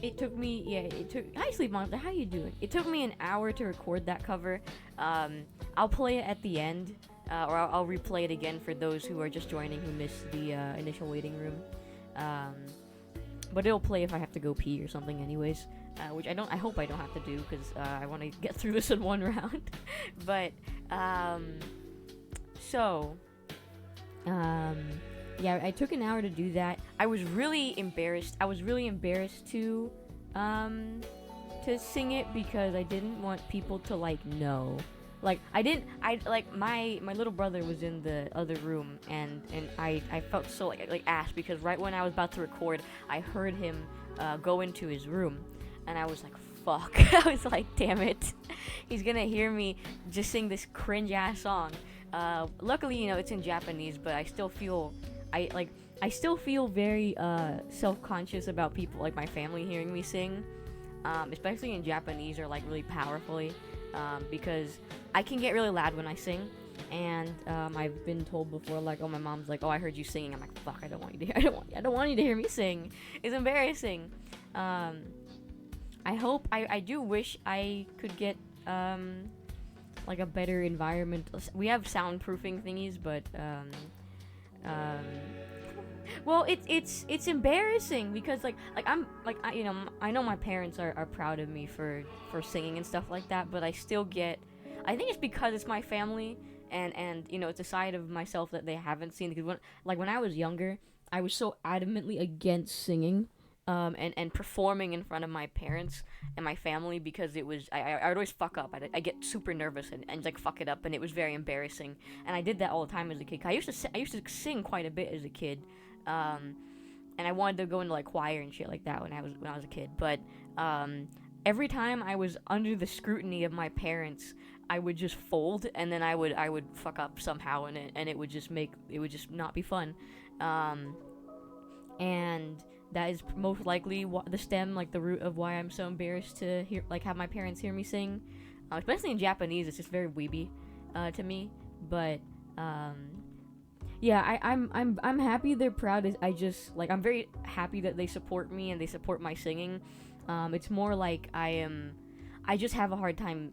it took me, hi Sleep Monster, how you doing? It took me an hour to record that cover. I'll play it at the end, or I'll replay it again for those who are just joining who missed the initial waiting room. But it'll play if I have to go pee or something anyways, which I hope I don't have to do, because I want to get through this in one round. But, yeah, I took an hour to do that. I was really embarrassed. I was really embarrassed to sing it, because I didn't want people to, like, know. Like, my little brother was in the other room, and I felt so, like ass, because right when I was about to record, I heard him go into his room, and I was like, fuck. I was like, damn it. He's gonna hear me just sing this cringe-ass song. Luckily, it's in Japanese, but I still feel very self-conscious about people, like my family, hearing me sing, especially in Japanese, or like really powerfully, because I can get really loud when I sing, and I've been told before, like, oh, my mom's like, oh, I heard you singing. I'm like, fuck, I don't want you to hear. I don't want you to hear me sing. It's embarrassing. I do wish I could get like a better environment. We have soundproofing thingies, but well, it's embarrassing, because I know my parents are proud of me for singing and stuff like that, but I still get, I think it's because it's my family, and it's a side of myself that they haven't seen, because when I was younger, I was so adamantly against singing and performing in front of my parents and my family, because it was, I would always fuck up. I get super nervous and like fuck it up, and it was very embarrassing, and I did that all the time as a kid. I used to sing quite a bit as a kid, and I wanted to go into like choir and shit like that when I was a kid, but every time I was under the scrutiny of my parents, I would just fold, and then I would fuck up somehow, and it would just not be fun, and that is most likely the root of why I'm so embarrassed to have my parents hear me sing, especially in Japanese. It's just very weeby to me, but yeah, I'm happy they're proud. I'm very happy that they support me and they support my singing. It's more like I just have a hard time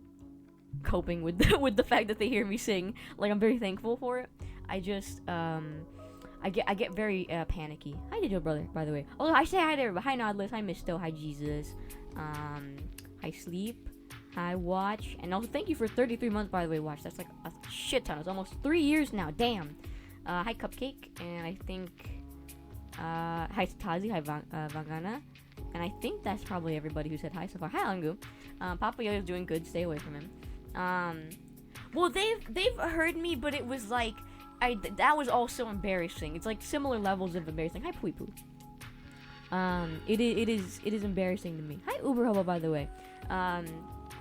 coping with the fact that they hear me sing. Like, I'm very thankful for it. I just I get very panicky. Hi, Digital Brother, by the way. Oh, I say hi to everybody. Hi, Nodless. Hi, Misto. Hi, Jesus. Hi, Sleep. Hi, Watch. And also, thank you for 33 months, by the way, Watch. That's like a shit ton. It's almost 3 years now. Damn. Hi, Cupcake. And I think... hi, Tazi. Hi, Vangana. And I think that's probably everybody who said hi so far. Hi, Angu. Papa Yoyo's doing good. Stay away from him. Well, they've heard me, but it was like... that was also embarrassing. It's like similar levels of embarrassing. Hi, Pui Poo. It is embarrassing to me. Hi, Uber Hobo, by the way. Hi,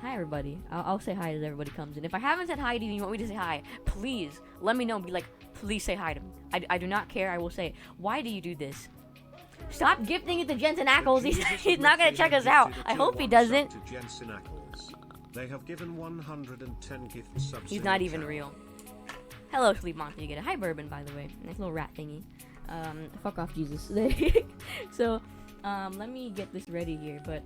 everybody. I'll say hi as everybody comes in. If I haven't said hi to you and you want me to say hi, please let me know. Be like, please say hi to me. I do not care. I will say it. Why do you do this? Stop gifting it to Jensen Ackles. He's not gonna check us out. I hope he doesn't. They have given 110 gift subs. He's not even real. Hello, Sleep Monster. You get it. Hi, Bourbon, by the way. Nice little rat thingy. Fuck off, Jesus. So, let me get this ready here. But,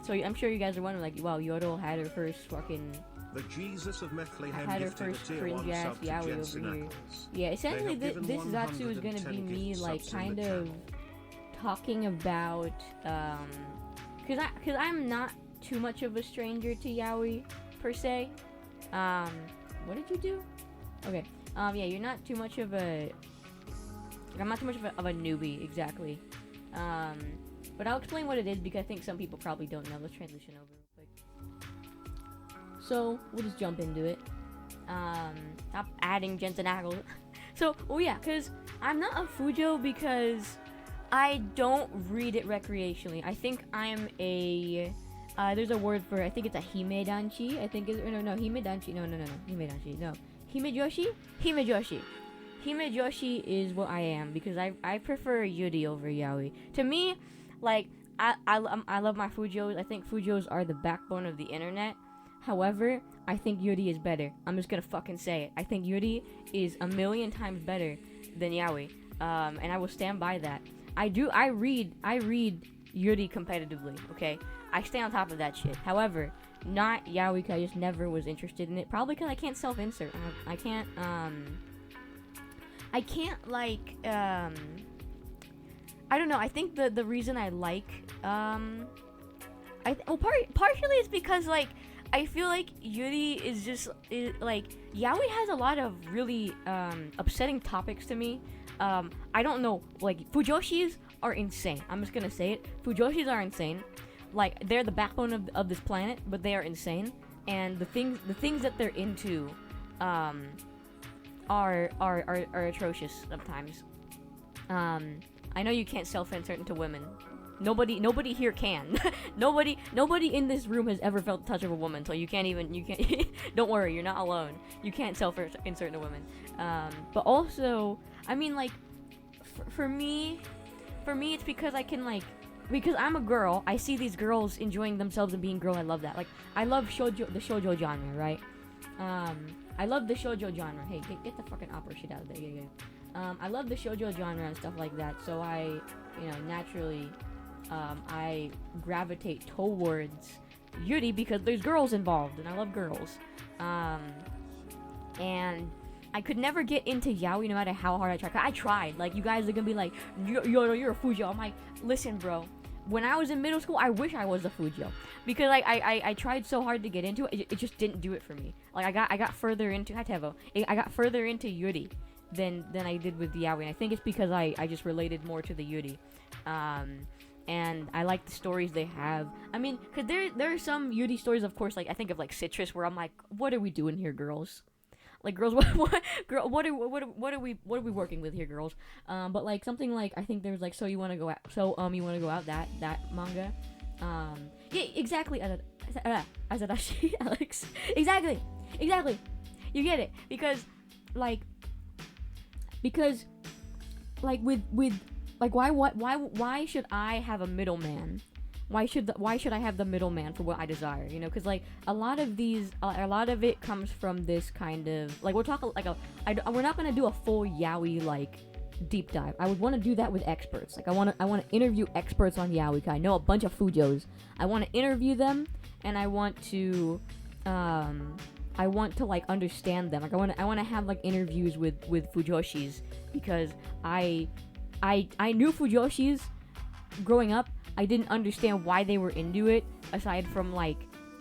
so I'm sure you guys are wondering, like, wow, Yodel had her first fucking... The Jesus of Bethlehem had her first cringe-ass Yaoi over here. Yeah, essentially, this Zatsu is gonna be me, like, kind of talking about, cause I'm not too much of a stranger to Yaoi, per se. What did you do? Okay. Yeah, you're not too much of a... I'm not too much of a newbie, exactly. But I'll explain what it is, because I think some people probably don't know. Let's transition over real quick. So, we'll just jump into it. Stop adding Jensen Ackles. So, yeah, because I'm not a Fujo because I don't read it recreationally. I think I'm a... there's a word for it. I think it's a Himedanchi. I think it's... No, Himedanchi. No. Himedanchi. No. Himejoshi? Himejoshi. Himejoshi is what I am, because I prefer Yuri over Yaoi. To me, like, I love my Fujos. I think Fujos are the backbone of the internet. However, I think Yuri is better. I'm just gonna fucking say it. I think Yuri is a million times better than Yaoi. And I will stand by that. I read Yuri competitively. Okay, I stay on top of that shit. However, not yaoi. I just never was interested in it. Probably because I can't self-insert. I can't like I don't know. I think the reason I like partially it's because like I feel like Yuri is like yaoi has a lot of really upsetting topics to me. I don't know, like fujoshis are insane. I'm just gonna say it. Fujoshis are insane. Like they're the backbone of this planet, but they are insane. And the things that they're into are atrocious sometimes. I know you can't self-insert into women. Nobody here can. nobody in this room has ever felt the touch of a woman, so you can't. Don't worry, you're not alone. You can't self-insert into women. But also, I mean, like, for me, it's because I can like. Because I'm a girl, I see these girls enjoying themselves and being girl. I love that. Like, I love the shoujo genre, right? I love the shoujo genre. Hey, get the fucking opera shit out of there. Yeah. I love the shoujo genre and stuff like that. So I, naturally, I gravitate towards Yuri because there's girls involved, and I love girls. And I could never get into yaoi no matter how hard I tried. I tried. Like, you guys are gonna be like, you're a fujo. I'm like, listen, bro. When I was in middle school, I wish I was a fujo because like I tried so hard to get into it. It just didn't do it for me. Like I got further into Hatevo. I got further into Yuri than I did with the yaoi, and I think it's because I just related more to the Yuri. And I like the stories they have. I mean, cause there are some Yuri stories, of course. Like I think of like Citrus, where I'm like, what are we doing here, girls? Like girls, what are we working with here, girls? But like something like I think there's like you wanna go out that manga. Yeah, exactly. Azadashi, Alex. Exactly. You get it because with like why should I have a middleman? Why should I have the middleman for what I desire? Because like a lot of it comes from this kind of like we're talking like we're not gonna do a full yaoi like deep dive. I would want to do that with experts. Like I want to interview experts on yaoi. I know a bunch of fujos. I want to interview them, and I want to like understand them. Like I want to have like interviews with fujoshis because I knew fujoshis growing up. I didn't understand why they were into it, aside from like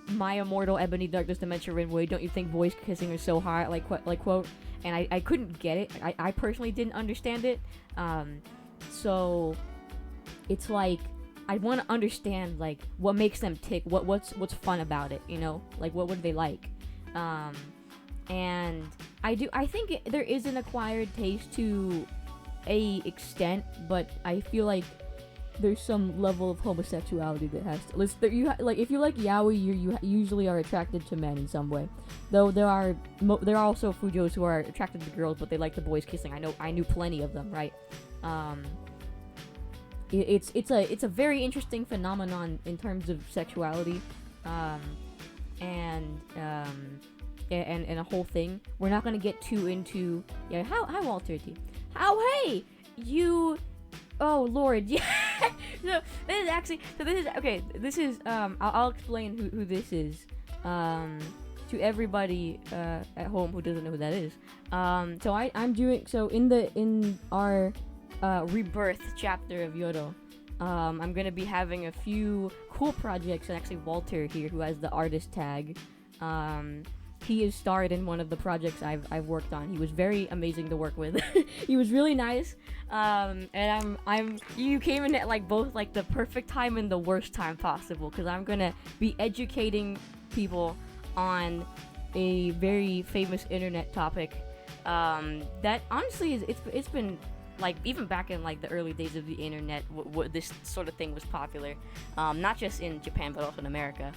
My Immortal Ebony Darkness Dementia Rinway. Don't you think voice kissing is so hot? Like quote. And I couldn't get it. I personally didn't understand it. So it's like I want to understand like what makes them tick. What's fun about it? Like what do they like? And I think there is an acquired taste to a extent, but I feel like there's some level of homosexuality that has to. If you like yaoi, you usually are attracted to men in some way. Though there are also fujos who are attracted to girls, but they like the boys kissing. I knew plenty of them, right? It's a very interesting phenomenon in terms of sexuality, and a whole thing. We're not gonna get too into Hi Walter T. Hey you. Oh Lord, yeah. This is I'll explain who this is to everybody at home who doesn't know who that is. So I'm doing in our rebirth chapter of Yodo. I'm gonna be having a few cool projects, and actually Walter here, who has the artist tag. He is starred in one of the projects I've worked on. He was very amazing to work with. He was really nice. And you came in at like both like the perfect time and the worst time possible, because I'm gonna be educating people on a very famous internet topic that honestly it's been like even back in like the early days of the internet, this sort of thing was popular, not just in Japan but also in America.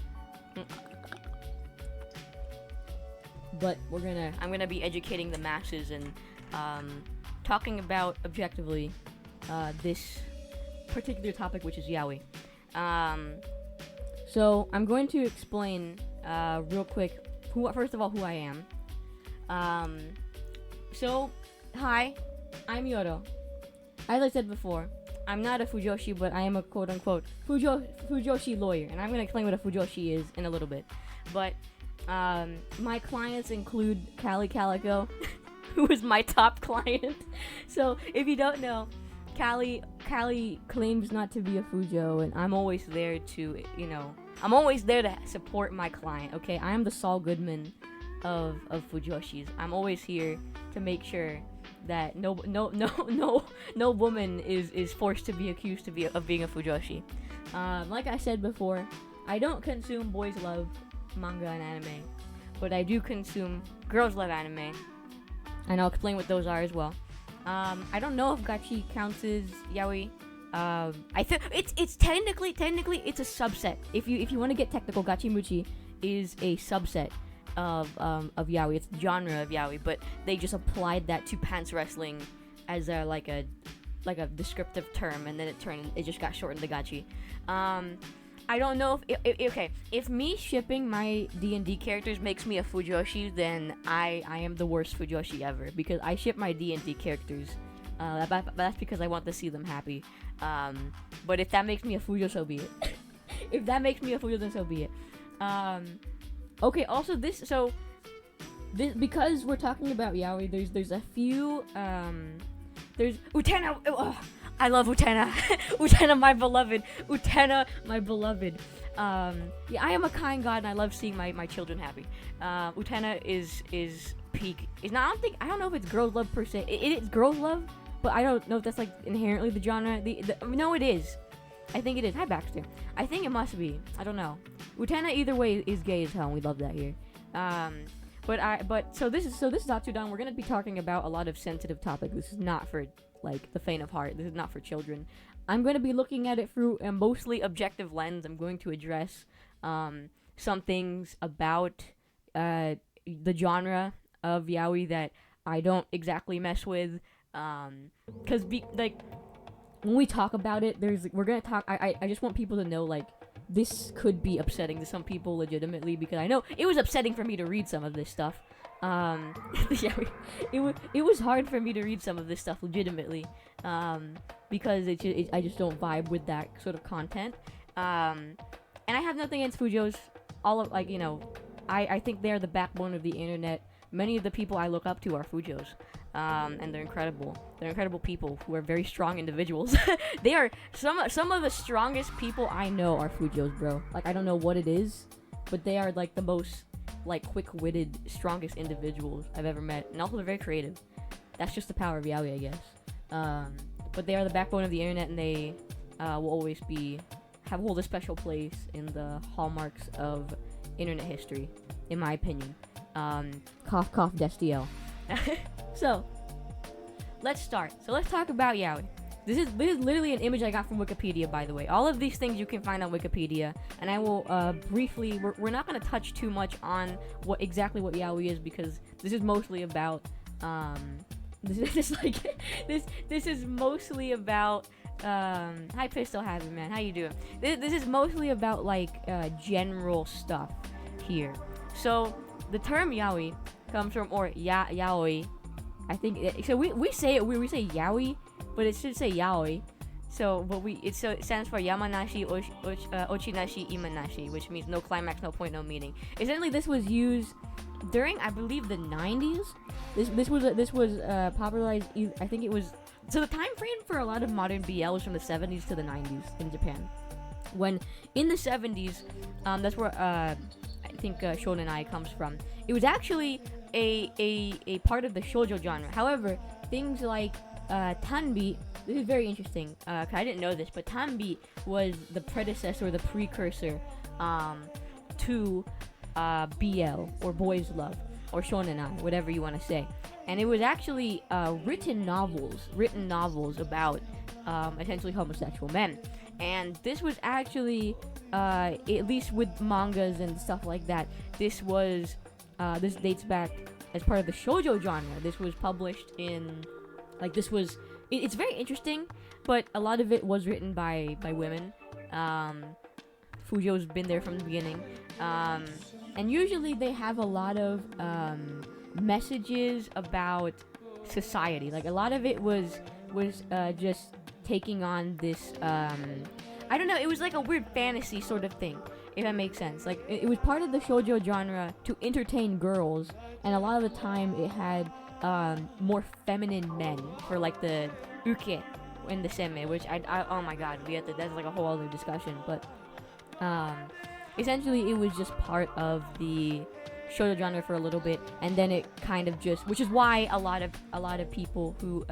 But I'm gonna be educating the masses and talking about objectively this particular topic, which is yaoi. So I'm going to explain real quick first of all who I am. So hi, I'm Yodo. As I said before, I'm not a fujoshi, but I am a quote-unquote fujoshi lawyer, and I'm gonna explain what a fujoshi is in a little bit. But my clients include Callie Calico, who is my top client. So if you don't know, Callie claims not to be a fujo, and I'm always there to, I'm always there to support my client. Okay, I am the Saul Goodman of fujoshis. I'm always here to make sure that no woman is forced to be accused of being a fujoshi. Like I said before, I don't consume boys love manga and anime, but I do consume girls love anime, and I'll explain what those are as well. I don't know if gachi counts as yaoi. I think it's technically it's a subset. If you want to get technical, gachimuchi is a subset of yaoi. It's the genre of yaoi, but they just applied that to pants wrestling as a descriptive term, and then it just got shortened to gachi. I don't know if me shipping my D&D characters makes me a fujoshi, then I am the worst fujoshi ever, because I ship my D&D characters. That's because I want to see them happy. But if that makes me a fujo, so be it. If that makes me a fujo, then so be it. Okay, also this because we're talking about yaoi, there's a few there's Utena. Oh, I love Utena. Utena, my beloved. Utena, my beloved. Yeah, I am a kind god, and I love seeing my children happy. Utena is peak. I don't know if it's girls love per se. It is girls love, but I don't know if that's like inherently the genre. No, it is. I think it is. Hi, Baxter. I think it must be. I don't know. Utena either way is gay as hell, and we love that here. So this is Zatsudan. We're gonna be talking about a lot of sensitive topics. This is not for like the faint of heart. This is not for children. I'm going to be looking at it through a mostly objective lens. I'm going to address some things about the genre of yaoi that I don't exactly mess with. Because when we talk about it, we're going to talk. I just want people to know, like, this could be upsetting to some people legitimately, because I know it was upsetting for me to read some of this stuff. It was hard for me to read some of this stuff legitimately, because I just don't vibe with that sort of content. And I have nothing against fujos. I think they're the backbone of the internet. Many of the people I look up to are fujos, and they're incredible. They're incredible people who are very strong individuals. They are some of the strongest people I know are fujos, bro. Like, I don't know what it is, but they are like the most quick-witted, strongest individuals I've ever met, and also they're very creative. That's just the power of yaoi, I guess. But they are the backbone of the internet, and they will always hold a special place in the hallmarks of internet history, in my opinion. Cough, cough, Destiel. So, let's start. So let's talk about yaoi. This is literally an image I got from Wikipedia, by the way. All of these things you can find on Wikipedia, and I will briefly. We're not going to touch too much on what yaoi is, because this is mostly about. This is mostly about. Hi, Pistol Happy Man. How you doing? This is mostly about general stuff here. So the term yaoi comes from yaoi. I think so. We say yaoi, but it should say yaoi. So, it stands for Yamanashi, Ochinashi, Imanashi, which means no climax, no point, no meaning. Essentially, this was used during, I believe, the 90s. This was popularized. I think it was. So the time frame for a lot of modern BL was from the 70s to the 90s in Japan. When in the 70s, that's where I think Shonen Ai comes from. It was actually a part of the shoujo genre. However, things like Tanbi, this is very interesting, 'cause I didn't know this, but Tanbi was the predecessor or the precursor to BL, or Boys Love, or Shonen Ai, whatever you want to say. And it was actually written novels about essentially homosexual men. And this was actually, at least with mangas and stuff like that, this dates back as part of the shoujo genre. This was published in, it's very interesting, but a lot of it was written by women. Fujo's been there from the beginning. And usually they have a lot of messages about society. Like, a lot of it was just taking on this I don't know, it was like a weird fantasy sort of thing, if that makes sense. Like it was part of the shoujo genre to entertain girls, and a lot of the time it had more feminine men for like the uke and the seme, which I oh my god, that's like a whole other discussion, but essentially it was just part of the shoujo genre for a little bit, and then it kind of just, which is why a lot of people who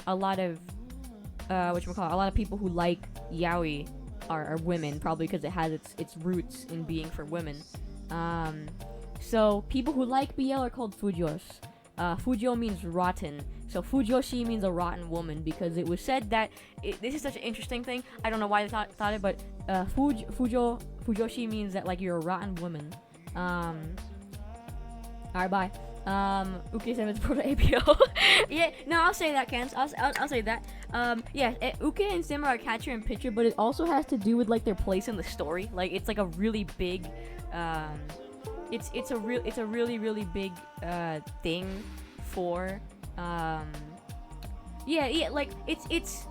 a lot of people who like yaoi are women, probably because it has its roots in being for women. So people who like BL are called fujos. Fujo means rotten, so fujoshi means a rotten woman, because it was said that this is such an interesting thing. I don't know why they thought it, but fujoshi means that like you're a rotten woman. Alright, bye. Uke 7 is pro to APO. Yeah, no, I'll say that, Kans. I'll say that. Yeah, Uke and Sim are catcher and pitcher, but it also has to do with like their place in the story. Like it's like a really big, it's a really big thing for yeah, like it's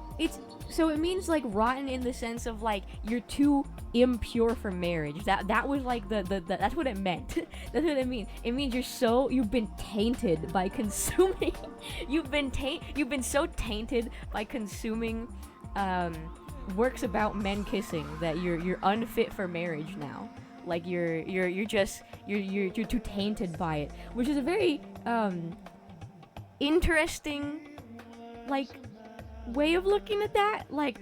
so it means like rotten in the sense of like you're too impure for marriage. That was like the that's what it meant. That's what it means. It means you've been tainted by consuming you've been so tainted by consuming works about men kissing that you're unfit for marriage now. Like you're too tainted by it, which is a very interesting like way of looking at that. Like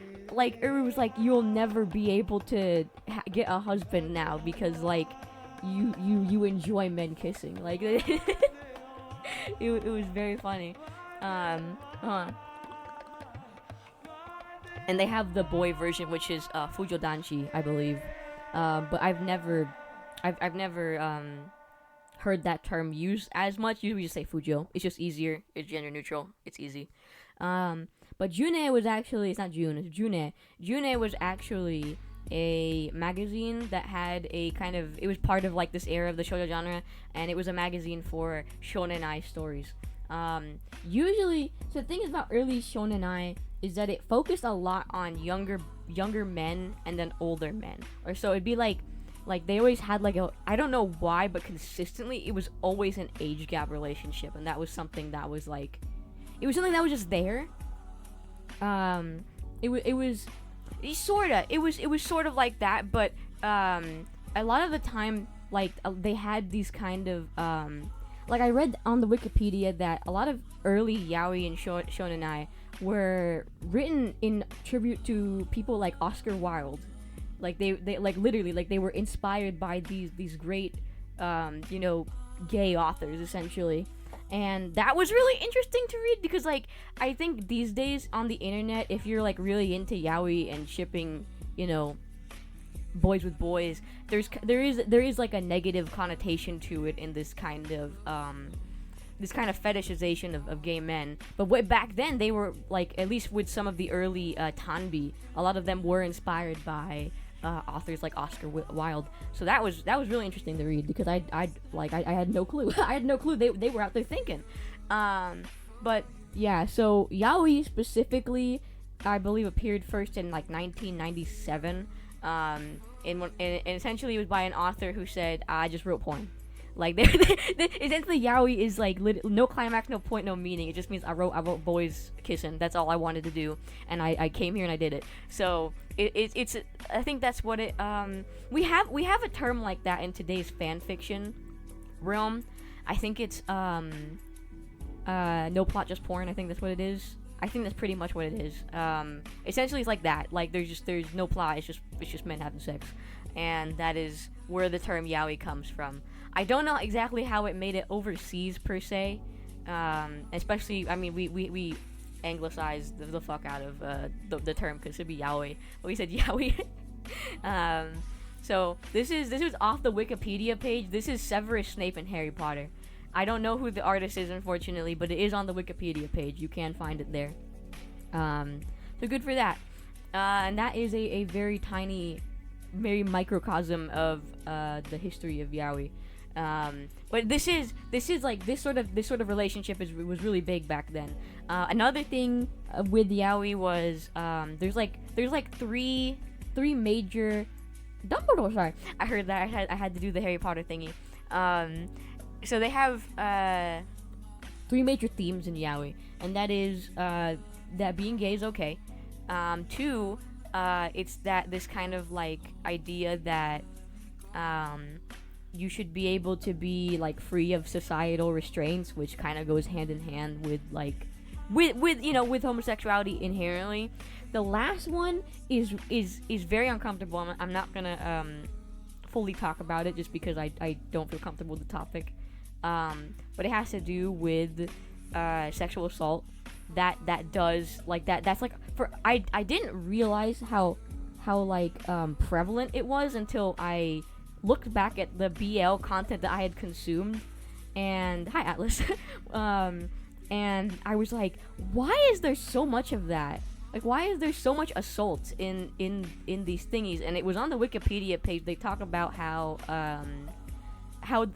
it was like you'll never be able to get a husband now because like you enjoy men kissing. Like it was very funny. And they have the boy version, which is Fujo Danshi, I believe. But I've never heard that term used as much. Usually we just say Fujo. It's just easier. It's gender neutral. It's easy. But June was actually, it's not June, it's June. June was actually a magazine that had a kind of, it was part of like this era of the shoujo genre, and it was a magazine for shonen-ai stories. Usually, so the thing about early shonen-ai is that it focused a lot on younger men and then older men. Or so it'd be like they always had like I don't know why, but consistently it was always an age gap relationship, and that was something that was like, it was something that was just there. It was sort of like that, but a lot of the time, like they had these kind of like I read on the Wikipedia that a lot of early yaoi and shonen-ai were written in tribute to people like Oscar Wilde. Like they like literally like they were inspired by these great gay authors essentially. And that was really interesting to read because, like, I think these days on the internet, if you're, like, really into yaoi and shipping, boys with boys, there is like, a negative connotation to it in this kind of fetishization of gay men. But back then, they were, like, at least with some of the early tanbi, a lot of them were inspired by authors like Oscar Wilde. So that was really interesting to read because I had no clue. I had no clue they were out there thinking. But yeah, so yaoi specifically, I believe appeared first in like 1997. And essentially it was by an author who said, I just wrote porn. Like essentially yaoi is like no climax, no point, no meaning. It just means I wrote boys kissing. That's all I wanted to do, and I came here and I did it. So it's I think that's what it we have a term like that in today's fan fiction realm. I think it's no plot, just porn. I think that's what it is. I think that's pretty much what it is. Essentially it's like that. Like there's no plot. It's just men having sex, and that is where the term yaoi comes from. I don't know exactly how it made it overseas per se, especially, I mean, we anglicized the fuck out of the term because it'd be yaoi, but we said yaoi. So this is off the Wikipedia page. This is Severus Snape in Harry Potter. I don't know who the artist is, unfortunately, but it is on the Wikipedia page. You can find it there. So good for that. And that is a very tiny, very microcosm of the history of yaoi. But this sort of relationship was really big back then. Another thing with yaoi was there's like three major Dumbledore. Sorry, I heard that I had to do the Harry Potter thingy. So they have three major themes in yaoi, and that is that being gay is okay. Two, it's that this kind of like idea that you should be able to be like free of societal restraints, which kind of goes hand in hand with like with homosexuality inherently. The last one is very uncomfortable. I'm not gonna fully talk about it just because I don't feel comfortable with the topic. But it has to do with sexual assault. That does like that's like I didn't realize how like prevalent it was until I looked back at the BL content that I had consumed. And hi Atlas. And I was like, why is there so much of that? Like, why is there so much assault in these thingies? And it was on the Wikipedia page. They talk about how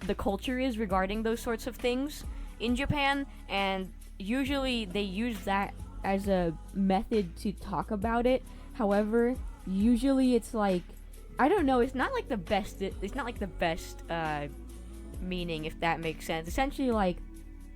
the culture is regarding those sorts of things in Japan, and usually they use that as a method to talk about it. However, usually it's like, I don't know, it's not like the best meaning, if that makes sense. Essentially, like,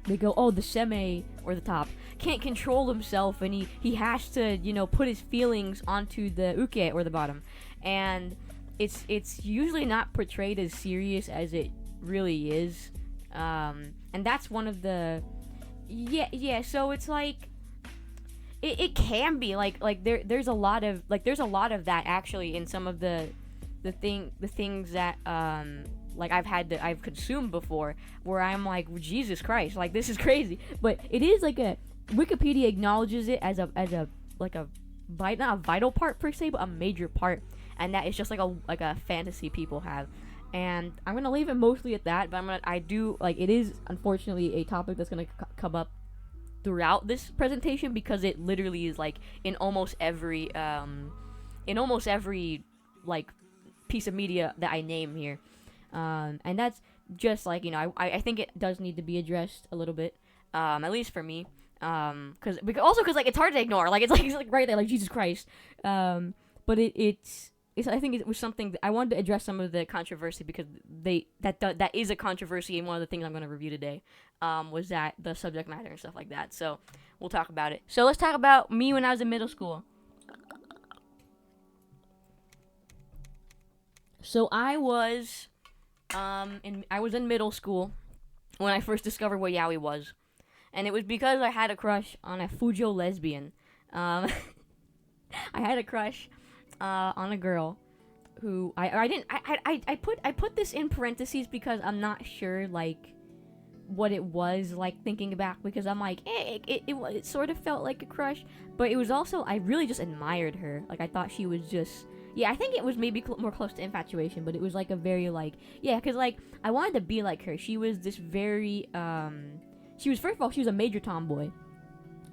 they go, oh, the seme, or the top, can't control himself, and he has to, put his feelings onto the uke, or the bottom. And it's usually not portrayed as serious as it really is. And that's one of the... Yeah, so it's like... It can be, like there's a lot of that, actually, in some of the things that, like I've consumed before, where I'm like, Jesus Christ, like this is crazy. But it is like Wikipedia acknowledges it as a not a vital part per se, but a major part, and that it's just like a fantasy people have. And I'm gonna leave it mostly at that, but it is unfortunately a topic that's gonna come up throughout this presentation, because it literally is like in almost every like piece of media that I name here. And that's just like, I think it does need to be addressed a little bit, at least for me, because like it's hard to ignore, like it's like right there, like Jesus Christ. But it's I think it was something that I wanted to address some of the controversy, because that is a controversy, and one of the things I'm going to review today was that the subject matter and stuff like that. So we'll talk about it. So let's talk about me when I was in middle school. So I was in middle school when I first discovered what yaoi was, and it was because I had a crush on a Fujo lesbian. I had a crush on a girl who I put this in parentheses because I'm not sure like what it was like thinking back, because I'm like it sort of felt like a crush, but it was also, I really just admired her. Like I thought she was just, I think it was maybe more close to infatuation, but it was like a very like, because like I wanted to be like her. She was this very first of all, she was a major tomboy,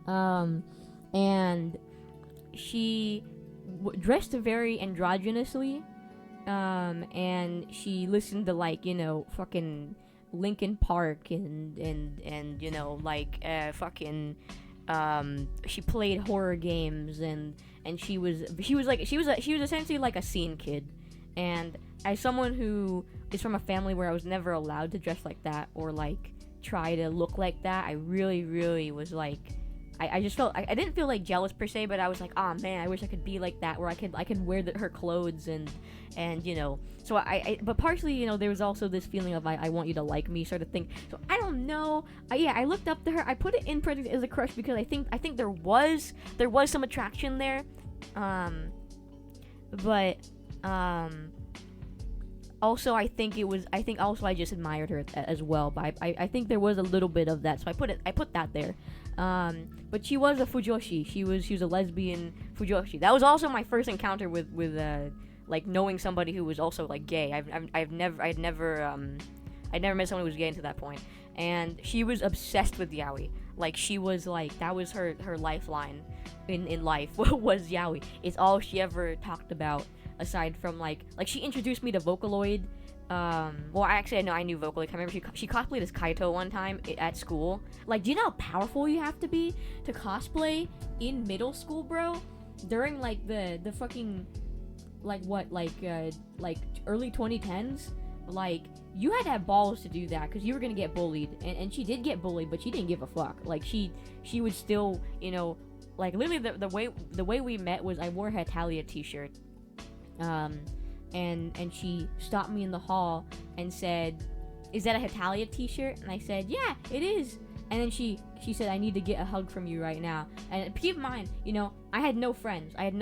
and she dressed very androgynously, and she listened to like fucking Linkin Park and she played horror games, and she was essentially like a scene kid. And as someone who is from a family where I was never allowed to dress like that or like try to look like that, I really was like, I just felt, I didn't feel like jealous per se, but I was like, oh man, I wish I could be like that, where I could wear her clothes and so but partially, there was also this feeling of I want you to like me sort of thing. So I don't know, I looked up to her. I put it in parentheses as a crush because I think there was some attraction there, but also I think I just admired her as well, but I think there was a little bit of that, so I put that there. But she was a fujoshi. She was a lesbian fujoshi. That was also my first encounter with like knowing somebody who was also like gay. I'd never met someone who was gay until that point. And she was obsessed with yaoi. Like she was like, that was her lifeline in life was yaoi. It's all she ever talked about, aside from like she introduced me to Vocaloid well, actually, I knew Vocaloid. I remember she cosplayed as Kaito one time at school. Like, do you know how powerful you have to be to cosplay in middle school, bro? During like the fucking like early 2010s, like you had to have balls to do that because you were gonna get bullied, and she did get bullied, but she didn't give a fuck. Like she would still, you know, like literally the way we met was I wore a Hetalia t-shirt, and she stopped me in the hall and said, "Is that a Hetalia t-shirt?" And I said, "Yeah, it is." And then she said, "I need to get a hug from you right now." And keep in mind, you know, I had no friends. I've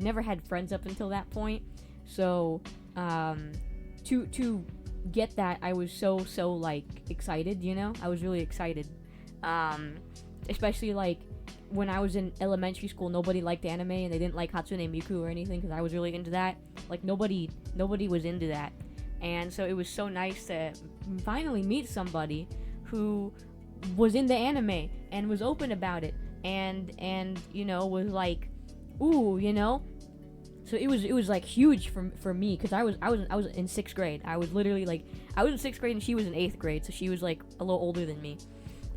never had friends up until that point. So, to get that, I was so like excited. You know, I was really excited. Especially like when I was in elementary school, nobody liked anime and they didn't like Hatsune Miku or anything because I was really into that. Like nobody was into that, and so it was so nice to finally meet somebody who was in the anime and was open about it, and you know, was like, ooh, you know. So it was like huge for me because I was in 6th grade. I was literally like, I was in 6th grade and she was in 8th grade, so she was like a little older than me.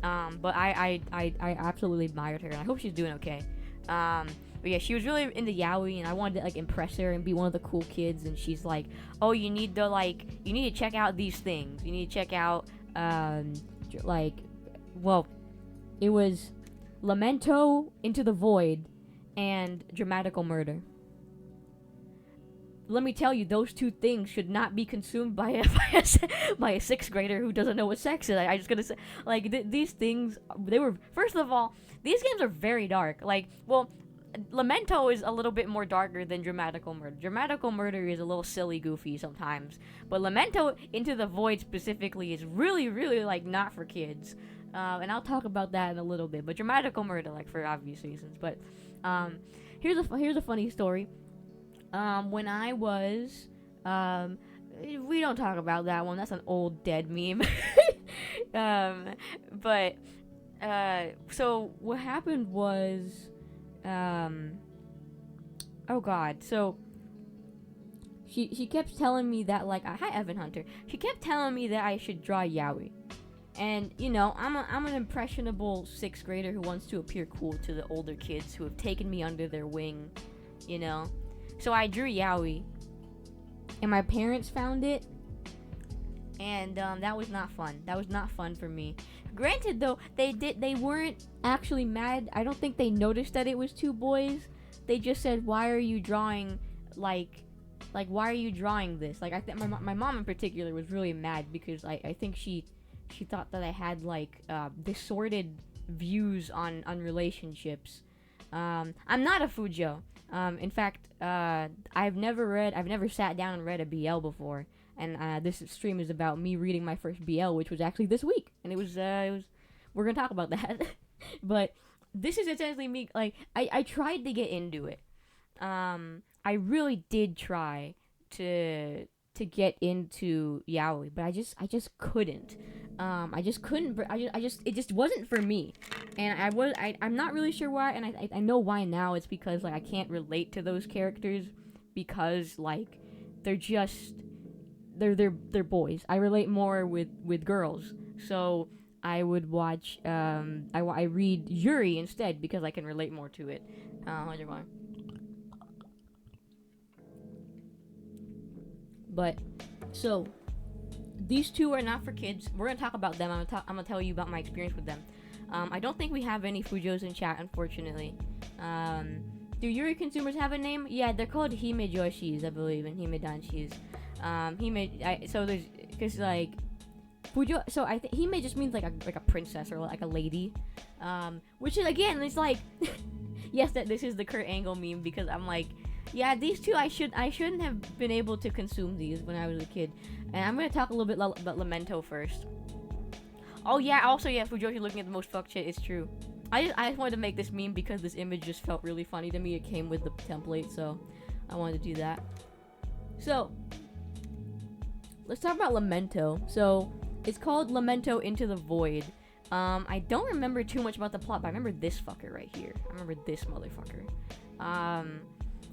But I absolutely admired her, and I hope she's doing okay. But yeah, she was really into yaoi, and I wanted to like impress her and be one of the cool kids. And she's like, "Oh, you need to check out these things. You need to check out well, it was Lamento, Into the Void, and Dramatical Murder." Let me tell you, those two things should not be consumed by a 6th grader who doesn't know what sex is. I just gonna say, like, these things, they were, first of all, these games are very dark. Like, well, Lamento is a little bit more darker than Dramatical Murder. Dramatical Murder is a little silly, goofy sometimes, but Lamento Into the Void specifically is really, really, like, not for kids. And I'll talk about that in a little bit, but Dramatical Murder, like, for obvious reasons. But here's a funny story. When I was, we don't talk about that one. That's an old dead meme. But so what happened was, oh god. So she kept telling me that, like, hi Evan Hunter. She kept telling me that I should draw yaoi. And, you know, I'm an impressionable 6th grader who wants to appear cool to the older kids who have taken me under their wing, you know. So I drew yaoi, and my parents found it, and that was not fun. That was not fun for me. Granted, though, they weren't actually mad. I don't think they noticed that it was 2 boys. They just said, "Why are you drawing like why are you drawing this?" Like, I think my mom in particular was really mad because I think she thought that I had like distorted views on relationships. I'm not a Fujo. In fact, I've never sat down and read a BL before, and this stream is about me reading my first BL, which was actually this week, and it was we're gonna talk about that. But this is essentially me. Like, I tried to get into it. I really did try to get into yaoi, but I just couldn't. It just wasn't for me, and I'm not really sure why, and I know why now. It's because, like, I can't relate to those characters because, like, they're boys. I relate more with girls, so I would watch I read Yuri instead because I can relate more to it. How's your going? But so these 2 are not for kids. We're gonna talk about them. I'm gonna tell you about my experience with them. I don't think we have any Fujos in chat, unfortunately. Do Yuri consumers have a name? Yeah, they're called Hime Joshis, I believe, and Hime Danshis. So there's, cause like Fujo. So I think Hime just means like a princess or like a lady. Which is, again, it's like, yes, that this is the Kurt Angle meme because I'm like, yeah, these 2 I shouldn't have been able to consume these when I was a kid. And I'm gonna talk a little bit about Lamento first. Oh yeah, also yeah, Fujoshi looking at the most fucked shit is true. I just wanted to make this meme because this image just felt really funny to me. It came with the template, so I wanted to do that. So let's talk about Lamento. So it's called Lamento Into the Void. I don't remember too much about the plot, but I remember this fucker right here. I remember this motherfucker.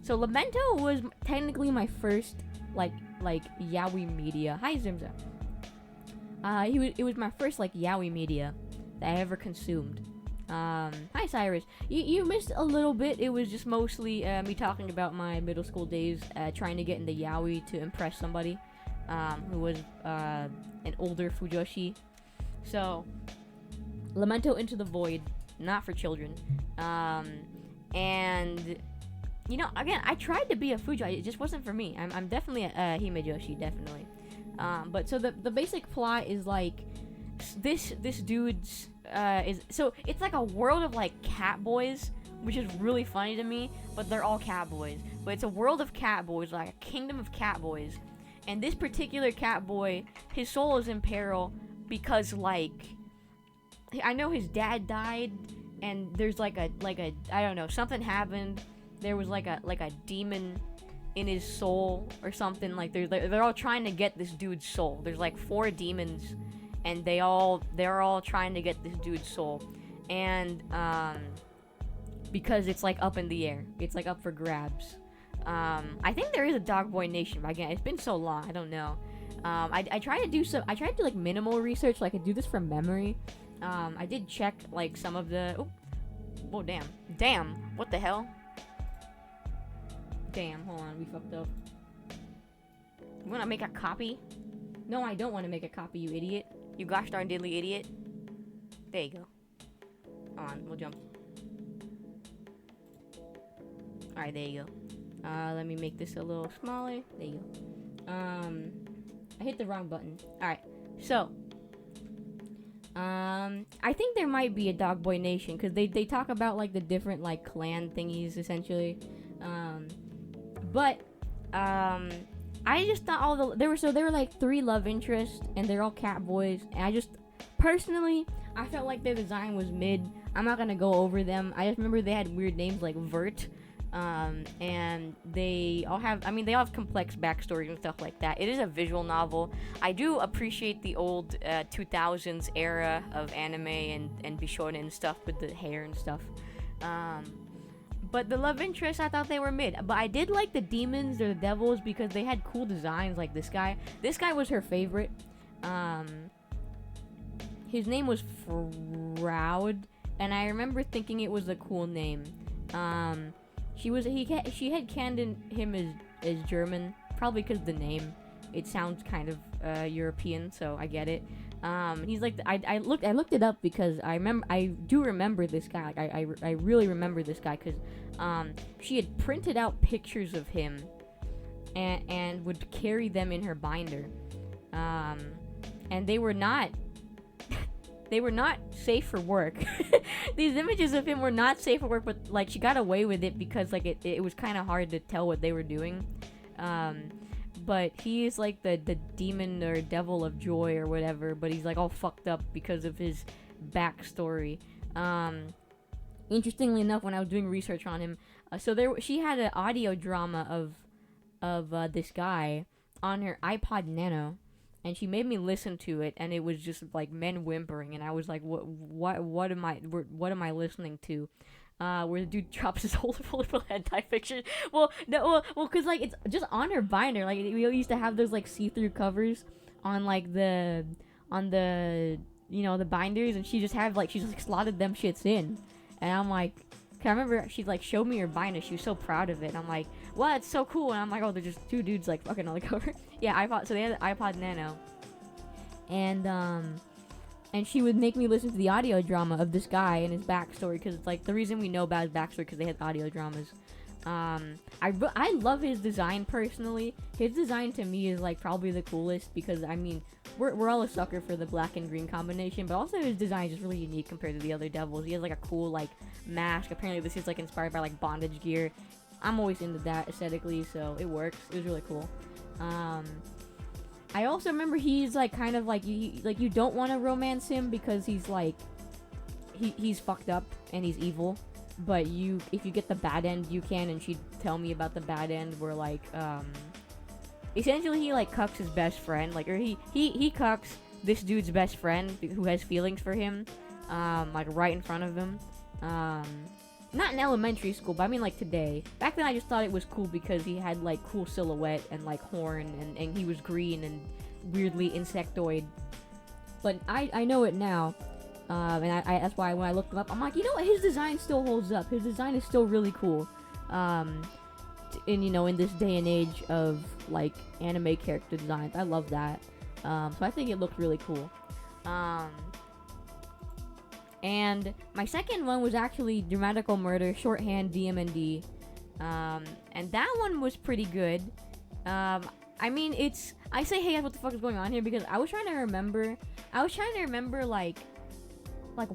So Lamento was technically my first like Yaoi media. Hi Zimza. It was my first like Yaoi media that I ever consumed. Hi Cyrus. You missed a little bit. It was just mostly me talking about my middle school days, trying to get into Yaoi to impress somebody, who was an older Fujoshi. So, Lamento Into the Void, not for children. And you know, again, I tried to be a Fujoshi. It just wasn't for me. I'm definitely a Himejoshi, definitely. But so the basic plot is like this dude's is so it's like a world of like cat boys, which is really funny to me. But they're all cat boys. But it's a world of cat boys, like a kingdom of cat boys. And this particular cat boy, his soul is in peril because like I know his dad died, and there's like a I don't know, something happened. There was like a demon in his soul or something. Like they're all trying to get this dude's soul. There's like 4 demons, and they're all trying to get this dude's soul. And because it's like up in the air, it's like up for grabs. I think there is a Dog Boy Nation, but again, it's been so long, I don't know. I tried to do like minimal research, so I could do this from memory. I did check like some of the. Oh damn! What the hell? Damn! Hold on, we fucked up. You wanna make a copy? No, I don't want to make a copy, you idiot! You gosh darn diddly idiot! There you go. Hold on, we'll jump. All right, there you go. Let me make this a little smaller. There you go. I hit the wrong button. All right, so. I think there might be a Dog Boy Nation because they talk about like the different like clan thingies essentially. But I just thought there were like 3 love interests and they're all cat boys. And I just personally I felt like their design was mid. I'm not gonna go over them. I just remember they had weird names like Vert. And they all have complex backstories and stuff like that. It is a visual novel. I do appreciate the old 2000s era of anime and Bishonen and stuff with the hair and stuff. But the love interests, I thought they were mid. But I did like the demons or the devils because they had cool designs. Like this guy was her favorite. His name was Froud, and I remember thinking it was a cool name. She had canned him as German, probably because the name, it sounds kind of European, so I get it. He's like I looked it up because I do remember this guy. Like I really remember this guy because she had printed out pictures of him and would carry them in her binder, and they were not. They were not safe for work. These images of him were not safe for work, but like she got away with it because like it was kind of hard to tell what they were doing. But he is like the demon or devil of joy or whatever, but he's like all fucked up because of his backstory. Interestingly enough, when I was doing research on him, she had an audio drama of this guy on her iPod Nano. And she made me listen to it, and it was just like men whimpering, and I was like, "What am I listening to?" Where the dude drops his whole full hentai picture. Well, cause like it's just on her binder. Like we used to have those like see-through covers on like the the binders, and she just slotted them shits in, and I'm like. I remember she like showed me her binder. She was so proud of it. And I'm like, "Wow, it's so cool!" And I'm like, "Oh, they're just 2 dudes like fucking on the cover." Yeah, iPod. So they had the iPod Nano, and she would make me listen to the audio drama of this guy and his backstory because it's like the reason we know about his backstory because they had audio dramas. I love his design personally. His design to me is like probably the coolest because I mean we're all a sucker for the black and green combination, but also his design is just really unique compared to the other devils. He has like a cool like mask. Apparently this is like inspired by like bondage gear. I'm always into that aesthetically, so it works. It was really cool. I also remember he's like kind of like you don't want to romance him because he's like he's fucked up and he's evil. But if you get the bad end, you can. And she'd tell me about the bad end where like essentially he like cucks his best friend, like or he cucks this dude's best friend who has feelings for him, like right in front of him. not in elementary school, but I mean like today. Back then I just thought it was cool because he had like cool silhouette and like horn, and he was green and weirdly insectoid. But I know it now, and I that's why when I looked him up, I'm like, you know what, his design still holds up. His design is still really cool. In this day and age of like anime character designs, I love that. So I think it looked really cool. And my second one was actually Dramatical Murder, shorthand DMND. And that one was pretty good. I mean, I say, hey guys, what the fuck is going on here? Because I was trying to remember, like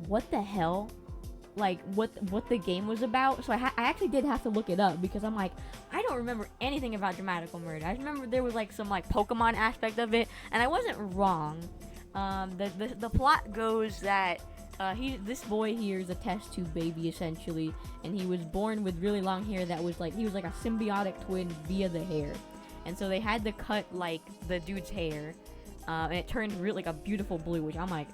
what the hell? Like, what the game was about. So I actually did have to look it up, because I'm like, I don't remember anything about Dramatical Murder. I just remember there was, like, some, like, Pokemon aspect of it, and I wasn't wrong. The plot goes that this boy here is a test tube baby, essentially, and he was born with really long hair that was, like, he was like a symbiotic twin via the hair. And so they had to cut, like, the dude's hair, and it turned really, like, a beautiful blue, which I'm like,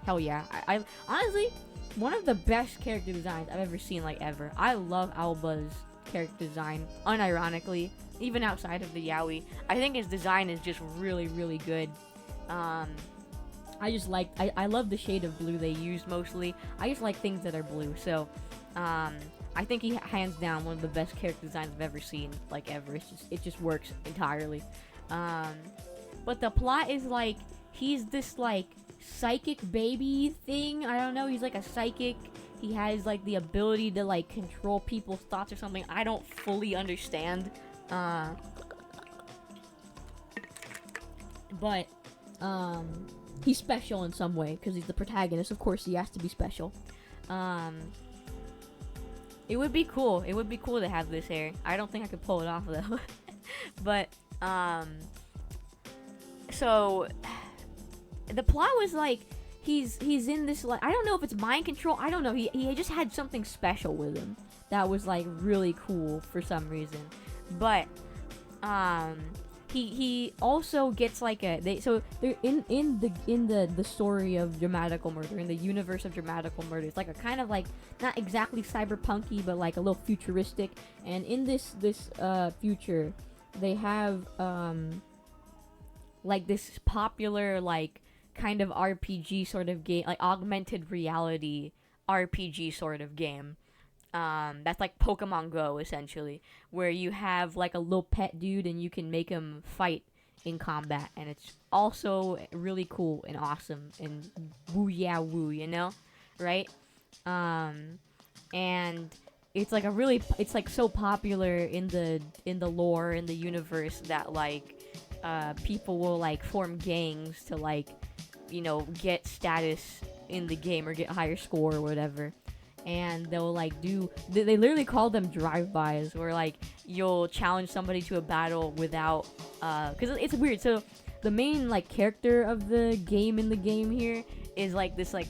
hell yeah. I honestly, one of the best character designs I've ever seen, like, ever. I love Alba's character design, unironically, even outside of the Yaoi. I think his design is just really, really good. I love the shade of blue they used mostly. I just like things that are blue, so, I think he hands down one of the best character designs I've ever seen, like, ever. It just works entirely. But the plot is, like, he's this, like, psychic baby thing. I don't know, he's like a psychic. He has like the ability to like control people's thoughts or something. I don't fully understand. But he's special in some way because he's the protagonist. Of course he has to be special. It would be cool. It would be cool to have this hair. I don't think I could pull it off though. But so the plot was like he's in this, like, I don't know if it's mind control. I don't know. He just had something special with him that was like really cool for some reason. But he also gets like they're in the story of Dramatical Murder, in the universe of Dramatical Murder. It's like a kind of like not exactly cyberpunky, but like a little futuristic. And in this future, they have like this popular like kind of RPG sort of game, like augmented reality RPG sort of game. That's like Pokemon Go, essentially, where you have like a little pet dude and you can make him fight in combat, and it's also really cool and awesome and woo yeah woo, you know, right? And it's like it's like so popular in the lore, in the universe, that like people will like form gangs to like, you know, get status in the game or get higher score or whatever. And they'll like they literally call them drive-bys, where like you'll challenge somebody to a battle without because it's weird. So the main like character of the game in the game here is like this like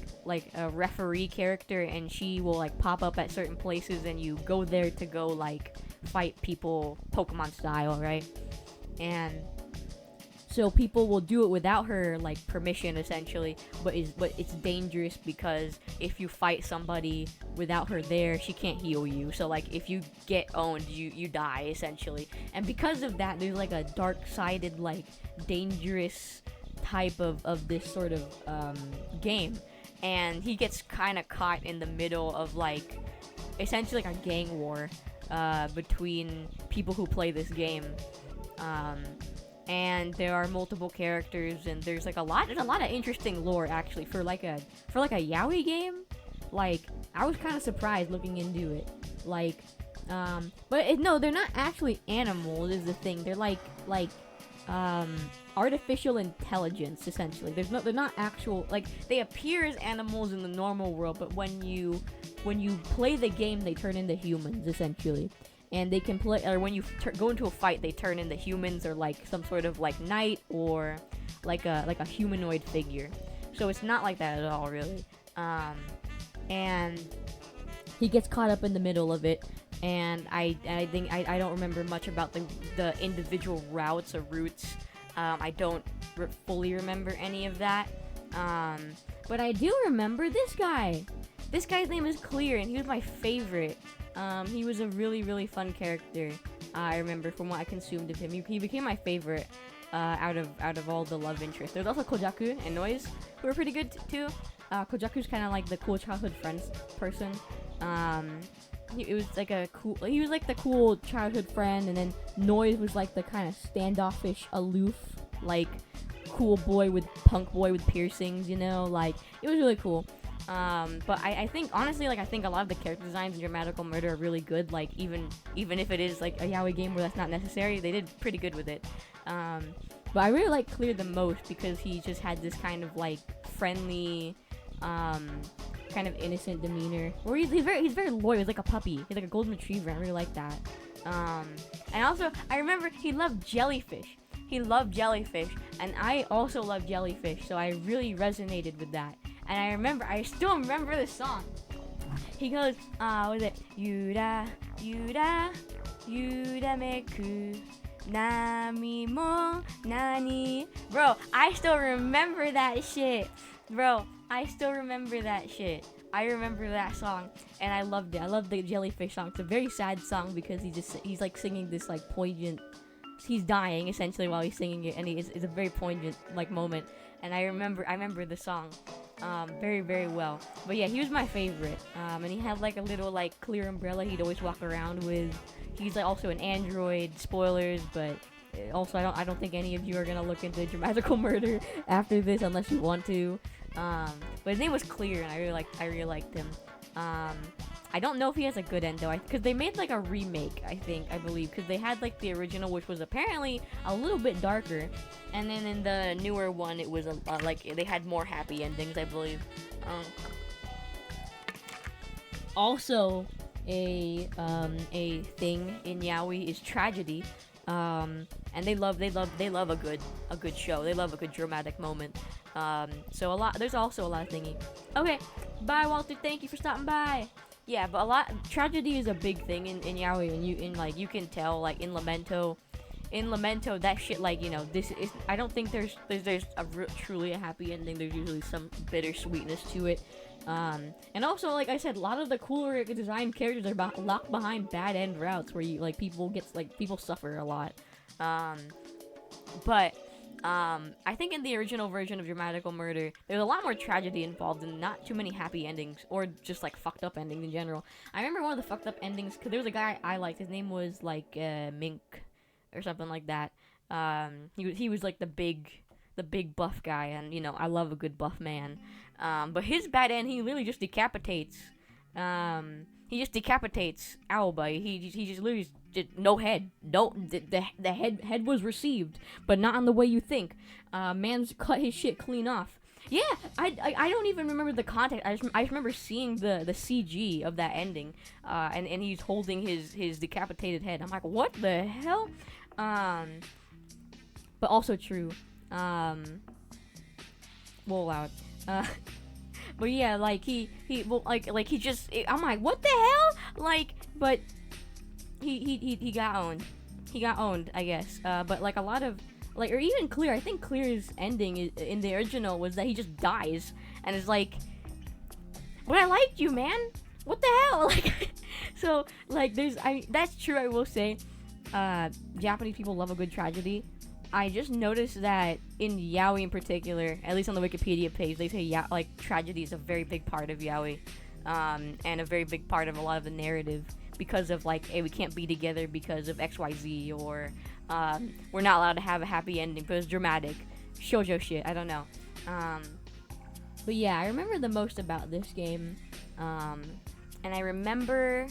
a referee character, and she will like pop up at certain places, and you go there to go like fight people Pokemon style, right? And so people will do it without her like permission, essentially, but it's dangerous because if you fight somebody without her there, she can't heal you. So like if you get owned, you die, essentially. And because of that, there's like a dark-sided, like dangerous type of this sort of game, and he gets kind of caught in the middle of like essentially like a gang war between people who play this game. And there are multiple characters, and there's a lot of interesting lore, actually, for like a Yaoi game. Like, I was kind of surprised looking into it. Like, but no, they're not actually animals, is the thing. They're like artificial intelligence, essentially. They're not actual, like, they appear as animals in the normal world, but when you play the game, they turn into humans, essentially. And they can play, or when you go into a fight, they turn into humans, or like some sort of like knight, or like a humanoid figure. So it's not like that at all, really. And he gets caught up in the middle of it, and I think I don't remember much about the individual routes or routes. I don't fully remember any of that. But I do remember this guy. This guy's name is Clear, and he was my favorite. He was a really, really fun character. I remember from what I consumed of him. He became my favorite out of all the love interests. There's also Kojaku and Noise, who were pretty good too. Kojaku's kind of like the cool childhood friends person. He was like the cool childhood friend, and then Noise was like the kind of standoffish, aloof, like cool boy with punk boy with piercings, you know, like it was really cool. But I think honestly, like I think a lot of the character designs in Dramatical Murder are really good. Like even if it is like a yaoi game where that's not necessary, they did pretty good with it. But I really like Clear the most because he just had this kind of like friendly, kind of innocent demeanor. Where he's very loyal. He's like a puppy. He's like a golden retriever. I really like that. And also I remember he loved jellyfish. He loved jellyfish, and I also love jellyfish. So I really resonated with that. And I still remember the song. He goes, what is it? Yura, yura, yura meku, nami mo nani. Bro, I still remember that shit. I remember that song, and I loved it. I love the jellyfish song. It's a very sad song because he's like singing this like poignant. He's dying essentially while he's singing it, and it's a very poignant like moment. And I remember the song very, very well. But yeah, he was my favorite. And he had like a little like clear umbrella he'd always walk around with. He's like also an android. Spoilers, but also I don't think any of you are gonna look into Dramatical Murder after this unless you want to. But his name was Clear, and I really liked him. I don't know if he has a good end though, because they made like a remake, I believe, because they had like the original, which was apparently a little bit darker, and then in the newer one, it was like they had more happy endings, I believe. Also, a thing in yaoi is tragedy, and they love a good show. They love a good dramatic moment. So there's also a lot of thingy. Okay, bye Walter. Thank you for stopping by. Yeah, but tragedy is a big thing in yaoi, and you can tell like in Lamento that shit, like, you know, this is, I don't think there's truly a happy ending. There's usually some bittersweetness to it. And also, like I said, a lot of the cooler designed characters are locked behind bad end routes where people suffer a lot. But I think in the original version of Dramatical Murder, there's a lot more tragedy involved and not too many happy endings, or just like fucked up endings in general. I remember one of the fucked up endings, because there was a guy I liked, his name was like Mink, or something like that. He was like the big buff guy, and you know, I love a good buff man. But his bad end, he literally just decapitates. He just decapitates Aoba. He just literally just no head. No, the head was received, but not in the way you think. Man's cut his shit clean off. Yeah, I don't even remember the context. I just remember seeing the CG of that ending, and he's holding his decapitated head. I'm like, what the hell? But also true. Loud. But yeah, like he just, I'm like, what the hell? Like, but he got owned. He got owned, I guess. But like a lot of, like, or even Clear, I think Clear's ending in the original was that he just dies, and it's like, but I liked you, man. What the hell? Like, so like that's true. I will say, Japanese people love a good tragedy. I just noticed that in yaoi in particular, at least on the Wikipedia page, they say like tragedy is a very big part of yaoi, and a very big part of a lot of the narrative, because of like, hey, we can't be together because of XYZ, or we're not allowed to have a happy ending because it's dramatic, shoujo shit. I don't know. But yeah, I remember the most about this game, and I remember.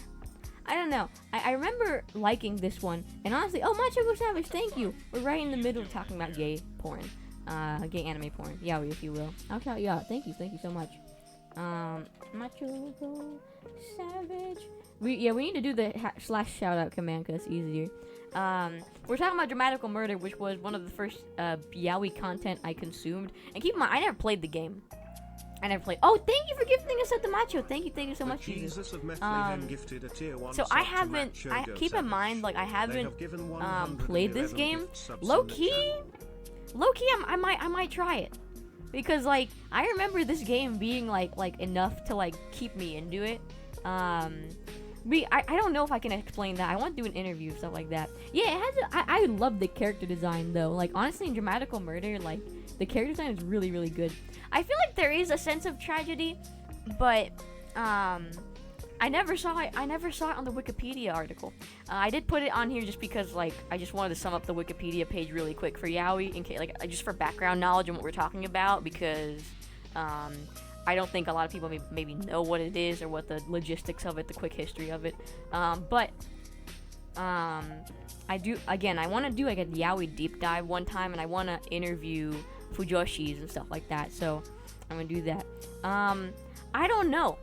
I don't know. I remember liking this one, and honestly, oh, Macho Savage, thank you. We're right in the middle of talking about gay porn, gay anime porn, yaoi, if you will. I'll shout you out. Thank you so much. Macho Savage. We need to do the / shout out command because it's easier. We're talking about Dramatical Murder, which was one of the first yaoi content I consumed. And keep in mind, I never played the game. I never played. Oh, thank you for gifting us at the Macho. Thank you so much. Jesus of Methlehem gifted a tier 1 so I haven't. Keep in mind, like I haven't played this game. Low key, I might try it. because like I remember this game being like enough to like keep me into it. I don't know if I can explain that. I want to do an interview, stuff like that. Yeah, it has. I love the character design though. Like honestly, in Dramatical Murder, like the character design is really really good. I feel like there is a sense of tragedy, but I never saw it. I never saw it on the Wikipedia article. I did put it on here just because like I just wanted to sum up the Wikipedia page really quick for Yaoi, in case like just for background knowledge on what we're talking about, because I don't think a lot of people maybe know what it is or what the logistics of it, the quick history of it. But I do, again, I want to do like a Yaoi deep dive one time, and I want to interview Fujoshis and stuff like that, so I'm going to do that. I don't know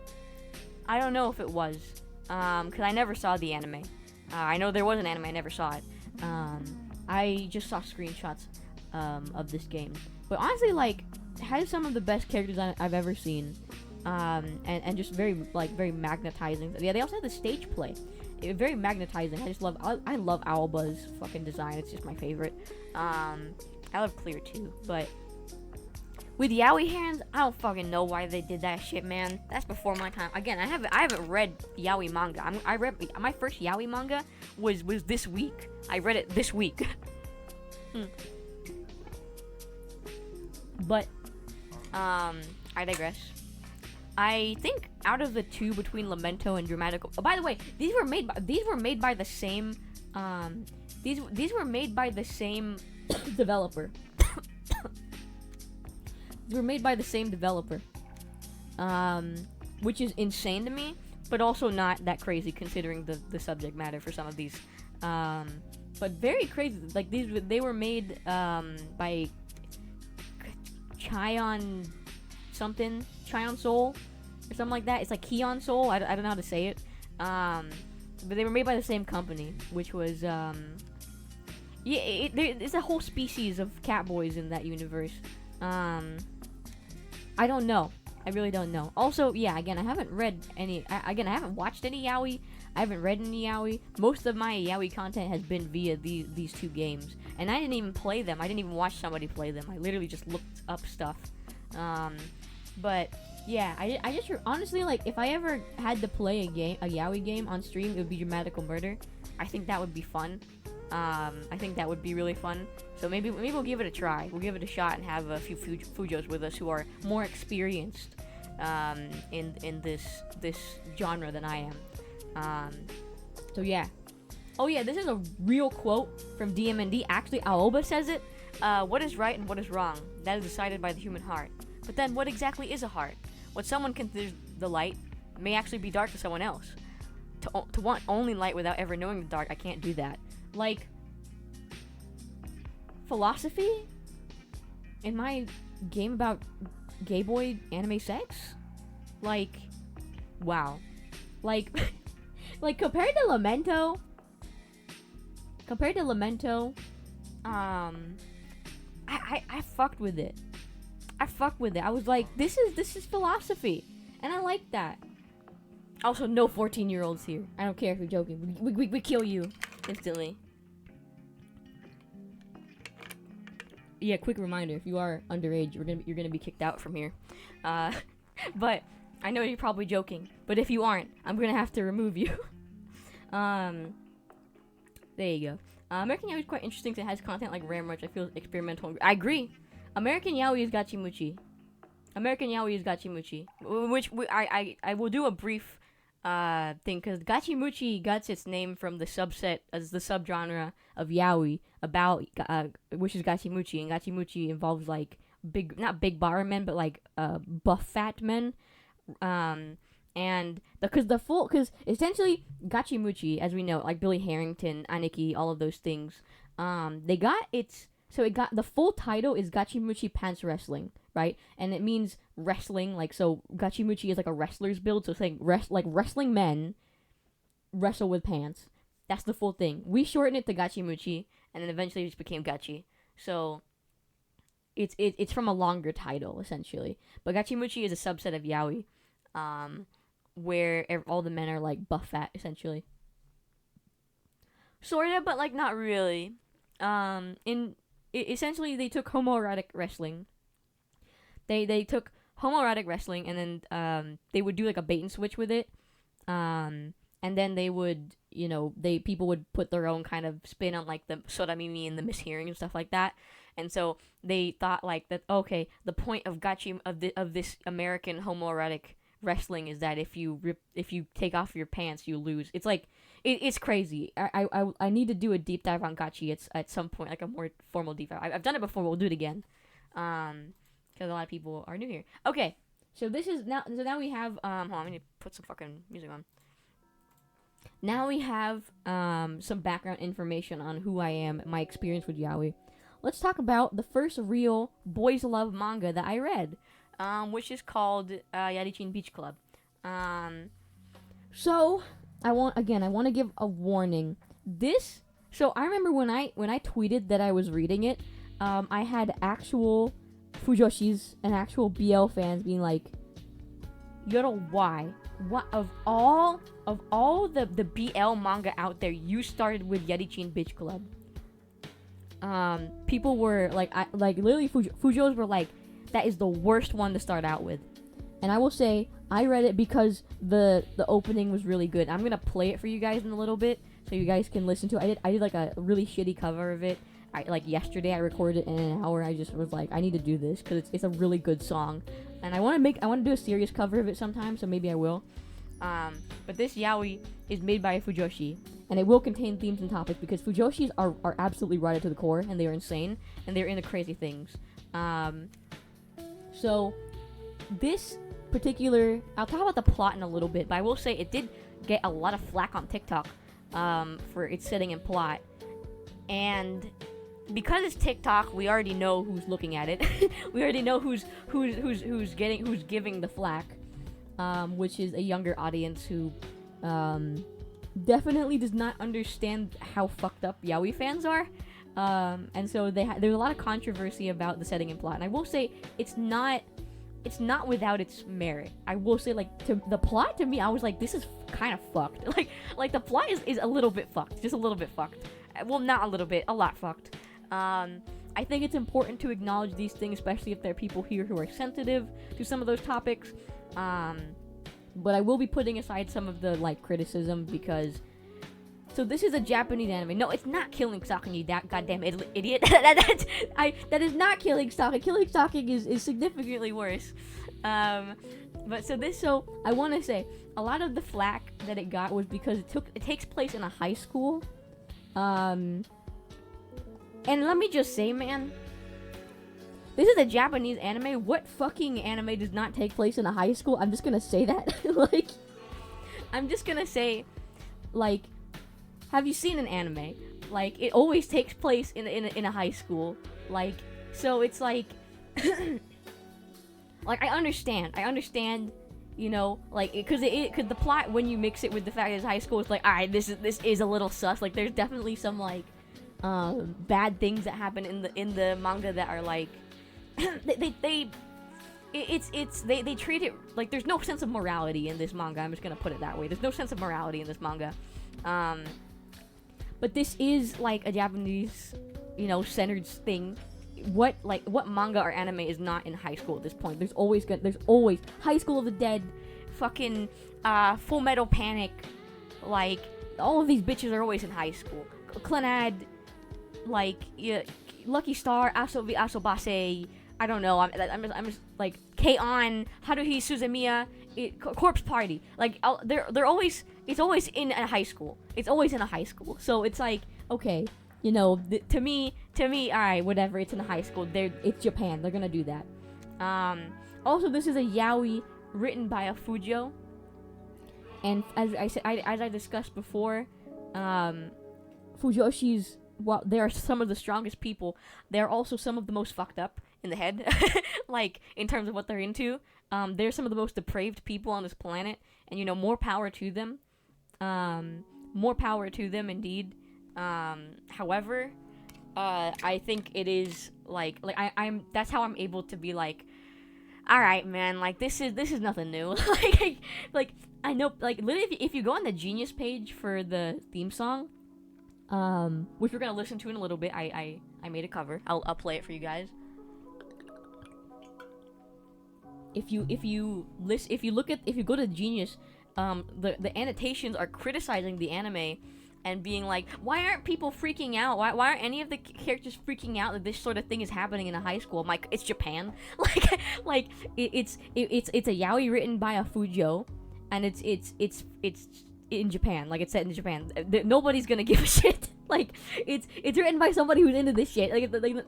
if it was, because I never saw the anime. I know there was an anime, I never saw it. I just saw screenshots of this game. But honestly, like, it has some of the best characters I've ever seen, and just very magnetizing. Yeah, they also have the stage play. Very magnetizing. I love Aoba's fucking design. It's just my favorite. I love Clear too, but with Yaoi hands, I don't fucking know why they did that shit, man. That's before my time. Again, I haven't read Yaoi manga. I read my first Yaoi manga was this week. I read it this week. But I digress. I think out of the two between Lamento and Dramatical. Oh, by the way, these were made by the same these were made by the same developer. They were made by the same developer, which is insane to me, but also not that crazy considering the subject matter for some of these. But very crazy. Like they were made by Chion Soul or something like that. It's like Kion Soul. I don't know how to say it. But they were made by the same company, which was there's a whole species of catboys in that universe. I don't know. I really don't know. Also, yeah, again, I haven't read any. I haven't watched any Yaoi. I haven't read any Yaoi. Most of my Yaoi content has been via these two games, and I didn't even play them. I didn't even watch somebody play them. I literally just looked up stuff. But yeah, I just honestly, like, if I ever had to play a Yaoi game on stream, it would be Dramatical Murder. I think that would be fun. I think that would be really fun. So maybe we'll give it a try. We'll give it a shot and have a few Fujos with us who are more experienced in this genre than I am. So yeah. Oh yeah, this is a real quote from DMND. Actually, Aoba says it. What is right and what is wrong? That is decided by the human heart. But then, what exactly is a heart? What someone considers the light may actually be dark to someone else. To want only light without ever knowing the dark, I can't do that. Like, philosophy in my game about gay boy anime sex? Like, wow. Like, like compared to Lamento, I fucked with it. I was like, this is philosophy, and I like that. Also, no 14-year-olds here. I don't care if you're joking. We kill you instantly. Yeah, quick reminder: if you are underage, you're gonna be kicked out from here. But I know you're probably joking. But if you aren't, I'm gonna have to remove you. There you go. American Yaoi is quite interesting because it has content like Ram which I feel experimental. I agree. American Yaoi is gachimuchi. Which I will do a brief thing, because gachimuchi got its name from the subset as the subgenre of yaoi about which is gachimuchi, and gachimuchi involves like not big bar men, but like buff fat men. And because essentially gachimuchi, as we know, like Billy Harrington, Aniki, all of those things, the full title is Gachimuchi Pants Wrestling, right? And it means wrestling, like, so Gachimuchi is like a wrestler's build, so it's like wrestling men wrestle with pants. That's the full thing. We shortened it to Gachimuchi, and then eventually it just became Gachi. So it's from a longer title, essentially. But Gachimuchi is a subset of yaoi, where all the men are like buff fat, essentially. Sorta, but like not really. Essentially, they took homoerotic wrestling, They took homoerotic wrestling and then they would do like a bait and switch with it. And then they would, people would put their own kind of spin on like the soramimi and the mishearing and stuff like that. And so they thought like that. Okay, the point of gachi of this American homoerotic wrestling is that if you take off your pants, you lose. It's like it's crazy. I need to do a deep dive on gachi. It's at some point like a more formal deep dive. I've done it before. We'll do it again, because a lot of people are new here. Okay, so this is now. So now we have hold on, I need to put some fucking music on. Now we have some background information on who I am, my experience with yaoi. Let's talk about the first real boys love manga that I read, which is called Yarichin Beach Club. So I want to give a warning. So I remember when I tweeted that I was reading it, I had actual fujoshis and actual BL fans being like, "Yoro, why? What of all the BL manga out there, you started with Yarichin Beach Club?" People were like, literally Fujos were like, that is the worst one to start out with. And I will say, I read it because the opening was really good. I'm gonna play it for you guys in a little bit, so you guys can listen to it. I did like a really shitty cover of it. Yesterday I recorded it in an hour. I just was like, I need to do this because it's a really good song, and I want to do a serious cover of it sometime. So maybe I will. But this yaoi is made by a fujoshi, and it will contain themes and topics because fujoshis are absolutely rotted to the core, and they are insane, and they're into crazy things. So this particular, I'll talk about the plot in a little bit, but I will say it did get a lot of flack on TikTok for its setting and plot, and because it's TikTok, we already know who's looking at it. We already know who's giving the flack, which is a younger audience who definitely does not understand how fucked up yaoi fans are. And so there's a lot of controversy about the setting and plot. And I will say it's not without its merit. I will say, the plot to me, I was like, this is kind of fucked. Like the plot is a little bit fucked, just a little bit fucked. Well, not a little bit, a lot fucked. I think it's important to acknowledge these things, especially if there are people here who are sensitive to some of those topics. But I will be putting aside some of the criticism because. So this is a Japanese anime. No, it's not Killing Stalking, you goddamn idiot. That is not Killing Stalking. Killing Stalking is significantly worse. So I want to say a lot of the flack that it got was because it takes place in a high school. And let me just say, man, this is a Japanese anime. What fucking anime does not take place in a high school? I'm just gonna say that. I'm just gonna say, have you seen an anime? It always takes place in a high school. So it's I understand, because the plot, when you mix it with the fact that it's high school, it's alright, this is a little sus. There's definitely some bad things that happen in the manga that are they treat it there's no sense of morality in this manga. I'm just gonna put it that way. There's no sense of morality in this manga. But this is a Japanese, centered thing. What manga or anime is not in high school at this point? There's always High School of the Dead, fucking Full Metal Panic, all of these bitches are always in high school. Clannad, Lucky Star, Asobi Asobase, I don't know. I'm just K-On, Haruhi Suzumiya, Corpse Party. They're always. It's always in a high school. It's always in a high school. So it's okay, to me, alright, whatever. It's in a high school. It's Japan. They're gonna do that. Also, this is a yaoi written by a fujo. And as I discussed before, fujoshis, while they are some of the strongest people, they're also some of the most fucked up in the head, in terms of what they're into. They're some of the most depraved people on this planet, and more power to them. More power to them, indeed. However, I think it is I'm. That's how I'm able to be all right, man. This is nothing new. I know. Literally, if you go on the Genius page for the theme song, which we're gonna listen to in a little bit. I made a cover. I'll play it for you guys. if you go to Genius, the annotations are criticizing the anime and being like, why aren't people freaking out? Why aren't any of the characters freaking out that this sort of thing is happening in a high school? I'm like, it's Japan. It's a yaoi written by a Fujo, and it's in Japan. Like, it's set in Japan. Nobody's gonna give a shit. Like, it's written by somebody who's into this shit.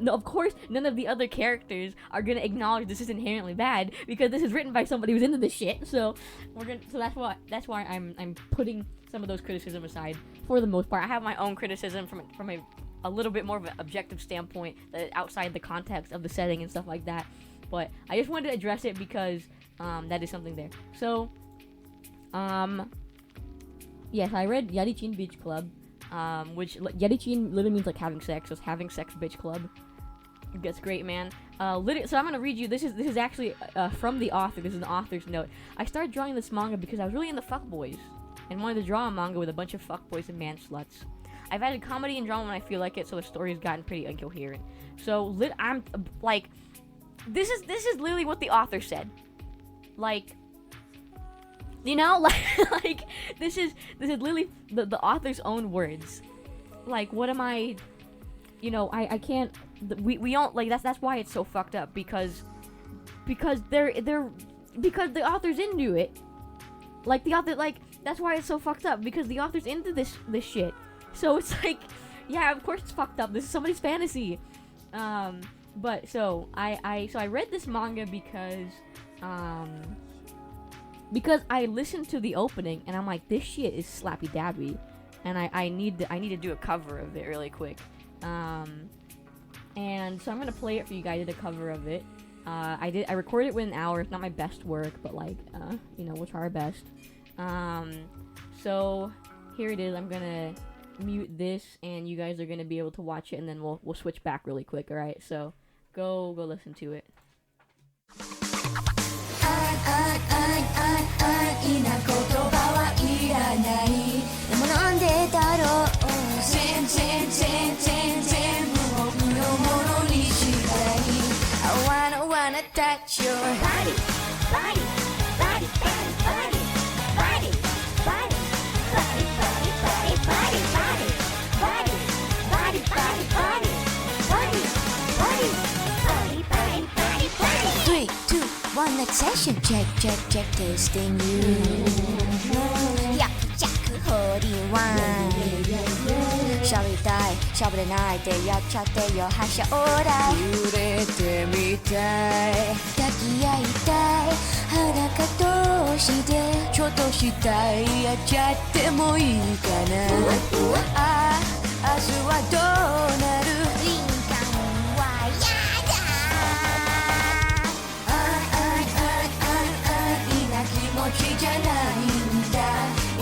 No, of course, none of the other characters are gonna acknowledge this is inherently bad because this is written by somebody who's into this shit. So that's why I'm putting some of those criticism aside for the most part. I have my own criticism from a little bit more of an objective standpoint, that outside the context of the setting and stuff like that. But I just wanted to address it because that is something there. So yes, I read Yarichin Beach Club, which Yarichin literally means like having sex. So it's having sex bitch club. That's great, man. So I'm gonna read you. This is actually from the author. This is an author's note. I started drawing this manga because I was really into fuckboys and wanted to draw a manga with a bunch of fuckboys and man sluts. I've added comedy and drama when I feel like it, so the story has gotten pretty incoherent. So I'm like, this is literally what the author said. Like, you know, like this is literally the author's own words. Like, what am I? You know, I can't. We don't like that's why it's so fucked up because the author's into it. Like, the author, like, that's why it's so fucked up, because the author's into this shit. So it's like, yeah, of course it's fucked up. This is somebody's fantasy. But so I read this manga because I listened to the opening and I'm like, this shit is slappy dabby, and I need to do a cover of it really quick. And so I'm gonna play it for you guys. I did a cover of it. I recorded it within an hour. It's not my best work, but like, you know, we'll try our best. So here it is. I'm gonna mute this, and you guys are gonna be able to watch it, and then we'll switch back really quick. All right, so go listen to it. いな言葉はいらないでもなんでだろう全部僕のものにしたい I wanna touch your body body body body body body body body body body body body body body body body body body body 3, 2, 1 next session check testing you 約ホーリーワン喋りたい喋れないでやっちゃってよ発射オーライ揺れてみたい抱き合いたい裸同士でちょっとしたいやっちゃってもいいかなあ明日はどうなる敏感はやだ気持ちじゃないんだや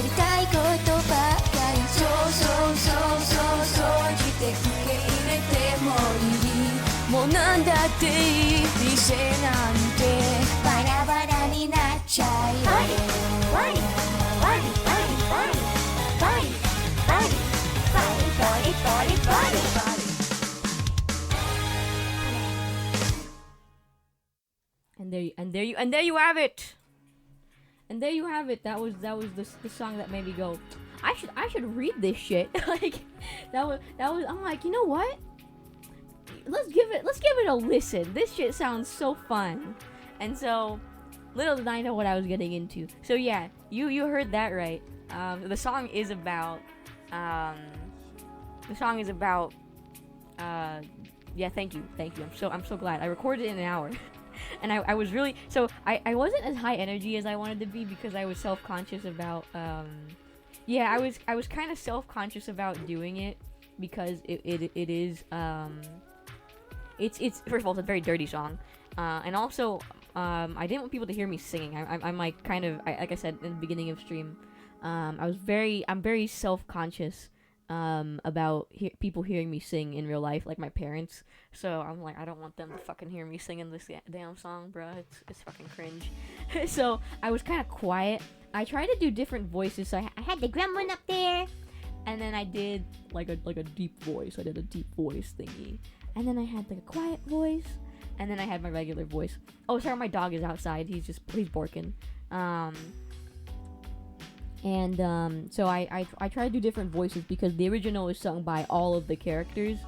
りたいことばかりそうして受け入れてもいいもうなんだっていい理性なんてバラバラになっちゃえバディバディバディバディバディバディバディバディバディバディバディ And there you have it. And there you have it. That was the song that made me go, I should read this shit. Like, that was I'm like, you know what? Let's give it a listen. This shit sounds so fun. And so, little did I know what I was getting into. So yeah, you heard that right. The song is about yeah, thank you. I'm so glad. I recorded it in an hour. And I was really, so I wasn't as high energy as I wanted to be because I was self-conscious about, yeah, I was kind of self-conscious about doing it because it is, it's first of all, it's a very dirty song, and also, I didn't want people to hear me singing. I'm like kind of, like I said in the beginning of stream, I'm very self-conscious about people hearing me sing in real life, like my parents. So I'm like, I don't want them to fucking hear me singing this damn song, bruh. It's fucking cringe. So I was kind of quiet. I tried to do different voices. So I had the gremlin up there, and then I did like a deep voice. I did a deep voice thingy, and then I had like a quiet voice, and then I had my regular voice. Oh, sorry, my dog is outside. He's barking. So I try to do different voices because the original is sung by all of the characters.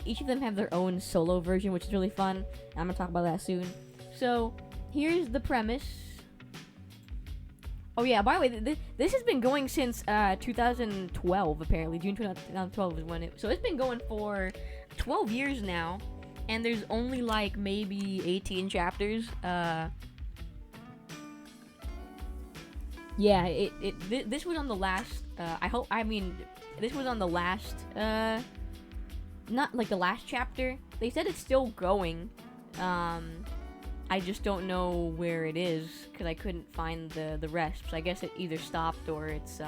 Each of them have their own solo version, which is really fun. I'm gonna talk about that soon. So here's the premise. Oh yeah, by the way, this has been going since 2012 apparently. June 2012 is when it. So it's been going for 12 years now, and there's only like maybe 18 chapters. Yeah, this was on the last. This was on the last. Not like the last chapter. They said it's still going. I just don't know where it is because I couldn't find the rest. So I guess it either stopped or it's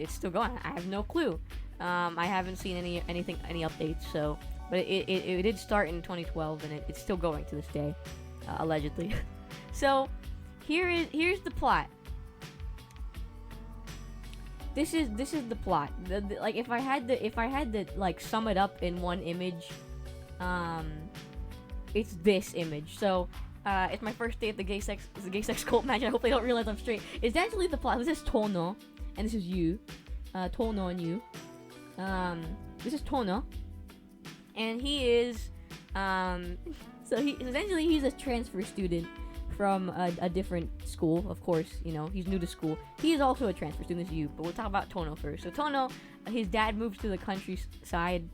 still going. I have no clue. I haven't seen any updates. So, but it did start in 2012 and it's still going to this day, allegedly. So, here's the plot. This is the plot. Like if I had to like sum it up in one image, it's this image. So it's my first day at the gay sex cult match. I hope they don't realize I'm straight. It's actually the plot. This is Tono, and this is you. Tono and you. This is Tono, and he is so he's a transfer student from a different school. Of course, you know, he's new to school. He is also a transfer student as you, but we'll talk about Tono first. So Tono, his dad moves to the countryside.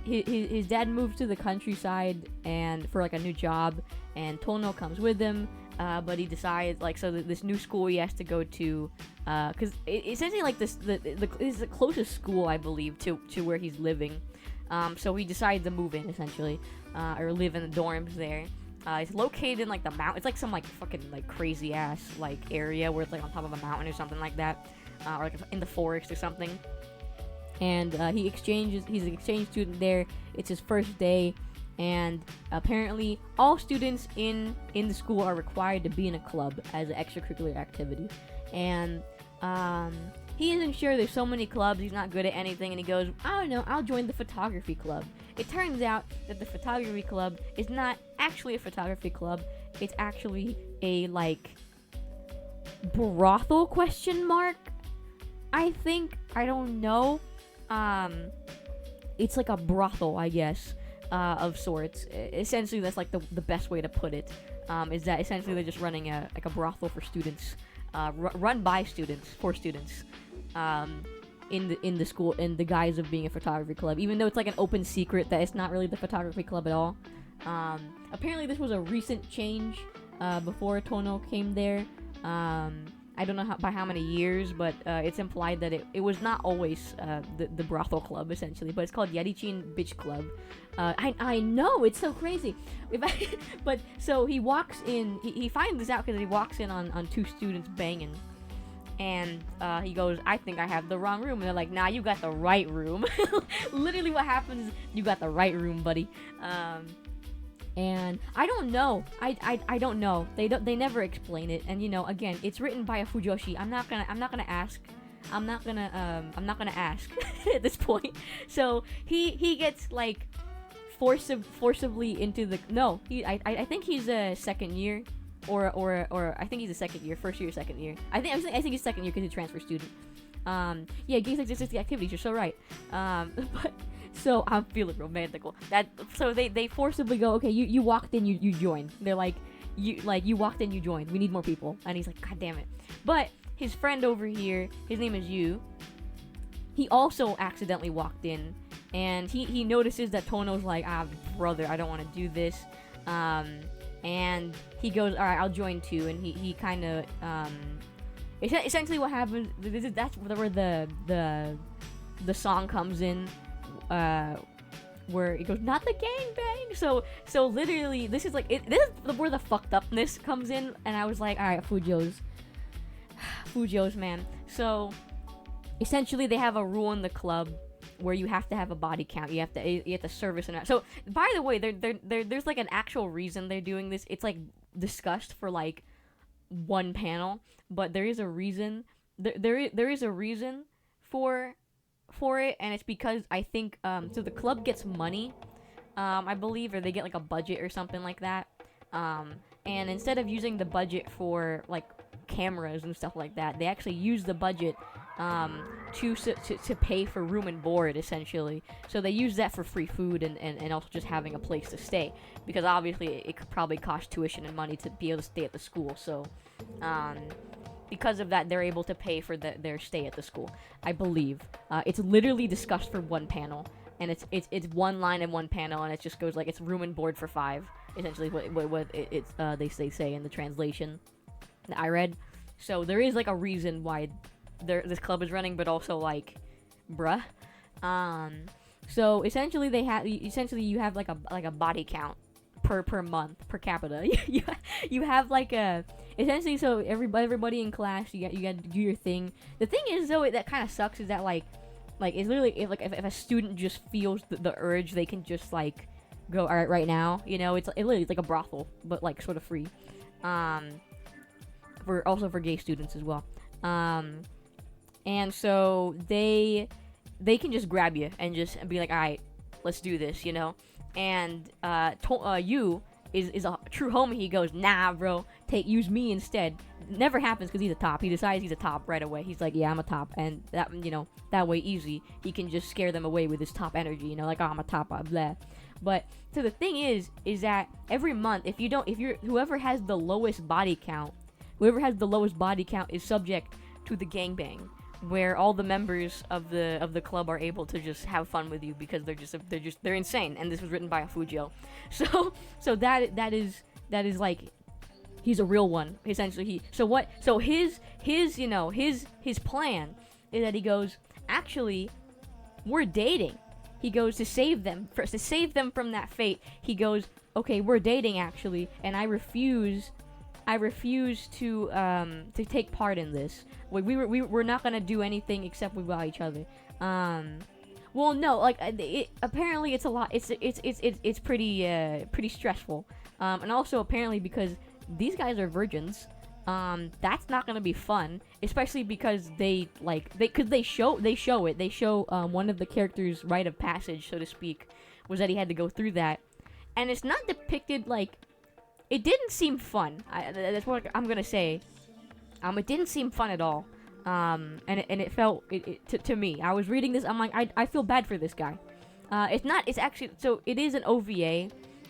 His dad moved to the countryside and for like a new job, and Tono comes with him. But he decides this new school he has to go to, because essentially like this is the closest school I believe to where he's living. So he decides to move in essentially, or live in the dorms there. It's located in like the mountain. It's like some like fucking like crazy ass like area where it's like on top of a mountain or something like that, or like in the forest or something. And he's an exchange student there. It's his first day, and apparently all students in the school are required to be in a club as an extracurricular activity. And he isn't sure. There's so many clubs. He's not good at anything, and he goes, I don't know, I'll join the photography club. It turns out that the photography club is not actually a photography club. It's actually a, like, brothel question mark? I think. I don't know. It's like a brothel, I guess, of sorts. Essentially, that's, like, the best way to put it. Is that essentially they're just running a brothel for students. Run by students, for students. In the school, in the guise of being a photography club, even though it's like an open secret that it's not really the photography club at all. Apparently this was a recent change before Tono came there. I don't know by how many years, but it's implied that it was not always the brothel club essentially, but it's called Yarichin Bitch Club. I know, it's so crazy. But so he walks in, he finds this out because he walks in on two students banging. And he goes, I think I have the wrong room. And they're like, nah, you got the right room. Literally what happens is you got the right room, buddy. And I don't know. I don't know. They never explain it. And you know, again, it's written by a Fujoshi. I'm not gonna ask at this point. So he gets like forcibly into the I think he's a second year. Or I think he's a second year, first year, second year. I think he's second year because he's a transfer student. Yeah, gay sex existing activities. You're so right. But so I'm feeling romantical. So they forcibly go, okay, you walked in, you joined. They're like you walked in, you joined. We need more people. And he's like, God damn it. But his friend over here, his name is Yu. He also accidentally walked in, and he notices that Tono's like, brother, I don't want to do this. And he goes, all right, I'll join too. And he kind of, essentially what happens, that's where the song comes in, where it goes, not the gangbang. So literally, this is where the fucked upness comes in. And I was like, all right, Fujo's, man. So essentially, they have a rule in the club where you have to have a body count. You have to service and so. By the way, there's like an actual reason they're doing this. It's like discussed for like one panel, but there is a reason. There is a reason for for it, and it's because I think so the club gets money, I believe, or they get like a budget or something like that. And instead of using the budget for like cameras and stuff like that, they actually use the budget to pay for room and board, essentially. So they use that for free food and also just having a place to stay, because obviously it could probably cost tuition and money to be able to stay at the school. So because of that, they're able to pay for their stay at the school, I believe. It's literally discussed for one panel, and it's one line in one panel, and it just goes like it's room and board for 5, essentially what they say in the translation that I read. So there is like a reason why this club is running, but also like, bruh. So essentially you have like a body count per month per capita. you have like a essentially, so everybody in class, you got to do your thing. The thing is though, that kind of sucks is that like it's literally if a student just feels the urge, they can just like go, all right now, it's literally like a brothel, but like sort of free. For gay students as well. And so they can just grab you and just be like, all right, let's do this, And you is a true homie. He goes, nah, bro, use me instead. Never happens because he's a top. He decides he's a top right away. He's like, yeah, I'm a top, and that way easy. He can just scare them away with his top energy, like, oh, I'm a top, blah. But so the thing is that every month, whoever has the lowest body count is subject to the gangbang, where all the members of the club are able to just have fun with you because they're insane. And this was written by a Fujo, so that is like, he's a real one, essentially. His plan is that he goes, actually, we're dating. He goes to save them from that fate. He goes, okay, we're dating actually, and I refuse to take part in this. We're not gonna do anything except we wow each other. Well, no, like apparently it's a lot. It's pretty stressful. And also apparently because these guys are virgins, that's not gonna be fun, especially because they show one of the characters' rite of passage, so to speak, was that he had to go through that, and it's not depicted like. It didn't seem fun. That's what I'm gonna say. It didn't seem fun at all. And it felt to me. I was reading this. I'm like, I feel bad for this guy. It's not. It's actually, so it is an OVA.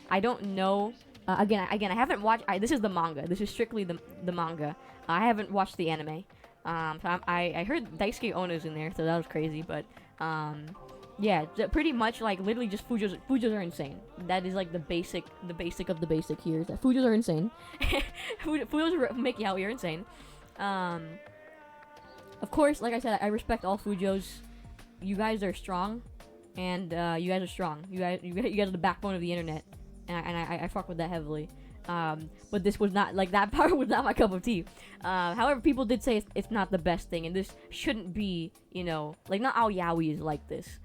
I don't know. Again, I haven't watched. This is the manga. This is strictly the manga. I haven't watched the anime. So I heard Daisuke Ono's in there, so that was crazy. But yeah, pretty much like literally just Fujos are insane. That is like the basic of the basic here is that Fujos are insane. Fujos make Yaoi are insane. Of course, like I said, I respect all Fujos. You guys are strong, and you guys are strong. You guys are the backbone of the internet, and I fuck with that heavily. But this was not, like, that part was not my cup of tea. However, people did say it's not the best thing, and this shouldn't be, like, not all yaoi is like this.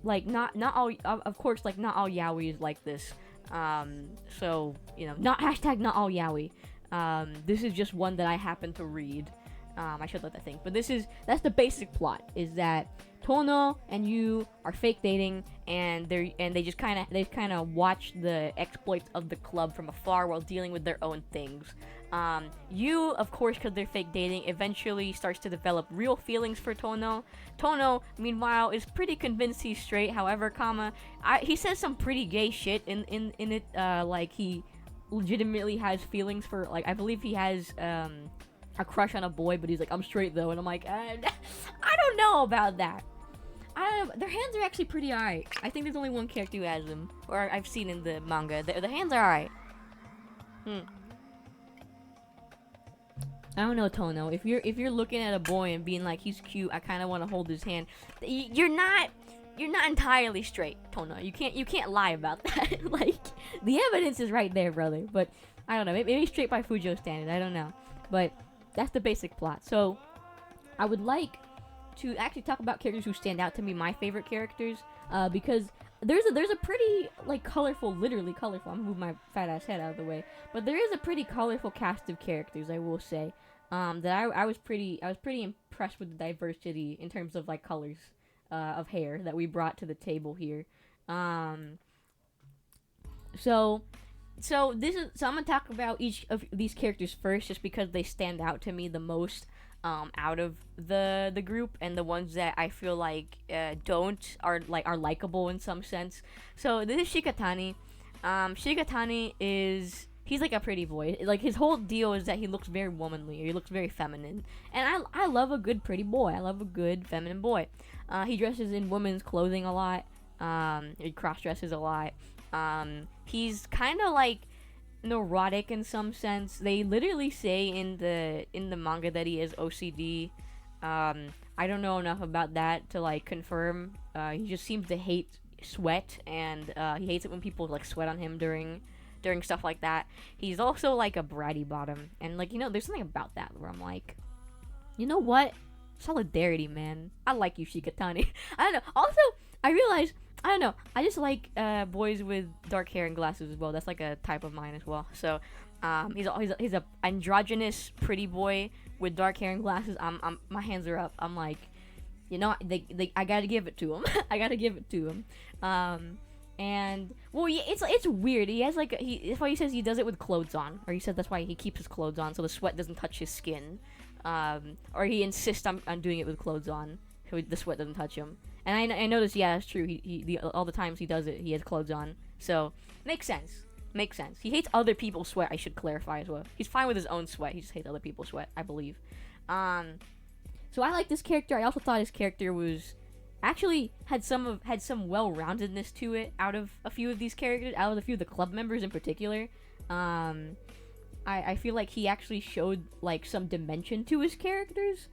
Like, not all, of course, like, not all yaoi is like this. So, not not all yaoi. This is just one that I happen to read. I should let that think. But that's the basic plot, is that Tono and you are fake dating, and they just kind of watch the exploits of the club from afar while dealing with their own things. You, of course, because they're fake dating, eventually starts to develop real feelings for Tono. Tono, meanwhile, is pretty convinced he's straight. However, he says some pretty gay shit in it. Like, he legitimately has feelings for, like, I believe he has a crush on a boy, but he's like, I'm straight though, and I'm like, I don't know about that. I don't know. Their hands are actually pretty alright. I think there's only one character who has them, or I've seen in the manga. The hands are alright. I don't know, Tono. If you're looking at a boy and being like, he's cute, I kind of want to hold his hand. You're not entirely straight, Tono. You can't lie about that. Like, the evidence is right there, brother. But I don't know. Maybe straight by Fujo standard. I don't know. But that's the basic plot. So I would like to actually talk about characters who stand out to me, my favorite characters, because there's a pretty, like, colorful, literally colorful. I'm gonna move my fat ass head out of the way. But there is a pretty colorful cast of characters, I will say. that I was pretty impressed with the diversity in terms of like colors of hair that we brought to the table here. Um, so I'm gonna talk about each of these characters first, just because they stand out to me the most out of the group, and the ones that I feel like don't are likable in some sense. So this is Shikatani. Shikatani is he's like a pretty boy. Like his whole deal is that he looks very womanly, or he looks very feminine, and I love a good pretty boy. I love a good feminine boy. He dresses in women's clothing a lot. He cross dresses a lot. He's kind of like neurotic in some sense. They literally say in the manga that he has OCD. I don't know enough about that to like confirm. He just seems to hate sweat, and he hates it when people like sweat on him during stuff like that. He's also like a bratty bottom, and like there's something about that where I'm like, you know what? Solidarity, man. I like you, Shikatani. I don't know. Also, I realize I don't know. I just like boys with dark hair and glasses as well. That's like a type of mine as well. So, he's a androgynous pretty boy with dark hair and glasses. My hands are up. I'm like, I gotta give it to him. I gotta give it to him. And well, yeah, it's weird. He has like that's why he says he does it with clothes on, or he said that's why he keeps his clothes on so the sweat doesn't touch his skin. Or he insists on doing it with clothes on so the sweat doesn't touch him. And I noticed, yeah, that's true. All the times he does it, he has clothes on. So, makes sense. He hates other people's sweat, I should clarify as well. He's fine with his own sweat. He just hates other people's sweat, I believe. So I like this character. I also thought his character was actually had some well-roundedness to it out of a few of these characters, out of a few of the club members in particular. I feel like he actually showed like some dimension to his characters.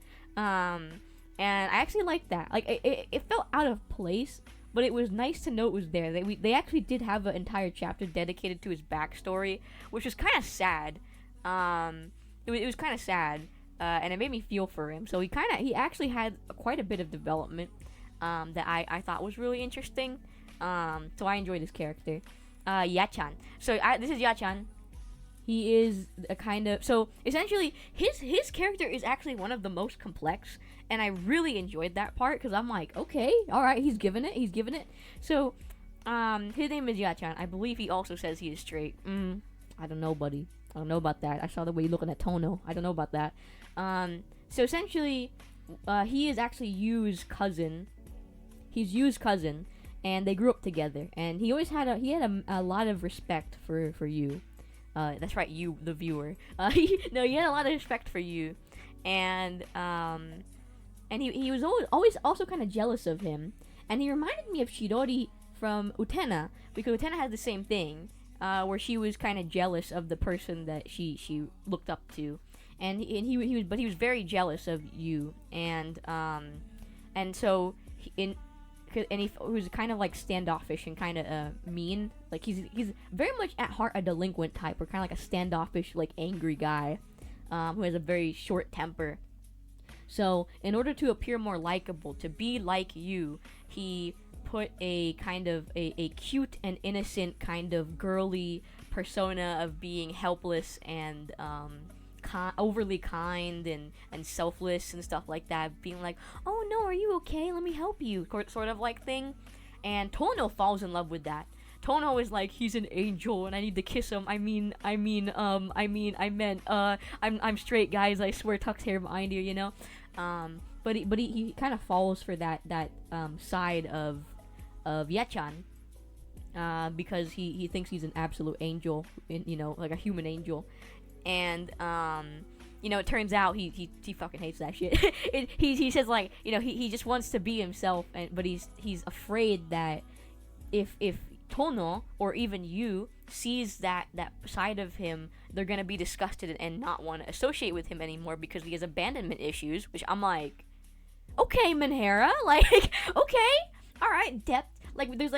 And I actually liked that. Like, it felt out of place, but it was nice to know it was there. They actually did have an entire chapter dedicated to his backstory, which was kind of sad. It was kind of sad, and it made me feel for him. So he actually had quite a bit of development that I thought was really interesting. So I enjoyed his character. Yachan. So this is Yachan. He is a kind of essentially his character is actually one of the most complex, and I really enjoyed that part because I'm like, okay, all right, he's giving it. So, his name is Yachan. I believe he also says he is straight. I don't know, buddy. I don't know about that. I saw the way you're looking at Tono. I don't know about that. So essentially, he is actually Yu's cousin. He's Yu's cousin, and they grew up together. And he always had a lot of respect for Yu. That's right, you, the viewer. He had a lot of respect for you, and he was always also kind of jealous of him, and he reminded me of Shirori from Utena, because Utena had the same thing, where she was kind of jealous of the person that she looked up to, and he was very jealous of you, and so he was kind of like standoffish and kind of mean. Like he's very much at heart a delinquent type, or kind of like a standoffish, like angry guy, who has a very short temper. So in order to appear more likable, to be like you, he put a kind of a cute and innocent kind of girly persona of being helpless and overly kind and selfless and stuff like that, being like, oh no, are you okay, let me help you, sort of like thing. And Tono falls in love with that. Tono is like, he's an angel and I need to kiss him. I meant I'm straight, guys, I swear, tucked hair behind you, but he kind of falls for that side of Yachan, because he thinks he's an absolute angel, like a human angel. And it turns out he fucking hates that shit. He says, like, he just wants to be himself, but he's afraid that if Tono or even you sees that side of him, they're gonna be disgusted and not want to associate with him anymore because he has abandonment issues. Which I'm like, okay, Minhera, like, okay, all right, depth. Like, there's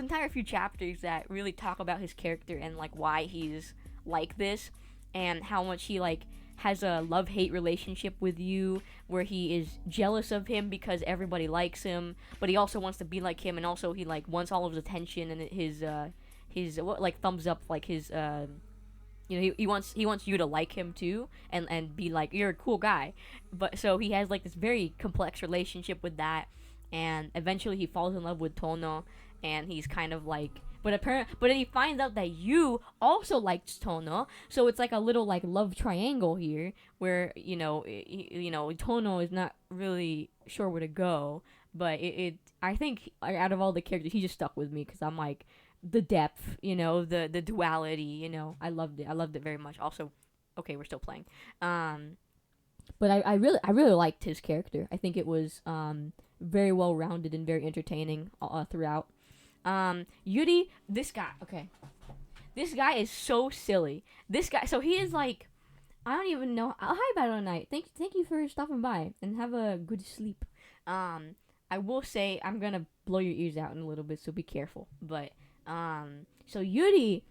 entire few chapters that really talk about his character and like why he's like this, and how much he like has a love-hate relationship with you, where he is jealous of him because everybody likes him, but he also wants to be like him, and also he like wants all of his attention and his thumbs up, like his he wants you to like him too, and be like, you're a cool guy. But so he has like this very complex relationship with that, and eventually he falls in love with Tono, and he's kind of like, but then he finds out that you also likes Tono, so it's like a little like love triangle here, where Tono is not really sure where to go, but I think out of all the characters, he just stuck with me because I'm like, the depth, the duality, I loved it very much. Also, okay, we're still playing, but I really liked his character. I think it was very well rounded and very entertaining throughout. Yuri, this guy is so silly. This guy, so he is like, I don't even know. Oh, hi, Battle Night. Thank you for stopping by, and have a good sleep. I will say I'm gonna blow your ears out in a little bit, so be careful. But so Yuri,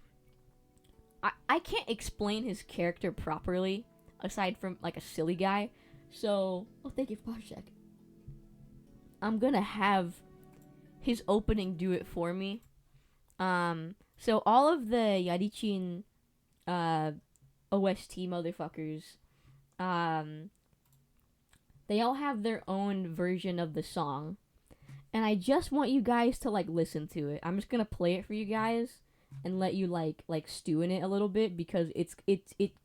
I can't explain his character properly aside from like a silly guy. So, thank you for check. I'm gonna have his opening do it for me. So all of the Yarichin OST motherfuckers, they all have their own version of the song, and I just want you guys to like listen to it. I'm just gonna play it for you guys and let you like stew in it a little bit, because it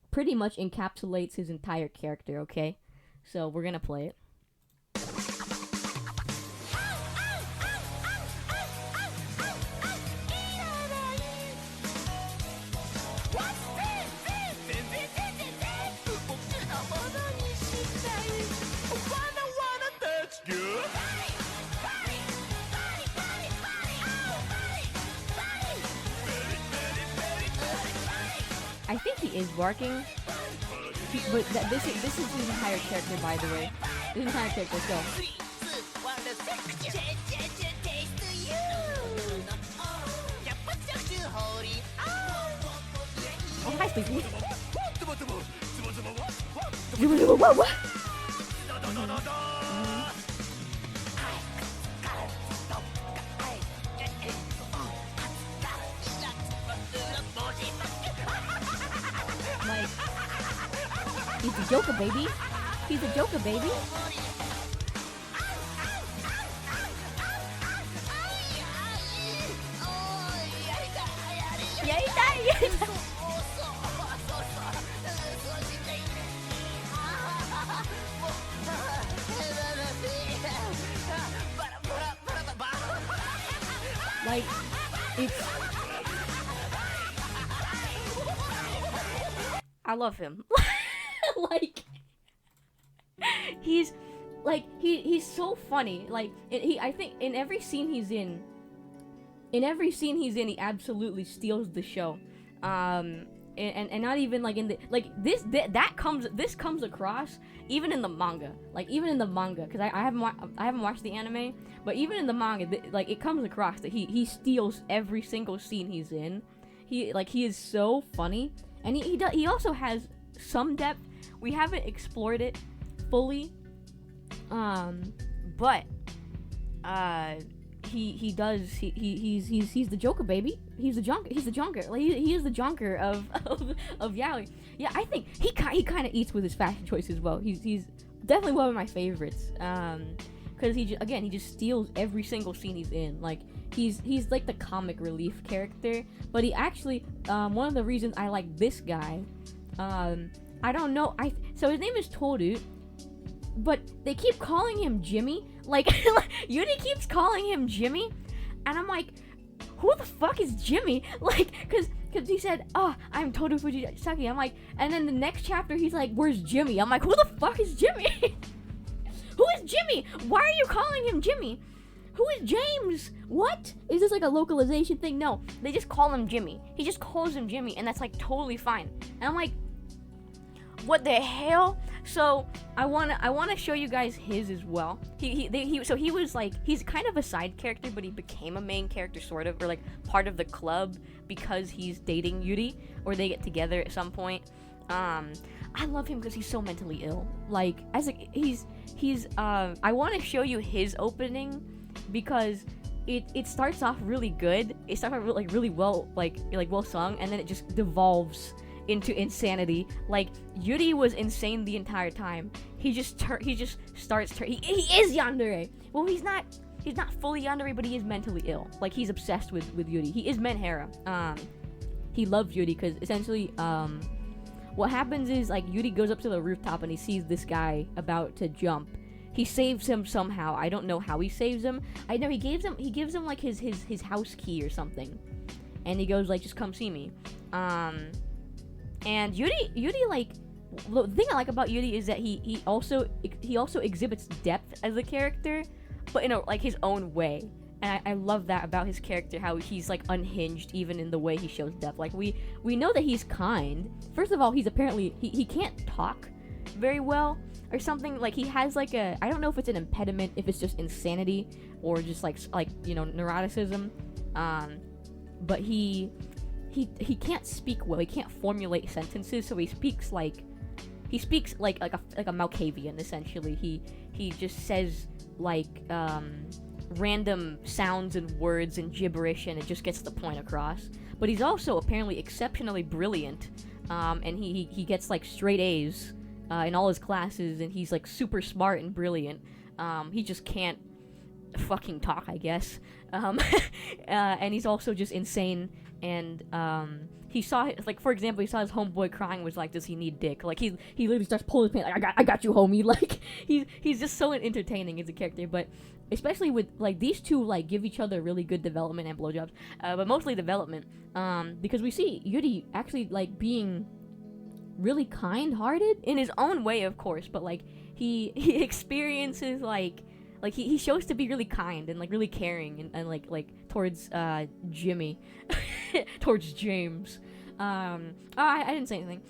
pretty much encapsulates his entire character. Okay, so we're gonna play it. I think he is barking, but this is his entire character, by the way. This is his entire character. Let's go. Oh, hi, Sleepy. What? Like, he's a Joker, baby. He's a Joker, baby. Like, it's... I love him. Like, he's so funny. Like, I think in every scene he's in, he absolutely steals the show. And not even like in the this comes across even in the manga. Like, even in the manga, because I haven't watched the anime, but even in the manga, like, it comes across that he steals every single scene he's in. He is so funny. And he also has some depth. We haven't explored it fully, but he's the Joker, baby. He's the Jonker. Like, he is the Jonker of Yaoi. Yeah, I think he kind of eats with his fashion choice as well. He's definitely one of my favorites. Because he just steals every single scene he's in. Like, he's like the comic relief character, but he actually one of the reasons I like this guy, I don't know, so his name is Toru, but they keep calling him Jimmy. Like, Yuri keeps calling him Jimmy, and I'm like, who the fuck is Jimmy? Like, cause he said, I'm Toru Fujisaki. I'm like, and then the next chapter he's like, where's Jimmy? I'm like, who the fuck is Jimmy? Who is Jimmy? Why are you calling him Jimmy? Who is James? What? Is this like a localization thing? No, they just call him Jimmy. He just calls him Jimmy, and that's like totally fine. And I'm like, what the hell? So I wanna show you guys his as well. So he was like, he's kind of a side character, but he became a main character sort of, or like part of the club because he's dating Yuri, or they get together at some point. I love him because he's so mentally ill. Like, I want to show you his opening because it starts off really good. It starts off like really well, like well sung, and then it just devolves into insanity. Like, Yuri was insane the entire time. He just starts he is yandere. Well, he's not fully yandere, but he is mentally ill. Like, he's obsessed with Yuri. He is menhera. He loves Yuri because essentially what happens is, like, Yuri goes up to the rooftop and he sees this guy about to jump. He saves him somehow. I don't know how he saves him. I know he gives him like his house key or something, and he goes like, just come see me. And Yuri, like, the thing I like about Yuri is that he also exhibits depth as a character, but in like his own way. And I love that about his character, how he's like unhinged even in the way he shows depth. Like, we know that he's kind. First of all, he's apparently he can't talk very well or something. Like, he has like I don't know if it's an impediment, if it's just insanity or just like neuroticism. But he can't speak well. He can't formulate sentences, so he speaks like a Malkavian essentially. He just says like random sounds and words and gibberish, and it just gets the point across. But he's also apparently exceptionally brilliant, and he gets like straight A's in all his classes, and he's like super smart and brilliant. He just can't fucking talk, I guess. And he's also just insane. And he saw, like, for example, he saw his homeboy crying, was like, does he need dick? Like, he literally starts pulling his pants, like, I got you, homie. Like, he's just so entertaining as a character. But especially with, like, these two, like, give each other really good development and blowjobs, but mostly development, because we see Yuri actually, like, being really kind-hearted in his own way, of course, but, like, he experiences, like he shows to be really kind and, like, really caring and like towards Jimmy, towards James. I didn't say anything.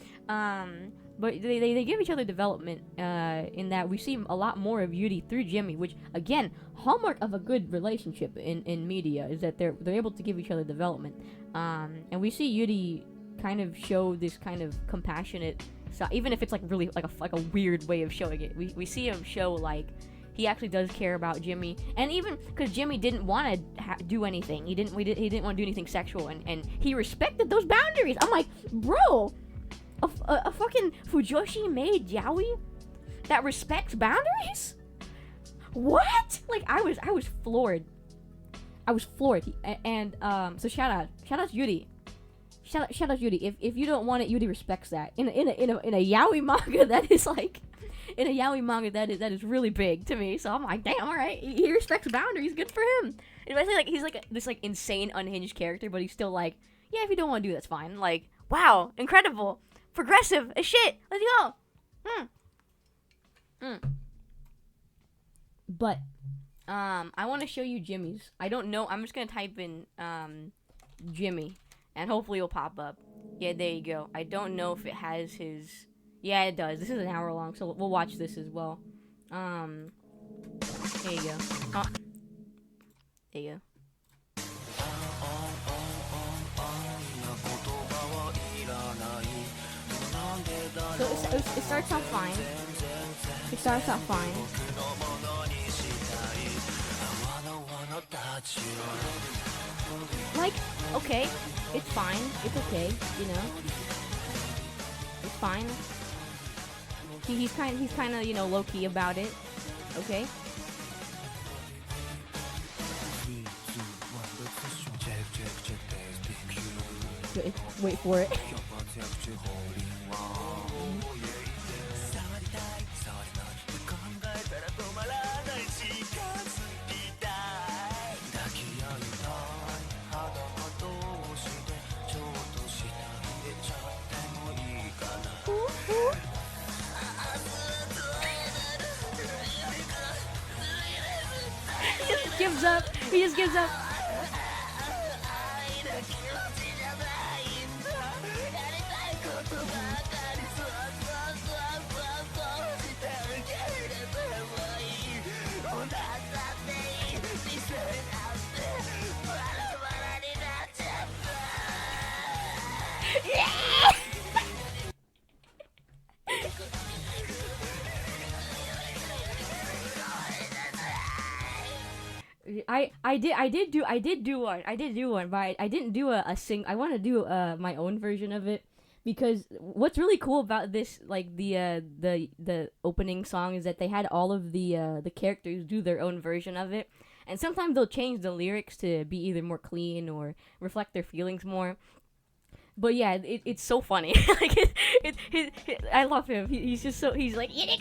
But they give each other development in that we see a lot more of Yuri through Jimmy, which, again, hallmark of a good relationship in media is that they're able to give each other development. And we see Yuri kind of show this kind of compassionate side, even if it's like really like a weird way of showing it. We see him show like he actually does care about Jimmy, and even because Jimmy didn't want to do anything, he didn't want to do anything sexual, and he respected those boundaries. I'm like, bro, a fucking Fujoshi made yaoi that respects boundaries? What? Like, I was floored. And so shout out Yuri. Shout out Yuri. If you don't want it, Yuri respects that. In a yaoi manga that is like, in a yaoi manga that is really big to me. So I'm like, damn, all right, he respects boundaries. Good for him. Especially like he's like this like insane unhinged character, but he's still like, yeah, if you don't want to do, that's fine. Like, wow, incredible, progressive as shit. Let's go. But I want to show you Jimmy's. I don't know. I'm just gonna type in Jimmy, and hopefully it'll pop up. Yeah, there you go. I don't know if it has his. Yeah, it does. This is an hour long, so we'll watch this as well. There you go. Oh. There you go. So it starts off fine. Like, okay, it's fine. It's okay, you know. It's fine. He's kind of, you know, low key about it. Okay. Wait for it. He just gives up. I did do one, but I didn't do a sing. I want to do my own version of it, because what's really cool about this, like the opening song, is that they had all of the characters do their own version of it, and sometimes they'll change the lyrics to be either more clean or reflect their feelings more. But yeah, it's so funny. Like I love him. He's just so, he's like, he's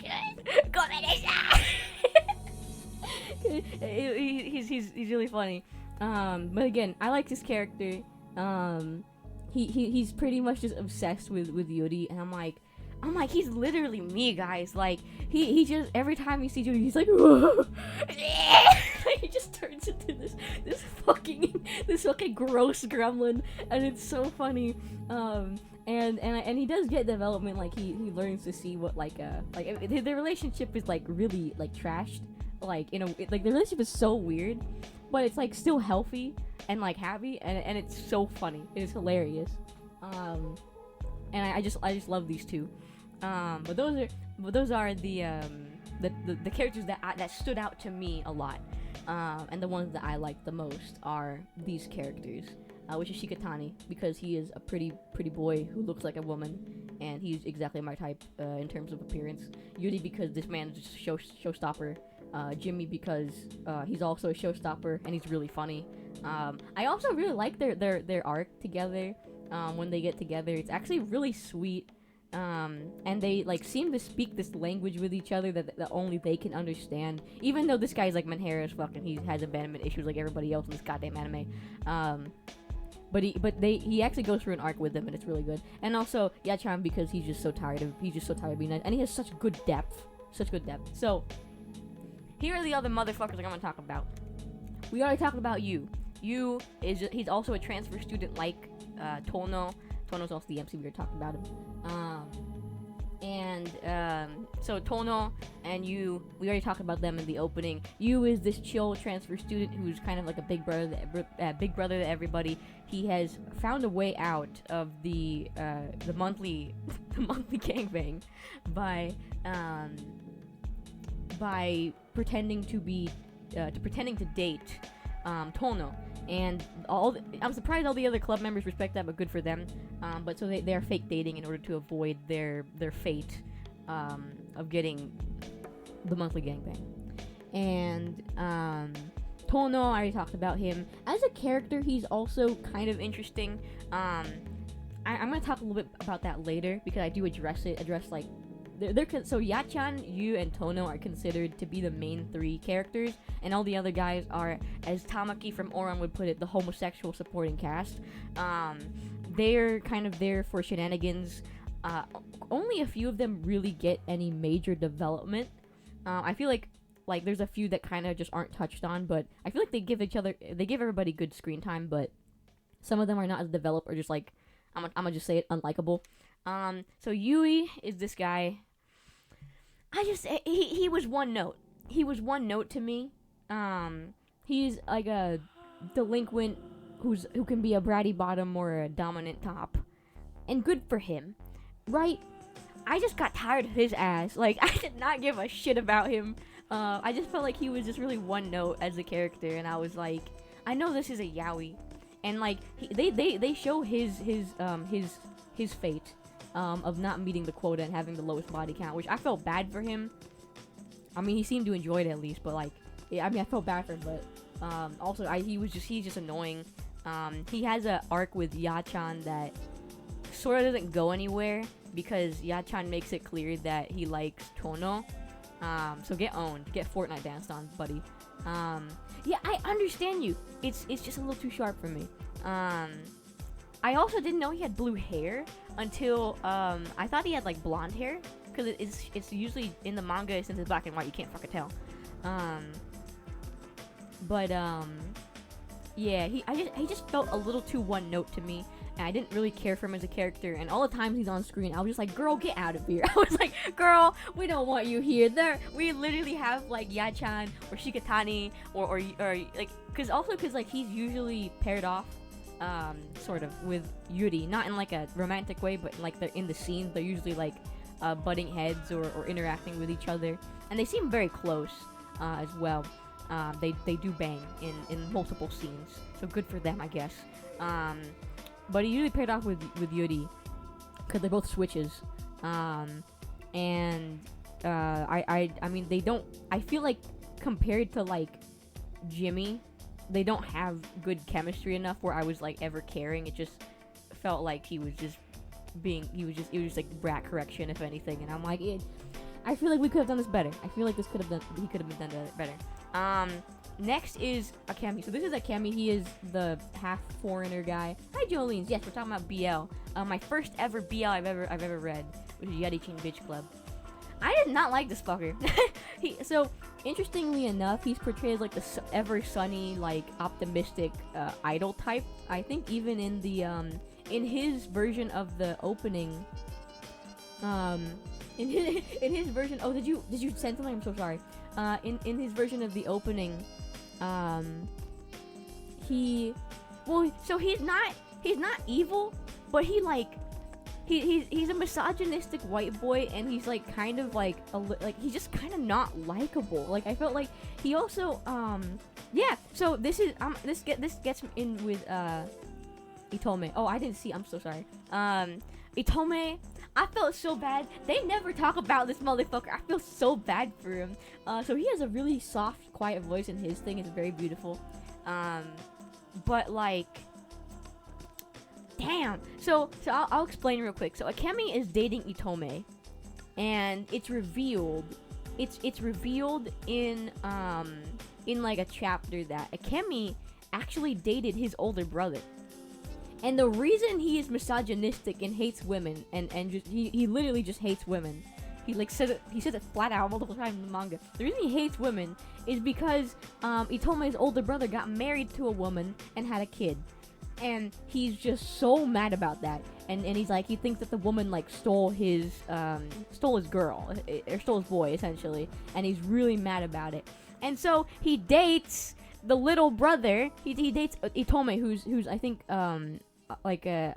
really funny. But again, I like this character. He's pretty much just obsessed with Yuri, and I'm like, he's literally me, guys. Like he just, every time he sees Yuri, he's like, he just turns into this fucking gross gremlin, and it's so funny. And he does get development. Like he learns to see what their relationship is like really like trashed. Like, you know, like the relationship is so weird, but it's like still healthy and like happy, and it's so funny. It is hilarious. And I just love these two. But those are the characters that stood out to me a lot. And the ones that I like the most are these characters, which is Shikatani, because he is a pretty boy who looks like a woman, and he's exactly my type in terms of appearance. Yuri, because this man is just a showstopper. Jimmy, because he's also a showstopper and he's really funny. I also really like their arc together. When they get together, it's actually really sweet. And they like seem to speak this language with each other that only they can understand. Even though this guy's like Manhero as fuck and he has abandonment issues like everybody else in this goddamn anime. But he actually goes through an arc with them, and it's really good. And also Yachan, because he's just so tired of being nice, and he has such good depth. So here are the other motherfuckers I'm gonna talk about. We already talked about Yu. He's also a transfer student like Tono. Tono's also the MC. We already talked about him. So Tono and Yu, we already talked about them in the opening. Yu is this chill transfer student who's kind of like a big brother to everybody. He has found a way out of the monthly gangbang by pretending to date Tono, and I'm surprised all the other club members respect that, but good for them. But so they are fake dating in order to avoid their fate of getting the monthly gangbang. And Tono, I already talked about him as a character. He's also kind of interesting. I'm gonna talk a little bit about that later, because I do address like. So Yachan, Yu, and Tono are considered to be the main three characters, and all the other guys are, as Tamaki from Oran would put it, the homosexual supporting cast. They're kind of there for shenanigans. Only a few of them really get any major development. I feel like there's a few that kind of just aren't touched on, but I feel like they give everybody good screen time, but some of them are not as developed, or just like, I'm gonna just say it, unlikable. So Yui is this guy. He was one note. He was one note to me. He's like a delinquent who can be a bratty bottom or a dominant top. And good for him. Right? I just got tired of his ass. Like, I did not give a shit about him. I just felt like he was just really one note as a character, and I was like, I know this is a yaoi. And like, they show his fate. Of not meeting the quota and having the lowest body count, which I felt bad for him. I mean, he seemed to enjoy it at least, but like, yeah, I mean, I felt bad for him, but also he's just annoying. He has an arc with Yachan that sort of doesn't go anywhere, because Yachan makes it clear that he likes Tono. So get owned, get Fortnite danced on, buddy. Yeah, I understand you. It's just a little too sharp for me. I also didn't know he had blue hair until I thought he had like blonde hair, because it's usually in the manga, since it's black and white, you can't fucking tell. Yeah, he just felt a little too one note to me, and I didn't really care for him as a character. And all the times he's on screen, I was just like, girl, get out of here. I was like, girl, we don't want you here. We literally have like Yachan or Shikatani or like, because like he's usually paired off sort of with Yuri, not in like a romantic way, but like they're in the scenes, they're usually like butting heads or interacting with each other, and they seem very close as well. They do bang in multiple scenes, so good for them, I guess. But he usually paired off with Yuri, because they're both switches. And I mean, they don't. I feel like compared to like Jimmy, they don't have good chemistry enough where I was like ever caring. It just felt like he was just it was like brat correction, if anything. And I'm like, I feel like we could have done this better. I feel like he could have been done better. Next is Akemi. So this is Akemi. He is the half foreigner guy. Hi, Jolene. Yes, we're talking about BL. My first ever BL I've ever read, which is Yeti Chin Bitch Club. I did not like this fucker. So interestingly enough, he's portrayed as like the ever sunny, like optimistic idol type. I think even in the in his version of the opening, in his version. Oh, did you send something? I'm so sorry. In his version of the opening, he's not evil, but he's a misogynistic white boy, and he's like kind of like he's just kind of not likable. Like I felt like he also yeah. So this gets in with Itome. Oh, I didn't see. I'm so sorry. Itome. I felt so bad. They never talk about this motherfucker. I feel so bad for him. So he has a really soft, quiet voice, and his thing is very beautiful. But like, damn. So I'll explain real quick. So Akemi is dating Itome, and it's revealed. It's revealed in like a chapter that Akemi actually dated his older brother. And the reason he is misogynistic and hates women, and just he literally just hates women. He says it flat out multiple times in the manga. The reason he hates women is because Itome's older brother got married to a woman and had a kid. And he's just so mad about that. And he's like, he thinks that the woman like stole his girl, or stole his boy essentially. And he's really mad about it. And so he dates the little brother. He dates Itome, who's I think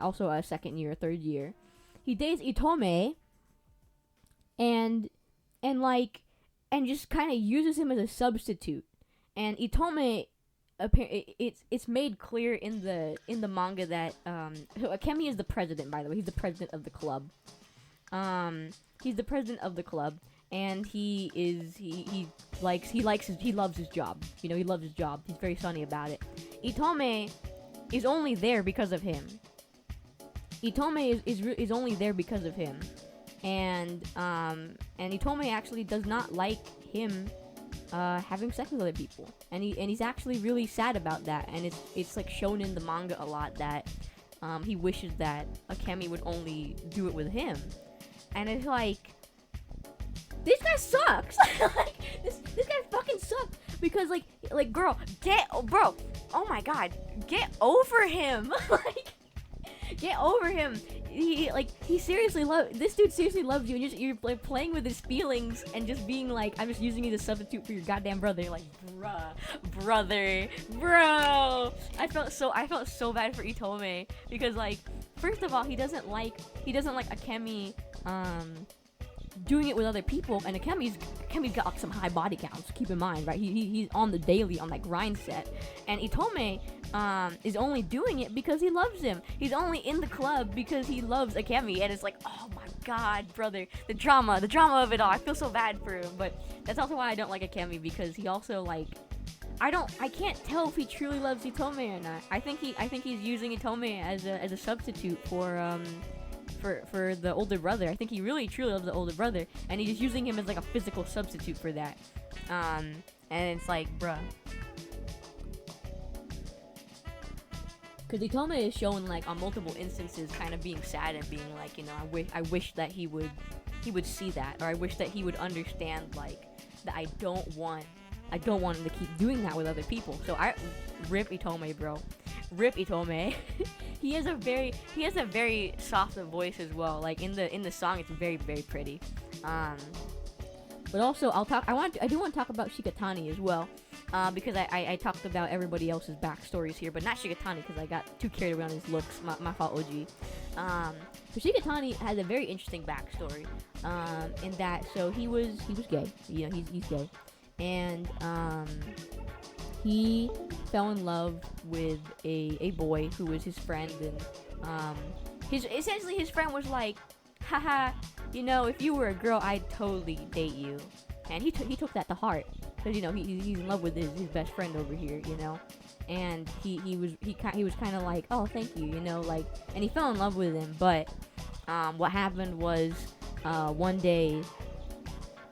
also a second year, third year. He dates Itome, and just kind of uses him as a substitute. And Itome, it's made clear in the manga that so Akemi is the president, by the way. He's the president of the club. He's the president of the club, and he loves his job. You know, he loves his job. He's very sunny about it. Itome is only there because of him. Itome is only there because of him, and Itome actually does not like him having sex with other people, and he's actually really sad about that, and it's like shown in the manga a lot that he wishes that Akemi would only do it with him, and it's like, this guy sucks. Like, this guy fucking sucks, because like girl, bro, oh my god, get over him. Like, get over him. He seriously this dude seriously loves you, and you're like playing with his feelings and just being like, I'm just using you as a substitute for your goddamn brother. You're like, bro. I felt so bad for Itome, because like, first of all, he doesn't like Akemi doing it with other people, and Akemi's got like some high body counts. Keep in mind, right? He's on the daily on that grind set, and Itome is only doing it because he loves him. He's only in the club because he loves Akemi, and it's like, oh my god, brother, the drama of it all. I feel so bad for him, but that's also why I don't like Akemi, because he also like, I can't tell if he truly loves Itome or not. I think he's using Itome as a substitute for the older brother. I think he really truly loves the older brother, and he's using him as like a physical substitute for that. And it's like, bruh. Because Itome is shown like on multiple instances kind of being sad and being like, you know, I wish that he would see that, or I wish that he would understand like that I don't want him to keep doing that with other people. So I rip Itome, bro. Rip Itome. He has a very soft voice as well. Like in the song, it's very, very pretty. But also I do want to talk about Shikatani as well. Because I talked about everybody else's backstories here, but not Shikatani, because I got too carried away on his looks. My fault, OG. So Shikatani has a very interesting backstory. In that, so he was gay. You know, he's gay, and he fell in love with a boy who was his friend, and his friend was like, haha, you know, if you were a girl, I'd totally date you. And he took that to heart, because you know he's in love with his best friend over here, you know, and he was kind of like, oh, thank you, you know, like, and he fell in love with him. But what happened was one day,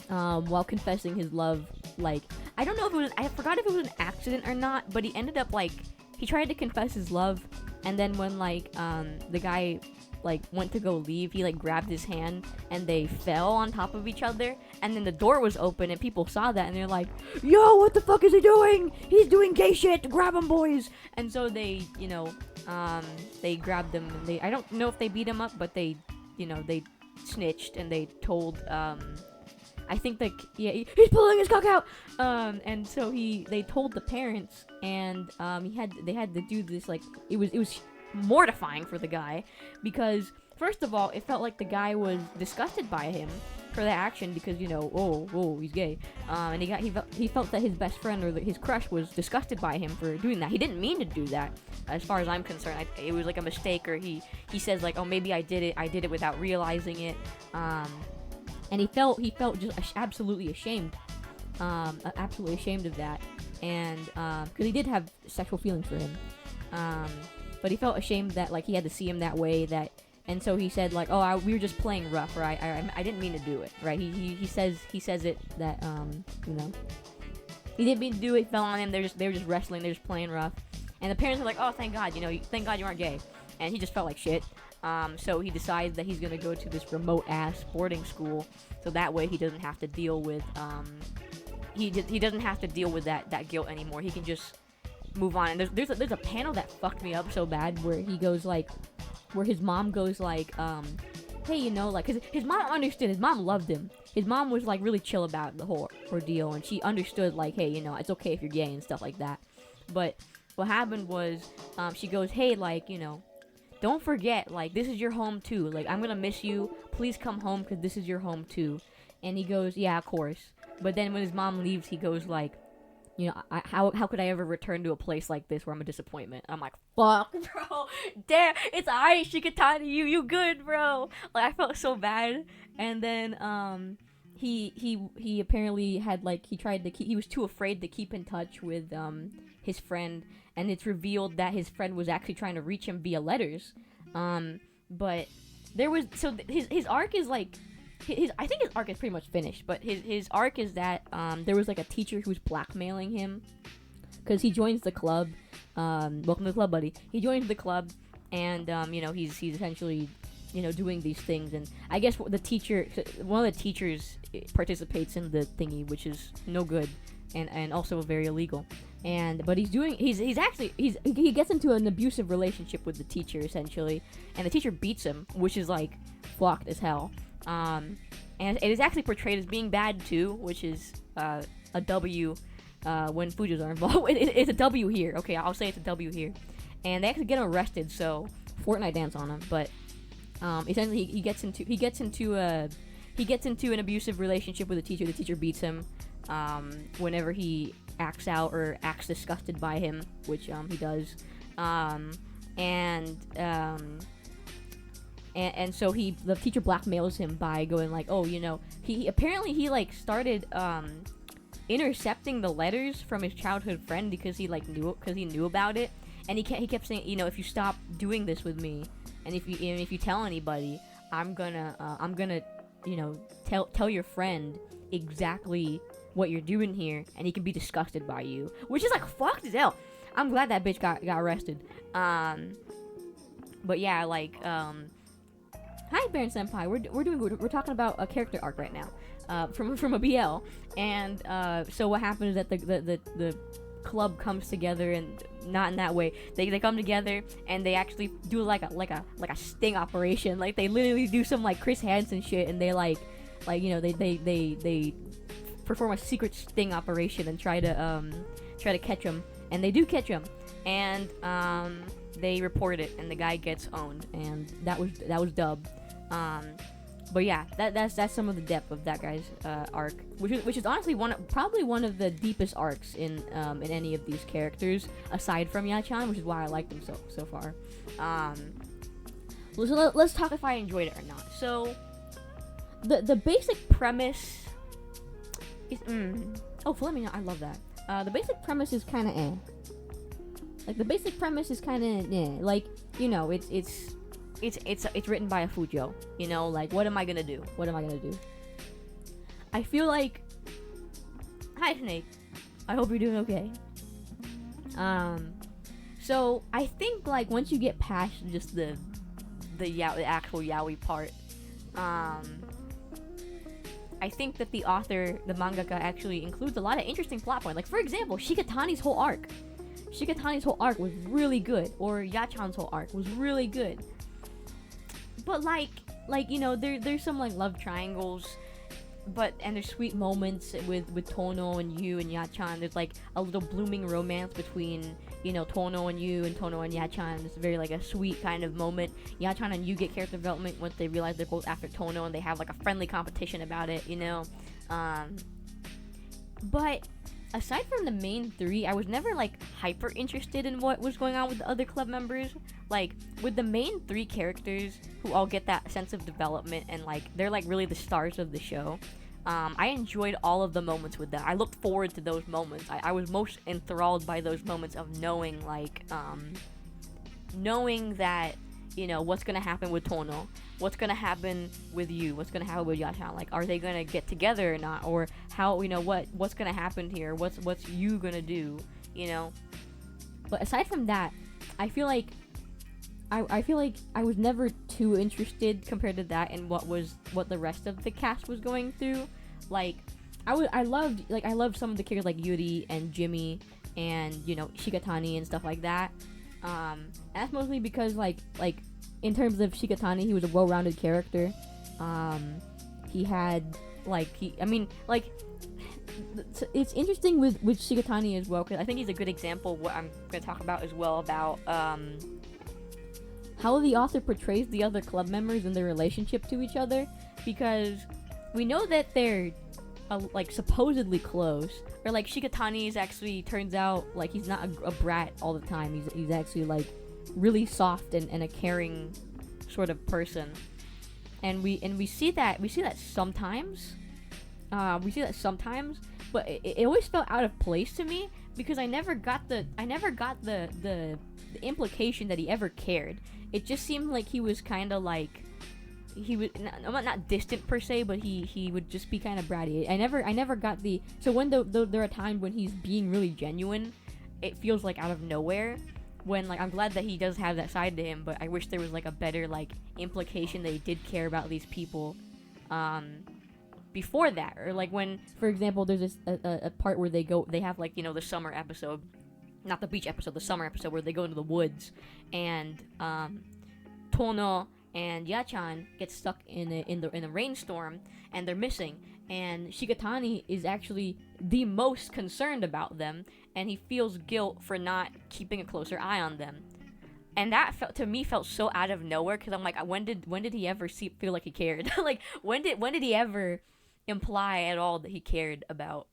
while confessing his love, like, I don't know if it was, I forgot if it was an accident or not, but he ended up, like, he tried to confess his love, and then when, like, the guy, like, went to go leave, he, like, grabbed his hand, and they fell on top of each other, and then the door was open, and people saw that, and they're like, yo, what the fuck is he doing? He's doing gay shit, grab him, boys! And so they, you know, they grabbed him, and I don't know if they beat him up, but they, you know, they snitched, and they told, I think that, yeah, he's pulling his cock out, and so they told the parents, and they had to do this, like, it was mortifying for the guy, because first of all, it felt like the guy was disgusted by him for the action, because, you know, whoa, he's gay, and he felt that his best friend or his crush was disgusted by him for doing that. He didn't mean to do that, as far as I'm concerned. It was like a mistake, or he says, like, oh, maybe I did it without realizing it, and he felt just absolutely ashamed, of that, and because he did have sexual feelings for him, but he felt ashamed that, like, he had to see him that way, and so he said, like, oh, we were just playing rough, or I didn't mean to do it, right? He says it that, you know, he didn't mean to do it, it fell on him, they were just wrestling, they're just playing rough, and the parents were like, oh, thank God, you know, thank God you aren't gay, and he just felt like shit. So he decides that he's gonna go to this remote-ass boarding school, so that way he doesn't have to deal with, he doesn't have to deal with that guilt anymore. He can just move on. And there's a panel that fucked me up so bad, where he goes, like, where his mom goes, like, hey, you know, like, 'cause his mom understood, his mom loved him. His mom was, like, really chill about the whole ordeal, and she understood, like, hey, you know, it's okay if you're gay and stuff like that. But what happened was, she goes, hey, like, you know, don't forget, like, this is your home too. Like, I'm gonna miss you. Please come home, because this is your home too. And he goes, yeah, of course. But then when his mom leaves, he goes, like, you know, how could I ever return to a place like this where I'm a disappointment? I'm like, fuck, bro. Damn, it's alright, she could talk to you. You good, bro. Like, I felt so bad. And then, he apparently had, like, he was too afraid to keep in touch with, his friend, and it's revealed that his friend was actually trying to reach him via letters, but there was, so his arc is, like, I think his arc is pretty much finished, but his arc is that, there was, like, a teacher who was blackmailing him, because he joins the club, welcome to the club, buddy, he joins the club, and, you know, he's essentially, you know, doing these things, and I guess one of the teachers participates in the thingy, which is no good, and also very illegal. But he gets into an abusive relationship with the teacher, essentially, and the teacher beats him, which is, like, fucked as hell. And it is actually portrayed as being bad too, which is a W when Fujos are involved. It's a W here. Okay, I'll say it's a W here. And they actually get him arrested, so Fortnite dance on him. But essentially, he gets into an abusive relationship with the teacher. The teacher beats him whenever he acts out or acts disgusted by him, which he does, and so the teacher blackmails him by going, like, oh, you know, he apparently like started intercepting the letters from his childhood friend because he knew about it, and he kept saying, you know, if you stop doing this with me, and if you tell anybody, I'm gonna you know, tell your friend exactly what you're doing here, and he can be disgusted by you, which is, like, fucked as hell. I'm glad that bitch got arrested. But yeah, like, hi, Baron Senpai. We're talking about a character arc right now, from a BL, and so what happens is that the club comes together, and not in that way. They come together and they actually do like a sting operation. Like, they literally do some, like, Chris Hansen shit, and they like you know, they perform a secret sting operation and try to catch him, and they do catch him, and they report it, and the guy gets owned, and that was dubbed. But yeah, that's some of the depth of that guy's arc, which is honestly probably one of the deepest arcs in any of these characters, aside from Yachan, which is why I liked him so far. let's talk if I enjoyed it or not. So, the basic premise is Fleming, I love that. The basic premise is kind of Like the basic premise is kind of like, you know, it's written by a Fujo. You know, like what am I gonna do? I feel like, hi Snake, I hope you're doing okay. So I think like once you get past just the actual yaoi part, I think that the mangaka actually includes a lot of interesting plot points. Like for example, Shigatani's whole arc was really good, or Yachan's whole arc was really good. But like you know, there's some like love triangles, and there's sweet moments with Tono and Yu and Yachan. There's like a little blooming romance between, you know, Tono and Yu and Tono and Yachan. It's very like a sweet kind of moment. Yachan and Yu get character development once they realize they're both after Tono, and they have like a friendly competition about it, you know. But aside from the main three, I was never like hyper interested in what was going on with the other club members. Like with the main three characters who all get that sense of development, and like they're like really the stars of the show. I enjoyed all of the moments with them. I looked forward to those moments. I was most enthralled by those moments of knowing like knowing that, you know, what's gonna happen with Tono, what's gonna happen with you, what's gonna happen with Yachan. Like, are they gonna get together or not, or how, you know, what's gonna happen here? What's you gonna do, you know? But aside from that, I feel like I was never too interested compared to that in what the rest of the cast was going through. Like, I loved some of the characters like Yuri and Jimmy and, you know, Shigatani and stuff like that. And that's mostly because like in terms of Shigatani, he was a well-rounded character. He had it's interesting with Shigatani as well, because I think he's a good example of what I'm going to talk about as well, about how the author portrays the other club members and their relationship to each other, because we know that they're like supposedly close, or like Shigatani is actually, turns out like he's not a brat all the time. He's actually like really soft and a caring sort of person, and we see that sometimes. But it always felt out of place to me, because I never got the implication that he ever cared. It just seemed like he was kind of like, he was not distant per se, but he would just be kind of bratty. I never got the, so when there are times when he's being really genuine, it feels like out of nowhere. When like, I'm glad that he does have that side to him, but I wish there was like a better like implication that he did care about these people before that. Or like when, for example, there's this a part where they have like, you know, the summer episode, not the beach episode, the summer episode, where they go into the woods, and Tono and Yachan get stuck in a rainstorm, and they're missing, and Shigatani is actually the most concerned about them, and he feels guilt for not keeping a closer eye on them. And that felt so out of nowhere, because I'm like, when did he ever feel like he cared? Like, when did he ever imply at all that he cared about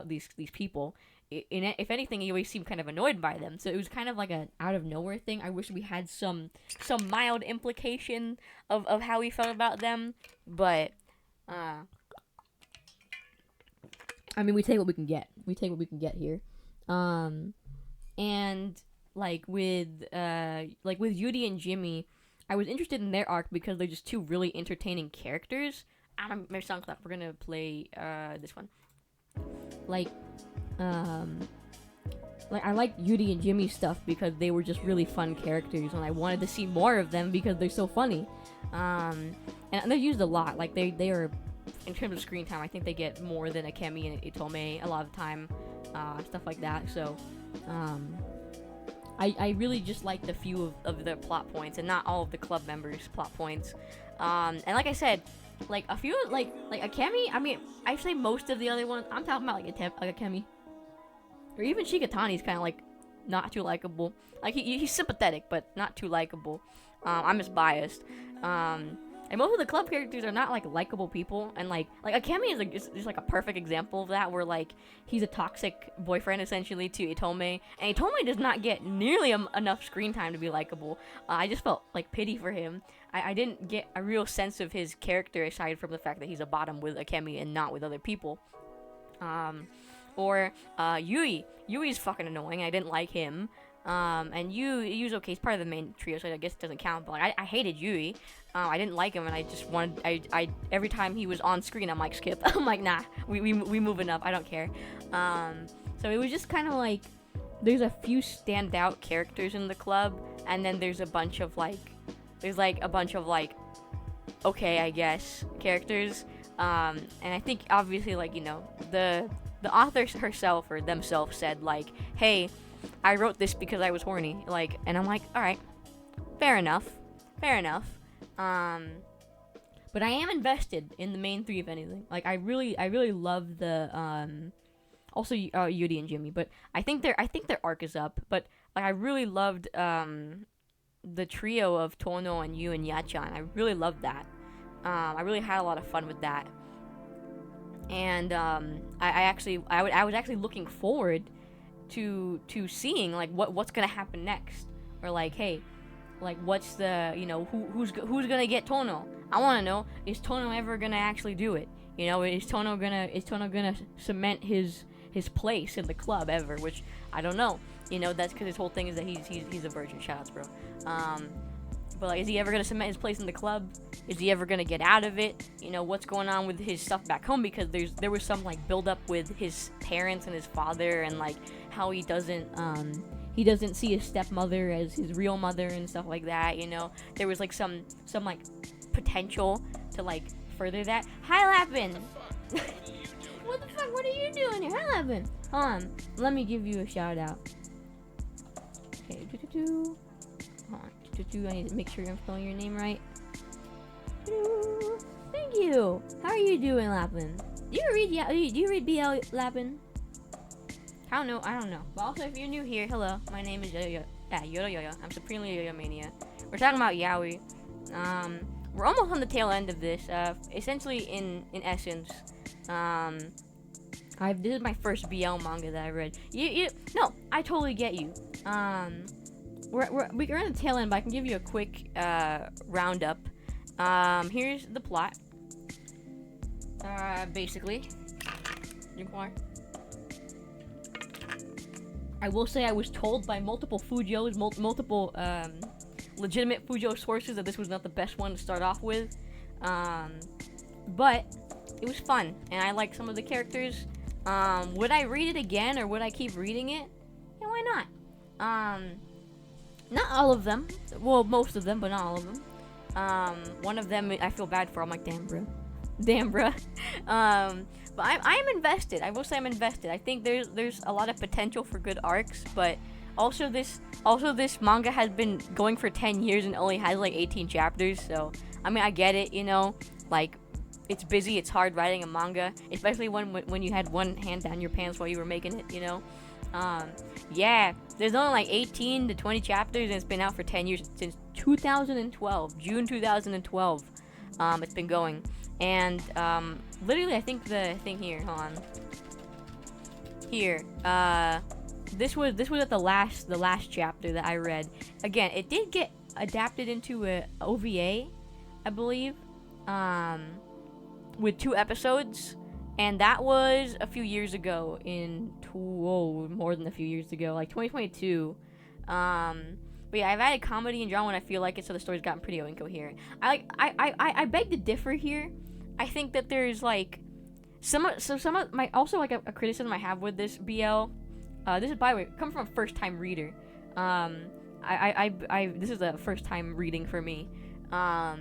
these people? If anything, he always seemed kind of annoyed by them. So it was kind of like an out of nowhere thing. I wish we had some mild implication of how he felt about them, but I mean, we take what we can get. Here. And like with Yuri and Jimmy, I was interested in their arc because they're just two really entertaining characters. My song clap. We're gonna play this one. Like I like Yuri and Jimmy's stuff because they were just really fun characters, and I wanted to see more of them because they're so funny. And they're used a lot. Like they are, in terms of screen time, I think they get more than Akemi and Itome a lot of the time, stuff like that. So I really just liked a few of their plot points, and not all of the club members' plot points. And like I said, like a few, like Akemi. I mean, I say most of the other ones. I'm talking about like Akemi, or even Shigatani's kind of like not too likable. Like he's sympathetic, but not too likable. I'm just biased. And most of the club characters are not like likable people, and like Akemi is like just like a perfect example of that, where like he's a toxic boyfriend essentially to Itome, and Itome does not get nearly enough screen time to be likable. I just felt like pity for him. I didn't get a real sense of his character aside from the fact that he's a bottom with Akemi and not with other people. Or Yui. Yui's fucking annoying. I didn't like him. And Yui's okay. He's part of the main trio, so I guess it doesn't count. But like, I hated Yui. I didn't like him, and I just wanted. I every time he was on screen, I'm like, skip. I'm like, nah. We moving up. I don't care. So it was just kind of like there's a few standout characters in the club, and then there's a bunch of like okay, I guess characters. And I think obviously like the author herself or themselves said like, hey, I wrote this because I was horny, like, and I'm like, all right, fair enough. But I am invested in the main three, if anything. Like, I really love the also Yuri and Jimmy, but I think their arc is up. But like, I really loved the trio of Tono and Yu and Yachan. I really loved that. I really had a lot of fun with that. And I was actually looking forward to seeing like what's gonna happen next, or like, hey, like what's the who's gonna get Tono? I want to know, is Tono ever gonna actually do it? Is Tono gonna cement his place in the club ever? Which I don't know. That's because his whole thing is that he's a virgin. Shoutouts, bro. But like, is he ever gonna cement his place in the club? Is he ever gonna get out of it? What's going on with his stuff back home? Because there was some like build up with his parents and his father, and like how he doesn't see his stepmother as his real mother and stuff like that. There was like some like potential to like further that. Hi, Lappin. What the fuck? What are you doing here? Hi, Lappin. Hold on. Let me give you a shout out. Okay. Hold on. I need to make sure I'm spelling your name right. Thank you. How are you doing, Lappin? Do you read BL, Lappin? I don't know. But also, if you're new here, hello. My name is Yoyo. Yoyo. I'm Supremely Yoyo Mania. We're talking about Yaoi. We're almost on the tail end of this. Essentially, in essence, this is my first BL manga that I read. No, I totally get you. We're on the tail end, but I can give you a quick roundup. Here's the plot. Basically, I will say I was told by multiple Fujos, multiple legitimate Fujo sources that this was not the best one to start off with. But it was fun, and I liked some of the characters. Would I read it again, or would I keep reading it? Yeah, why not? Not all of them. Well, most of them, but not all of them. One of them I feel bad for. I'm like, damn, bruh. But I'm invested. I will say I'm invested. I think there's a lot of potential for good arcs, but also this manga has been going for 10 years and only has like 18 chapters. So I mean, I get it. Like, it's busy. It's hard writing a manga, especially when you had one hand down your pants while you were making it. Yeah, there's only like 18 to 20 chapters, and it's been out for 10 years, since 2012, June 2012. It's been going, and literally, I think the thing here, hold on. Here, this was at the last chapter that I read. Again, it did get adapted into a OVA, I believe, with 2 episodes. And that was a few years ago, more than a few years ago, like 2022. But yeah, I've added comedy and drama when I feel like it, so the story's gotten pretty incoherent. I beg to differ here. I think that there's like some of my, also like a criticism I have with this BL. This is, by the way, coming from a first time reader. This is a first time reading for me. My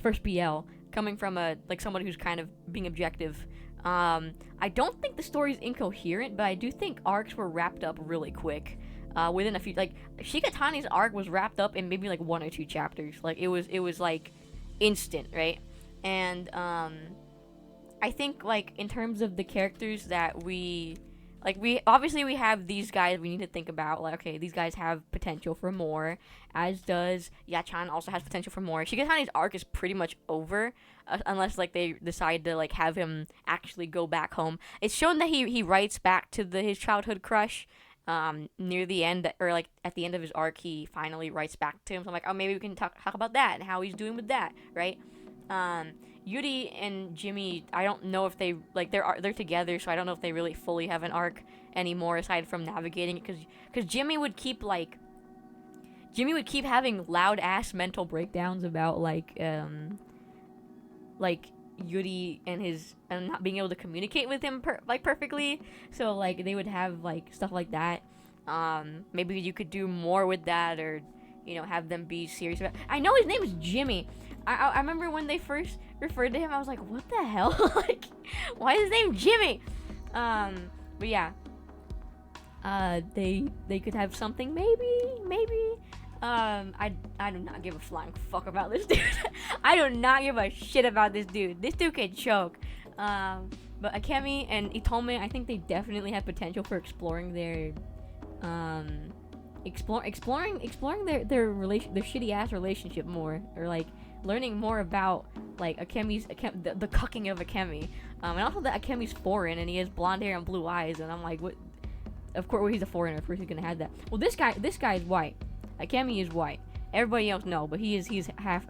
first BL. Coming from someone who's kind of being objective. I don't think the story's incoherent, but I do think arcs were wrapped up really quick. Within a few, like, Shigatani's arc was wrapped up in maybe like 1 or 2 chapters. Like, it was like instant, right? And I think, like, in terms of the characters that we Like, we have these guys we need to think about. Like, okay, these guys have potential for more, as does Yachan also has potential for more. Shigehane's arc is pretty much over, unless, like, they decide to, like, have him actually go back home. It's shown that he writes back to his childhood crush, near the end, or, like, at the end of his arc, he finally writes back to him. So I'm like, oh, maybe we can talk about that and how he's doing with that, right? Yuri and Jimmy, I don't know if they, like, they're together, so I don't know if they really fully have an arc anymore aside from navigating it, because Jimmy would keep having loud ass mental breakdowns about like Yuri and not being able to communicate with him perfectly. So like they would have like stuff like that. Maybe you could do more with that, or have them be serious about. I know his name is Jimmy. I remember when they first referred to him, I was like, what the hell? Like, why is his name Jimmy? But yeah. They could have something, maybe. I do not give a flying fuck about this dude. I do not give a shit about this dude. This dude can choke. But Akemi and Itome, I think they definitely have potential for exploring their exploring their their shitty ass relationship more, or like learning more about like the cucking of Akemi, and also that Akemi's foreign and he has blonde hair and blue eyes, and I'm like, what? Of course, he's a foreigner. Of course, he's gonna have that. Well, this guy is white. Akemi is white. Everybody else no, but he's half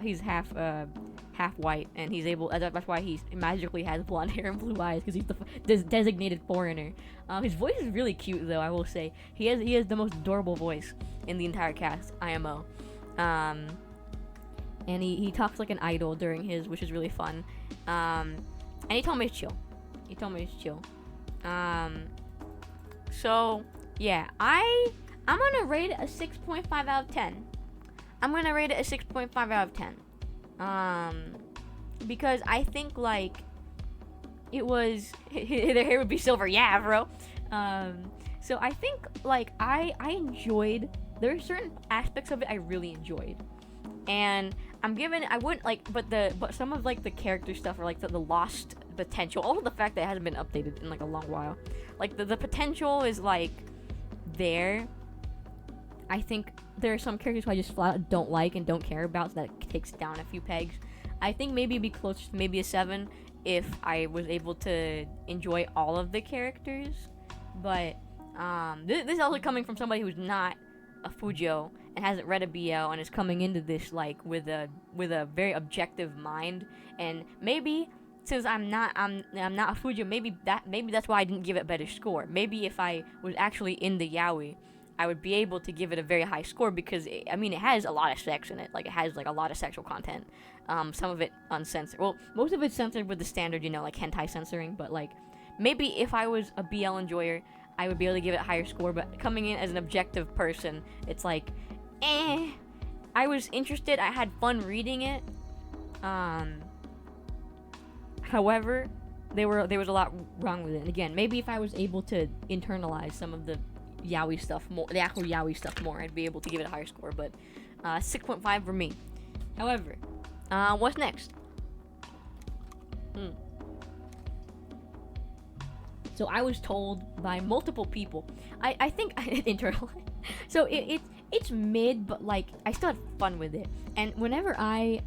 white, and he's able. That's why he magically has blonde hair and blue eyes, because he's the designated foreigner. His voice is really cute, though. I will say he has the most adorable voice in the entire cast. IMO. And he talks like an idol during his, which is really fun. And he told me it's chill. So yeah, I'm gonna rate it a 6.5 out of 10. Because I think like it was their hair would be silver, yeah, bro. So I think like I enjoyed. There are certain aspects of it I really enjoyed, and I wouldn't like, but some of like the character stuff, or like the lost potential, all of the fact that it hasn't been updated in like a long while, like the potential is like there. I think there are some characters who I just flat out don't like and don't care about, so that takes it down a few pegs. I think maybe it'd be close to maybe a 7 if I was able to enjoy all of the characters. But this is also coming from somebody who's not a Fujo and hasn't read a BL and is coming into this like with a very objective mind. And maybe since I'm not a Fujo, maybe that's why I didn't give it a better score. Maybe if I was actually in the Yaoi, I would be able to give it a very high score, because it has a lot of sex in it. Like, it has like a lot of sexual content. Some of it uncensored. Well, most of it's censored with the standard, like hentai censoring. But like, maybe if I was a BL enjoyer, I would be able to give it a higher score. But coming in as an objective person, it's like, I was interested. I had fun reading it. However, there was a lot wrong with it. And again, maybe if I was able to internalize some of the Yaoi stuff more, the actual Yaoi stuff more, I'd be able to give it a higher score. But 6.5 for me. However, what's next? So I was told by multiple people. I think internal. So it's mid, but like I still had fun with it. And whenever I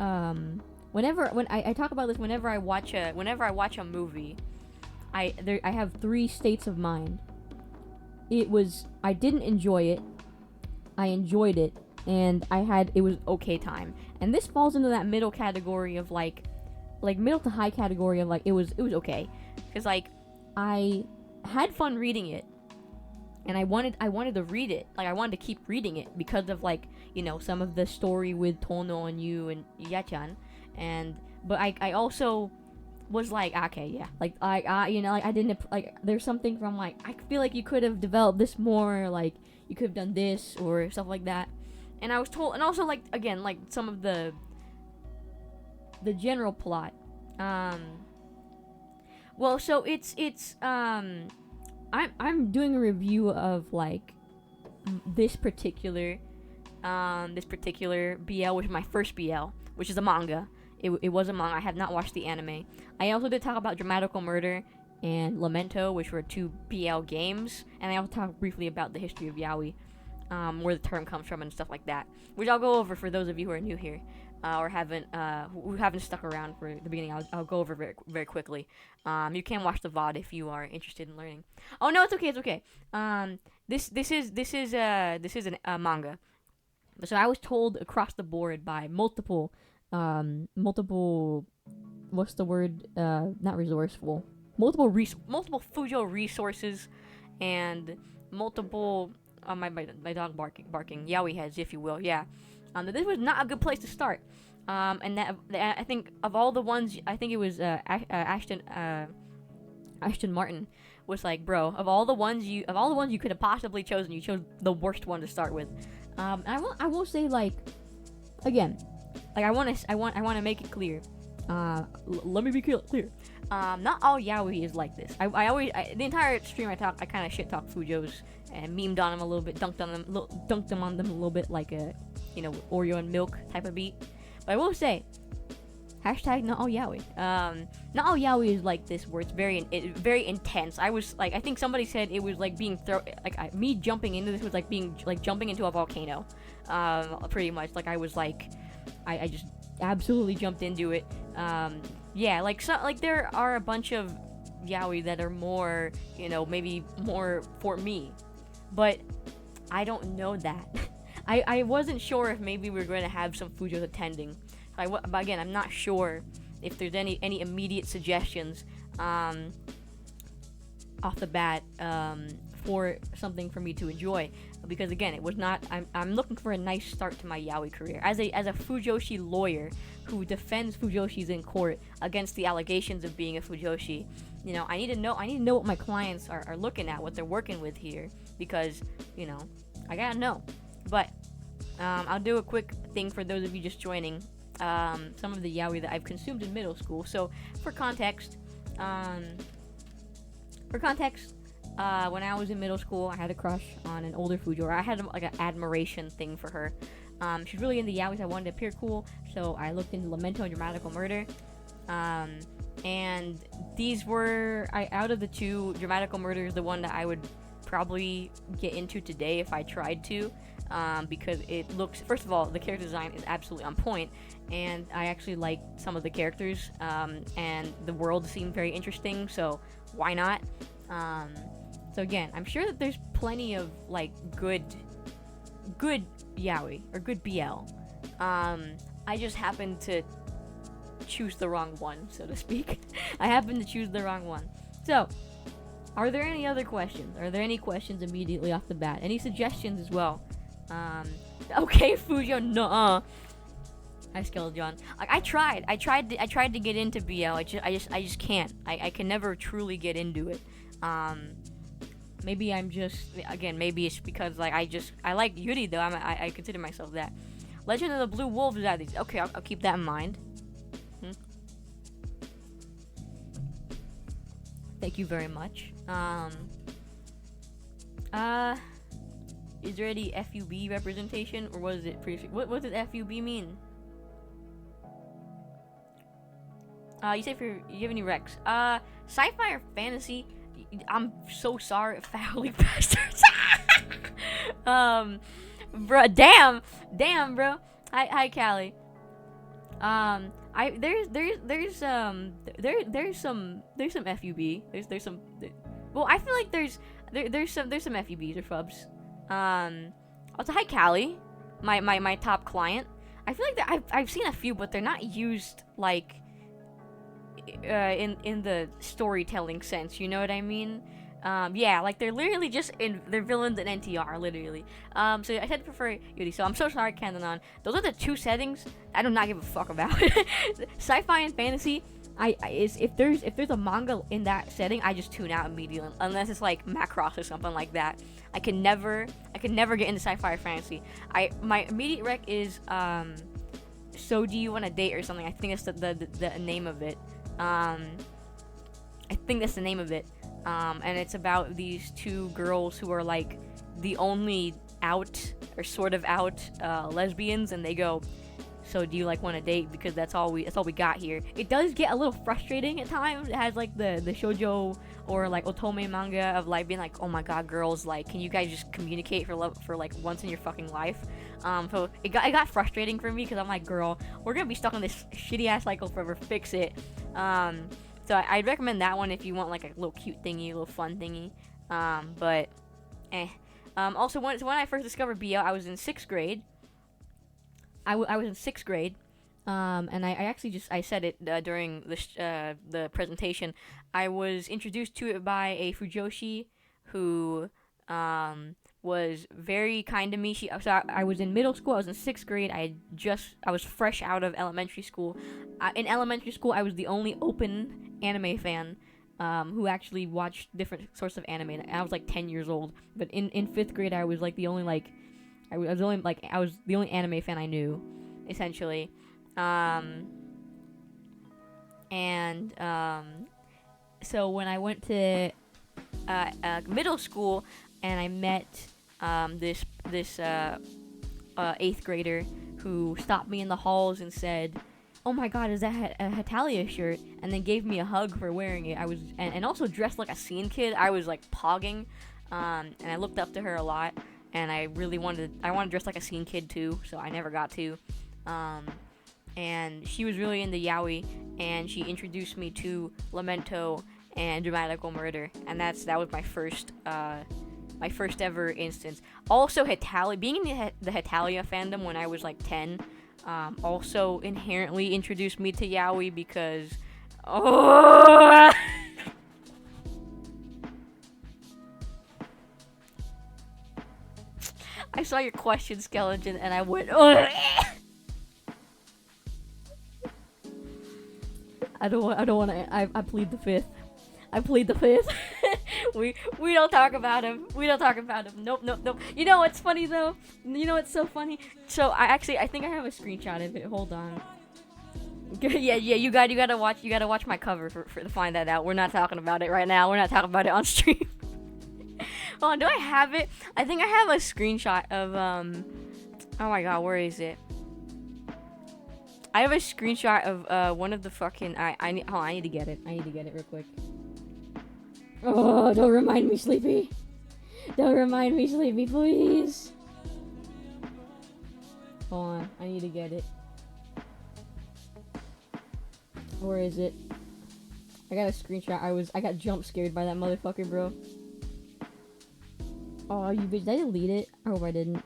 talk about this, whenever I watch a movie, I have 3 states of mind. I didn't enjoy it, I enjoyed it, and it was okay time. And this falls into that middle category of like middle to high category of like it was okay, because like I had fun reading it, and I wanted to read it. Like, I wanted to keep reading it because of like some of the story with Tono and Yu and Yachan, but I also was like, okay, yeah, like I didn't like. There's something from like, I feel like you could have developed this more, like you could have done this or stuff like that. And I was told, and also like again, like some of the general plot. Well, so it's I'm doing a review of like this particular BL, which is my first BL, which is a manga. It was a manga. I have not watched the anime. I also did talk about Dramatical Murder and Lamento, which were 2 BL games, and I also talk briefly about the history of Yaoi, where the term comes from and stuff like that, which I'll go over for those of you who are new here, or who haven't stuck around for the beginning. I'll go over very, very quickly. You can watch the VOD if you are interested in learning. Oh no, it's okay. This is a manga. So I was told across the board by multiple, what's the word? Not resourceful. Multiple Fujo resources, and multiple. My dog barking. Yaoi heads, if you will. Yeah. That this was not a good place to start. And that I think of all the ones, I think it was Ashton Martin was like, bro, of all the ones you could have possibly chosen, you chose the worst one to start with. I will say, like, again, like I want to make it clear. Let me be clear. Not all yaoi is like this. The entire stream I kind of shit talk Fujos and memed on them a little bit, dunked on them a little bit, like a, Oreo and milk type of beat. But I will say, hashtag not all yaoi. Not all yaoi is like this, where it's very intense. I was like, I think somebody said it was like being me jumping into this was like being like jumping into a volcano. Pretty much, like I was like, I just absolutely jumped into it. Yeah, like there are a bunch of yaoi that are more, maybe more for me, but I don't know that. I wasn't sure if maybe we were going to have some Fujos attending. But again, I'm not sure if there's any immediate suggestions off the bat for something for me to enjoy. Because again, it was not. I'm looking for a nice start to my yaoi career as a Fujoshi lawyer who defends Fujoshis in court against the allegations of being a Fujoshi. I need to know what my clients are looking at, what they're working with here, because I gotta know. But I'll do a quick thing for those of you just joining. Some of the yaoi that I've consumed in middle school. So for context, when I was in middle school, I had a crush on an older Fujo, or I had like an admiration thing for her. She's really into yaois. I wanted to appear cool, so I looked into Lamento and Dramatical Murder. And these were, out of the 2, Dramatical Murder is the one that I would probably get into today if I tried to, because it looks, first of all, the character design is absolutely on point, and I actually like some of the characters, and the world seemed very interesting, so why not? So again, I'm sure that there's plenty of like good yaoi or good BL. I just happened to choose the wrong one, so to speak. I happened to choose the wrong one. So, are there any other questions? Are there any questions immediately off the bat? Any suggestions as well? Okay, Fujo, nuh-uh. Hi, Skeleton. Like, I tried to get into BL. I just can't. I can never truly get into it. Maybe I'm just, again, maybe it's because like I like Yuri though. I consider myself that. Legend of the Blue Wolves is out of these. Okay, I'll keep that in mind. Thank you very much. Is there any FUB representation, or was it pretty? What does FUB mean? You say you have any recs? Sci-fi or fantasy? I'm so sorry, Fowling Bastards. Bro, damn, bro. Hi, Callie. There's some FUB. There's some. Well, I feel like there's some FUBs or FUBs. Also, hi, Callie, my top client. I feel like I've seen a few, but they're not used like in the storytelling sense. You know what I mean? Yeah, like they're literally just they're villains in NTR, literally. So I tend to prefer Yuri. So I'm so sorry, Candonon. Those are the 2 settings I do not give a fuck about. Sci-fi and fantasy. If there's a manga in that setting, I just tune out immediately, unless it's like Macross or something like that. I can never get into sci-fi or fantasy. My immediate rec is So Do You Want to Date or something. I think that's the name of it. I think that's the name of it. And it's about these 2 girls who are like the only out or sort of out lesbians, and they go, So do you like want to date? Because that's all we got here. It does get a little frustrating at times. It has like the shoujo or like otome manga of like being like, oh my god, girls, like, can you guys just communicate for like once in your fucking life? So it got frustrating for me because I'm like, girl, we're gonna be stuck on this shitty ass cycle forever. Fix it. So I'd recommend that one if you want like a little cute thingy, a little fun thingy. But also when I first discovered BL, I was in 6th grade. I was in 6th grade, and I actually I said it during the presentation. I was introduced to it by a Fujoshi who was very kind to me. I was in middle school. I was in 6th grade. I was fresh out of elementary school. In elementary school, I was the only open anime fan who actually watched different sorts of anime. And I was like 10 years old. But in 5th grade, I was like the only like. I was the only anime fan I knew, essentially, so when I went to middle school and I met this 8th grader who stopped me in the halls and said, "Oh my God, is that a Hetalia shirt?" and then gave me a hug for wearing it. I was and also dressed like a scene kid. I was like pogging, and I looked up to her a lot. And I really wanted to dress like a scene kid too, so I never got to. And she was really into Yaoi, and she introduced me to Lamento and Dramatical Murder, and that was my first ever instance. Also, being in the Hetalia fandom when I was like 10, also inherently introduced me to Yaoi because, oh. I saw your question, Skeleton, and I went, oh. I don't want to. I plead the fifth. I plead the fifth. we don't talk about him. We don't talk about him. Nope. You know what's funny though? You know what's so funny? So I think I have a screenshot of it. Hold on. Yeah. You gotta watch my cover for to find that out. We're not talking about it right now. We're not talking about it on stream. Oh, do I have it? I think I have a screenshot of oh my god, where is it? I have a screenshot of one of the fucking I need to get it. I need to get it real quick. Oh, don't remind me, Sleepy. Don't remind me, Sleepy, please. Hold on, I need to get it. Where is it? I got a screenshot. I got jump scared by that motherfucker, bro. Oh, you bitch. Did I delete it? I hope I didn't.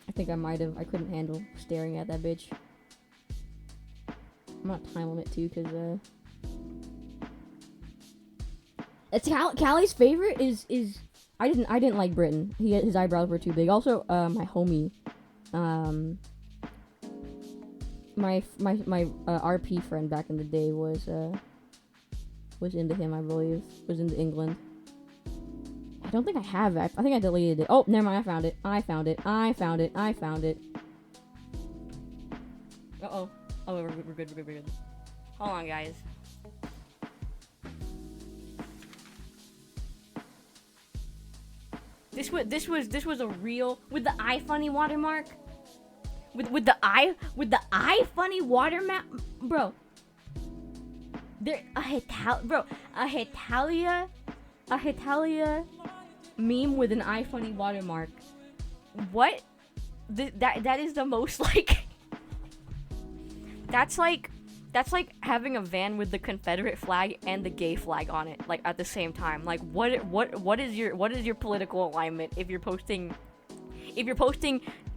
I think I might have. I couldn't handle staring at that bitch. I'm on time limit too, cause it's Callie's favorite is I didn't like Britain. His eyebrows were too big. Also, my homie, my RP friend back in the day was into him, I believe. Was into England. I don't think I have it. I think I deleted it. Oh, never mind. I found it. Uh-oh. Oh, we're good. Hold on, guys. This was a real with the iFunny watermark. With the iFunny watermark, bro. A Hetalia meme with an iFunny watermark. What? That is the most like. That's like having a van with the Confederate flag and the gay flag on it, like at the same time. Like what is your political alignment if you're posting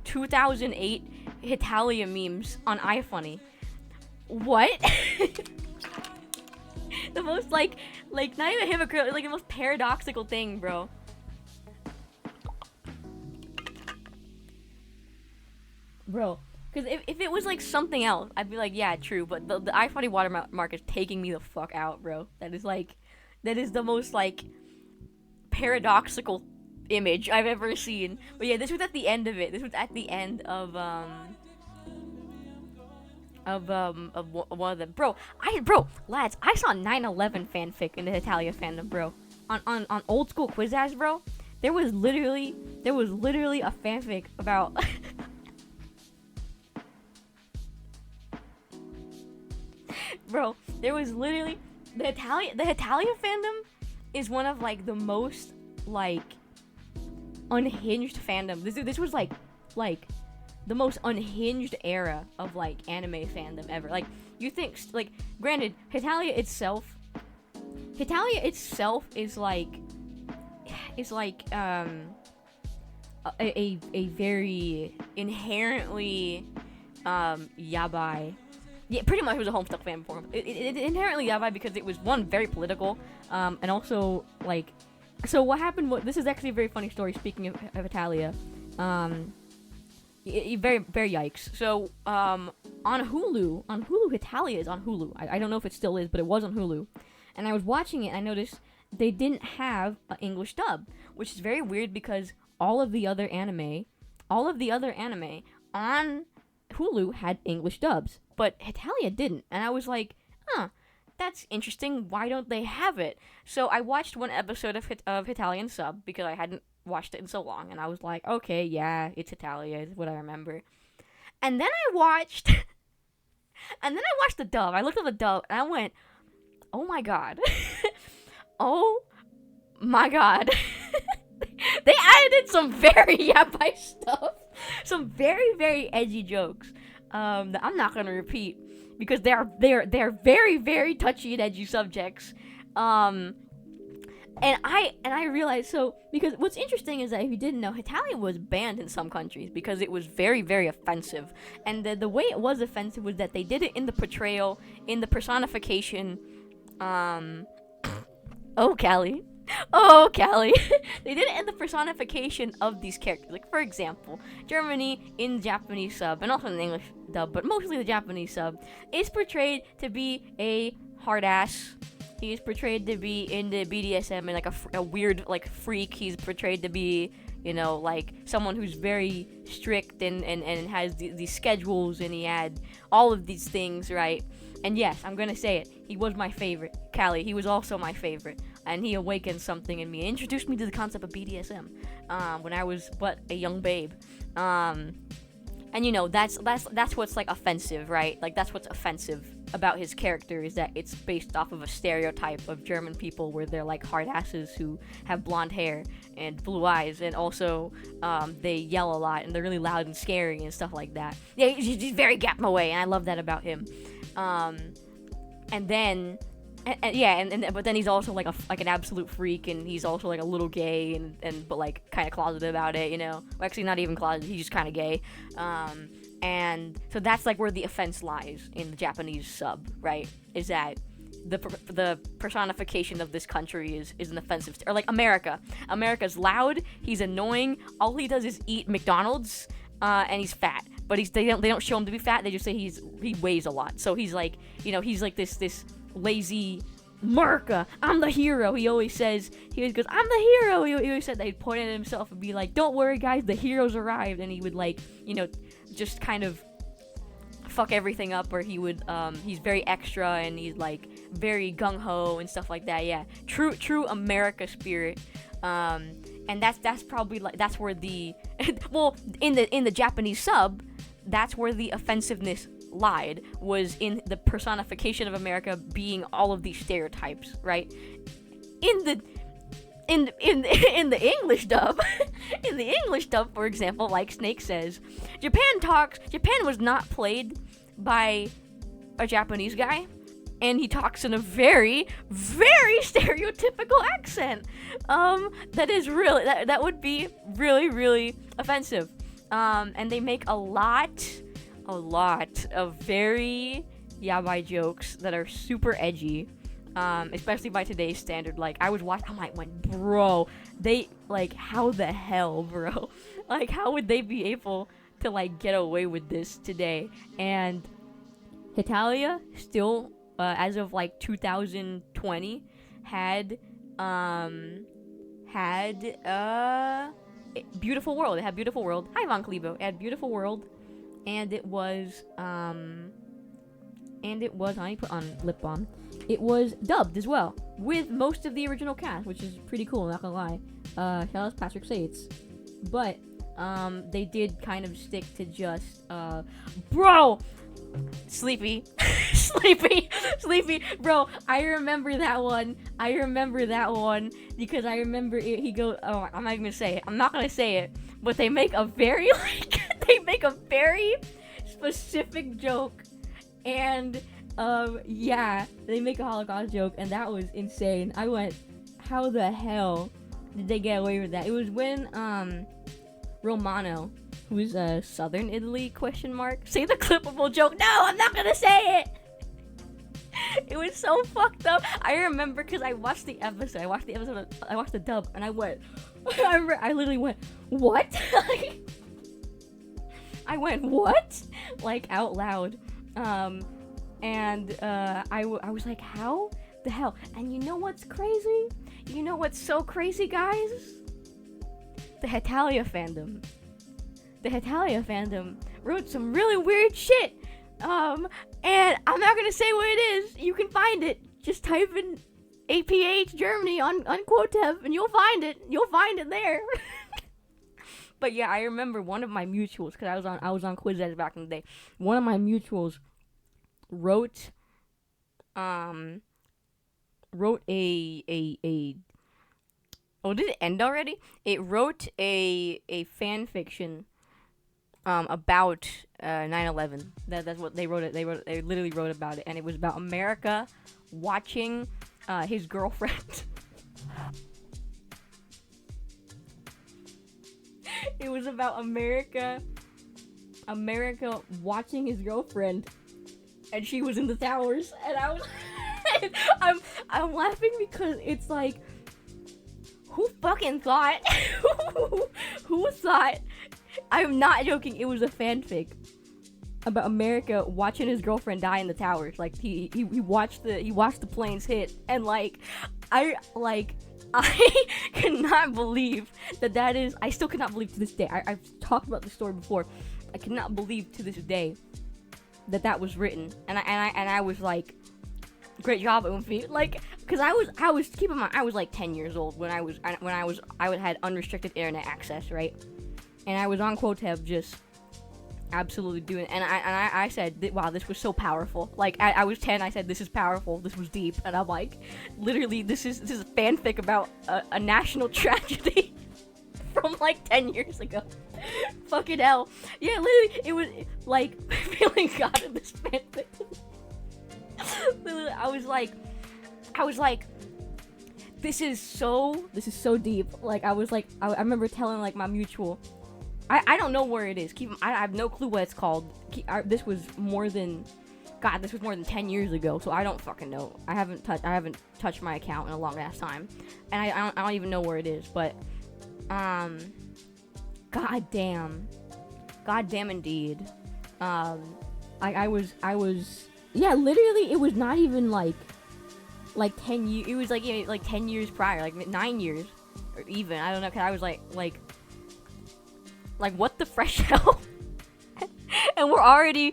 2008 Hetalia memes on iFunny? What? The most like not even hypocrite, like the most paradoxical thing, bro. Bro, because if it was like something else, I'd be like, yeah, true. But the iFunny watermark is taking me the fuck out, bro. That is the most like paradoxical image I've ever seen. But yeah, this was at the end of it. This was at the end of one of them. Bro, lads, I saw 9/11 fanfic in the Hetalia fandom, bro. On old school Quizzazz, bro. there was literally a fanfic about bro, there was literally the Hetalia fandom is one of like the most like unhinged fandom. This was like the most unhinged era of like anime fandom ever. Like you think like granted Hetalia itself is like a very inherently yabai. Yeah, pretty much was a Homestuck fan before. It inherently yabai because it was one very political, and also like. So what happened? This is actually a very funny story. Speaking of Hetalia, very very yikes. So on Hulu, Hetalia is on Hulu. I don't know if it still is, but it was on Hulu. And I was watching it, and I noticed they didn't have an English dub, which is very weird because all of the other anime on Hulu had English dubs, but Hetalia didn't. And I was like, huh, that's interesting. Why don't they have it? So I watched one episode of Italian sub because I hadn't watched it in so long, and I was like, okay, yeah, it's Italia, is what I remember. And then I watched, the dub. I looked at the dub, and I went, oh my god. Oh my god. They added some very yabai stuff. Some very, very edgy jokes that I'm not going to repeat because they're very, very touchy and edgy subjects. And I realized, so, because what's interesting is that if you didn't know, Italian was banned in some countries because it was very, very offensive. And the way it was offensive was that they did it in the portrayal, in the personification, oh, Callie. They did it in the personification of these characters. Like, for example, Germany in the Japanese sub, and also in the English dub, but mostly the Japanese sub, is portrayed to be a hard ass. He is portrayed to be into BDSM and like a weird like freak. He's portrayed to be, you know, like someone who's very strict and has these schedules, and he had all of these things, right? And yes, I'm gonna say it. He was my favorite. Callie, he was also my favorite. And he awakened something in me. He introduced me to the concept of BDSM when I was but a young babe. And you know, that's what's like offensive, right? Like that's what's offensive about his character is that it's based off of a stereotype of German people where they're like hard asses who have blonde hair and blue eyes, and also they yell a lot and they're really loud and scary and stuff like that. Yeah, he's very Gapma way, and I love that about him. But then he's also like an absolute freak, and he's also like a little gay and but like kind of closeted about it, you know. Well, actually, not even closeted. He's just kind of gay. And so that's like where the offense lies in the Japanese sub, right? Is that the personification of this country is an offensive, or like America's loud. He's annoying. All he does is eat McDonald's, and he's fat. But they don't show him to be fat. They just say he weighs a lot. So he's like, you know, he's like this lazy Merca, I'm the hero. He always says, he always goes, I'm the hero. He always said that he'd point at himself and be like, don't worry guys, the hero's arrived. And he would like, you know, just kind of fuck everything up, or he would he's very extra and he's like very gung-ho and stuff like that. Yeah, true America spirit. And that's probably like, that's where the well, in the Japanese sub, that's where the offensive-ness lied, was in the personification of America being all of these stereotypes, right? In the English dub, for example, like Snake says, Japan was not played by a Japanese guy, and he talks in a very, very stereotypical accent. That is really, that would be really, really offensive. And they make a lot of very yabai jokes that are super edgy, especially by today's standard. Like, I was watching, I went, bro, they, like, how the hell, bro? Like, how would they be able to, like, get away with this today? And Hetalia still, as of, like, 2020, had Beautiful World. It had Beautiful World. Hi, Von Clevo. It had Beautiful World. And it was, and it was, I put on lip balm, it was dubbed as well, with most of the original cast, which is pretty cool, not gonna lie. Shout out to Patrick Sates. But, they did kind of stick to just, bro! Sleepy. Sleepy. Bro, I remember that one because I remember it, he goes, oh, I'm not even gonna say it. I'm not gonna say it. But they make a very, specific joke. And, yeah, they make a Holocaust joke, and that was insane. I went, how the hell did they get away with that? It was when, Romano, who's Southern Italy, ? Say the clippable joke. No, I'm not gonna say it! It was so fucked up. I remember because I watched the episode. I watched the dub, and I went, I literally went, what? I went, what? Like, out loud. And I was like, how the hell? And you know what's crazy? You know what's so crazy, guys? The Hetalia fandom. The Hetalia fandom wrote some really weird shit. And I'm not gonna say what it is. You can find it. Just type in APH Germany on Quotev and you'll find it. You'll find it there. But yeah, I remember one of my mutuals, because I was on Quizizz back in the day. One of my mutuals wrote a oh, did it end already? It wrote a fan fiction about 9/11. That's what they wrote it. They literally wrote about it, and it was about America watching his girlfriend. It was about America watching his girlfriend, and she was in the towers, and I was I'm laughing because it's like, who fucking thought? Who thought? I'm not joking. It was a fanfic about America watching his girlfriend die in the towers. Like he watched the planes hit, and I cannot believe that is. I still cannot believe to this day. I've talked about this story before. I cannot believe to this day that was written, and I was like, great job, Umfi. Like, because I was keep in mind, I was like 10 years old when I had unrestricted internet access, right? And I was on Quotev just absolutely doing it. And I said, wow, this was so powerful. Like, I was 10, I said, this is powerful, this was deep. And I'm like, literally, this is a fanfic about a national tragedy from like 10 years ago. Fucking hell. Yeah, literally, it was like feeling God in this fanfic. Literally, I was like, this is so deep. Like, I was like, I remember telling like my mutual, I don't know where it is. I have no clue what it's called. This was more than 10 years ago, so I don't fucking know. I haven't touched my account in a long ass time, and I don't even know where it is. But, goddamn indeed. I was, yeah, literally, it was not even like 10 years. It was like 10 years prior, like 9 years, or even, I don't know. Cause I was like, what the fresh hell? And we're already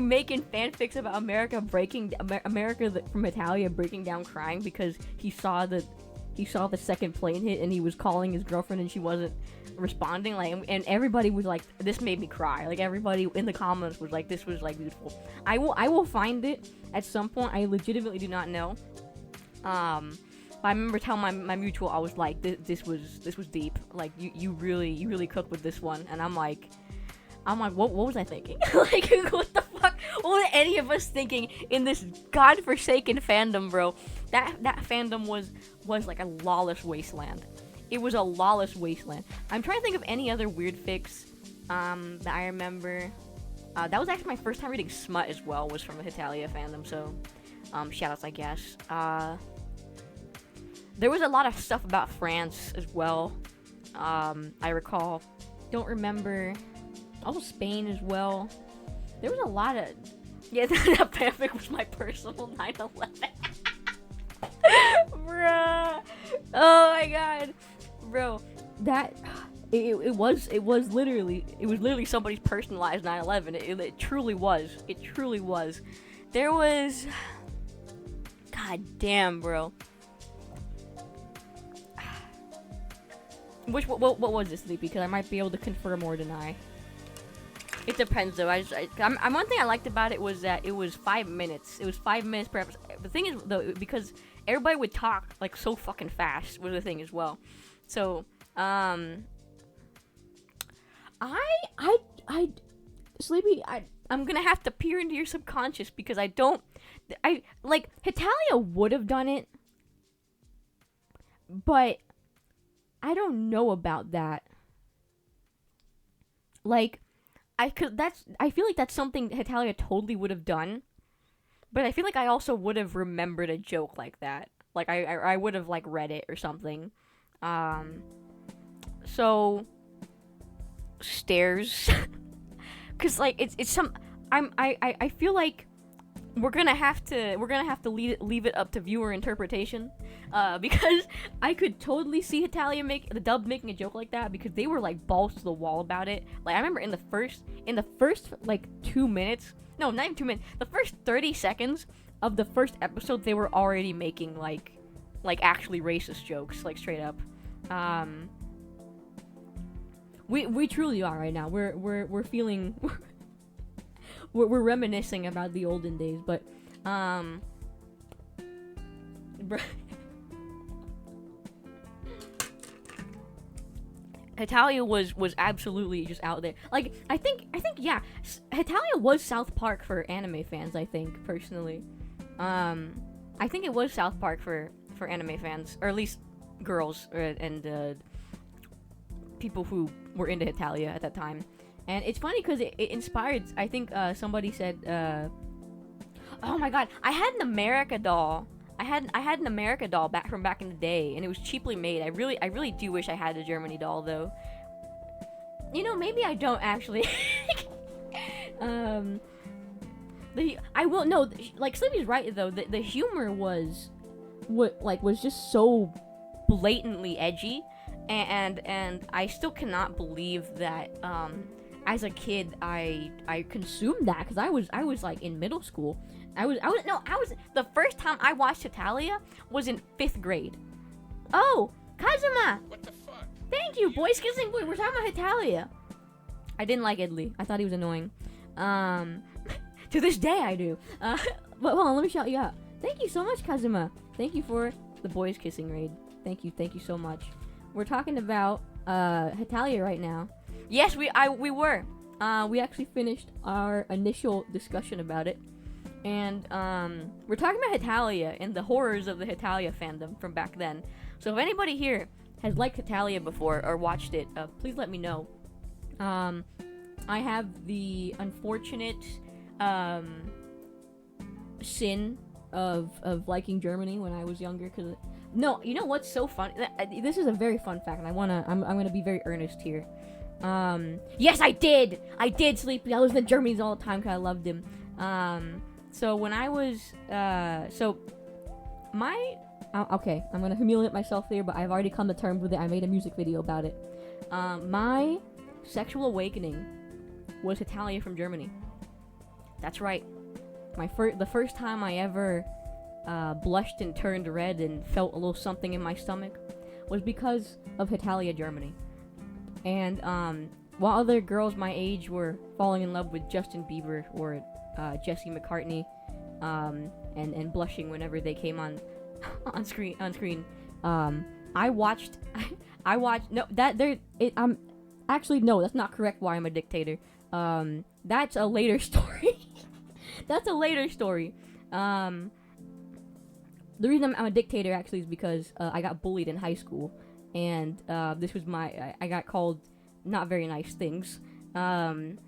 making fanfics about America from Italia breaking down crying because he saw the second plane hit and he was calling his girlfriend and she wasn't responding. Like, and everybody was like, this made me cry. Like, everybody in the comments was like, this was like beautiful. I will find it at some point. I legitimately do not know. But I remember telling my mutual, I was like, this was deep. Like, you really cooked with this one. And I'm like, what was I thinking? Like, what the fuck? What were any of us thinking in this godforsaken fandom, bro? That fandom was like a lawless wasteland. It was a lawless wasteland. I'm trying to think of any other weird fics that I remember. That was actually my first time reading smut as well, was from the Hetalia fandom. So, shoutouts, I guess. There was a lot of stuff about France as well. I recall. Don't remember. Also Spain as well. There was a lot of... Yeah, that fanfic was my personal 9/11. Bruh. Oh my god. Bro, that... It was literally somebody's personalized 9/11. It truly was. It truly was. There was... God damn, bro. What was this, Sleepy? Because I might be able to confirm or deny. It depends, though. One thing I liked about it was that it was 5 minutes. It was 5 minutes per episode. The thing is, though, because everybody would talk, like, so fucking fast was the thing as well. So, Sleepy, I'm gonna have to peer into your subconscious because Hetalia would have done it, but I don't know about that. Like, I feel like that's something Hetalia totally would have done, but I feel like I also would have remembered a joke like that. Like, I would have, like, read it or something. So, stairs. Cause, like, I feel like we're gonna have to leave it up to viewer interpretation, because I could totally see Hetalia the dub making a joke like that, because they were like balls to the wall about it. Like, I remember in the first like 2 minutes, no, not even 2 minutes, the first 30 seconds of the first episode, they were already making like actually racist jokes, like, straight up. We truly are right now. We're feeling. We're reminiscing about the olden days, but Hetalia was absolutely just out there. Like, I think yeah, Hetalia was South Park for anime fans. I think, personally, I think it was South Park for anime fans, or at least girls and people who were into Hetalia at that time. And it's funny because it inspired, I think somebody said, oh my god, I had an America doll. I had an America doll back in the day, and it was cheaply made. I really do wish I had a Germany doll, though. You know, maybe I don't actually. Like, Sleepy's right, though. The humor was just so blatantly edgy, and I still cannot believe that as a kid I consumed that, because I was like in middle school. The first time I watched Hetalia was in 5th grade. Oh, Kazuma! What the fuck? Thank you, boys kissing boy. We're talking about Hetalia. I didn't like Idley. I thought he was annoying. To this day I do. But hold on, let me shout you out. Thank you so much, Kazuma. Thank you for the boys kissing raid. Thank you so much. We're talking about Hetalia right now. Yes, we were. We actually finished our initial discussion about it, and we're talking about Hetalia and the horrors of the Hetalia fandom from back then. So if anybody here has liked Hetalia before or watched it, please let me know. I have the unfortunate sin of liking Germany when I was younger, because no, you know what's so fun? This is a very fun fact, and I'm gonna be very earnest here. Yes, I did, Sleepy. I listened to Germany's all the time because I loved him. So when I was, okay, I'm gonna humiliate myself here, but I've already come to terms with it. I made a music video about it. My sexual awakening was Hetalia from Germany. That's right. The first time I ever blushed and turned red and felt a little something in my stomach was because of Hetalia Germany. And while other girls my age were falling in love with Justin Bieber or Jesse McCartney, and blushing whenever they came on screen, I watched. Actually, no, that's not correct. Why I'm a dictator. That's a later story. That's a later story. The reason I'm a dictator actually is because I got bullied in high school, and this was I got called not very nice things, and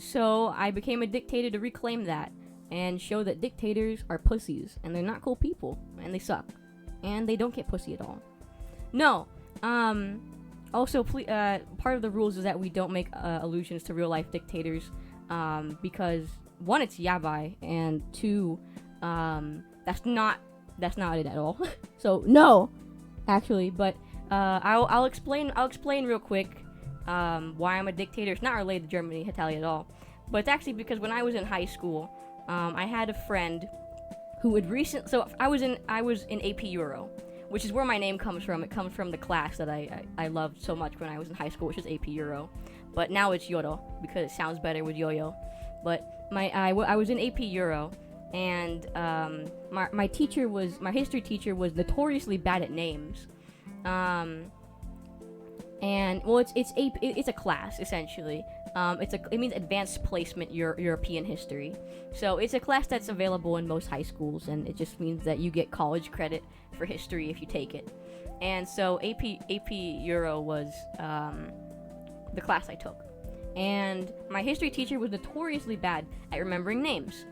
so I became a dictator to reclaim that and show that dictators are pussies and they're not cool people and they suck and they don't get pussy at all. No. Also, part of the rules is that we don't make allusions to real life dictators, because one, it's yabai, and two, that's not it at all. So no, actually, but I'll explain real quick why I'm a dictator. It's not related to Germany, Hetalia at all, but it's actually because when I was in high school, I had a friend who had recently. So I was in AP Euro, which is where my name comes from. It comes from the class that I loved so much when I was in high school, which is AP Euro. But now it's Yoro because it sounds better with yo-yo. But I was in AP Euro, and my history teacher was notoriously bad at names. And well, it's a class essentially. It means advanced placement European history. So it's a class that's available in most high schools, and it just means that you get college credit for history if you take it. And so AP Euro was the class I took. And my history teacher was notoriously bad at remembering names.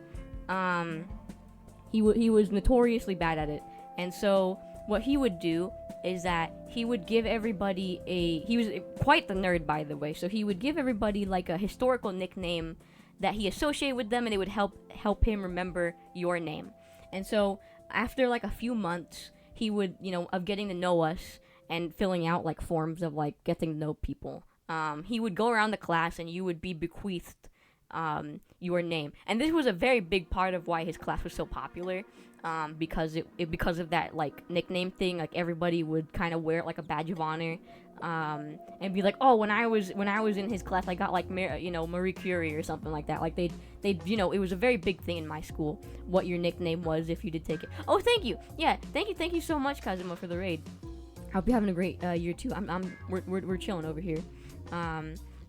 He was notoriously bad at it. And so what he would do is that he would give everybody he was quite the nerd, by the way, so he would give everybody like a historical nickname that he associated with them, and it would help him remember your name. And so after like a few months, he would, of getting to know us and filling out like forms of like getting to know people, he would go around the class and you would be bequeathed your name. And this was a very big part of why his class was so popular. Because because of that like nickname thing, like everybody would kind of wear it like a badge of honor, and be like, oh, when I was in his class, I got like Marie Curie or something like that. Like they'd it was a very big thing in my school what your nickname was if you did take it. Oh, thank you, yeah, thank you so much, Kazuma, for the raid. I'll be having a great year too. We're chilling over here.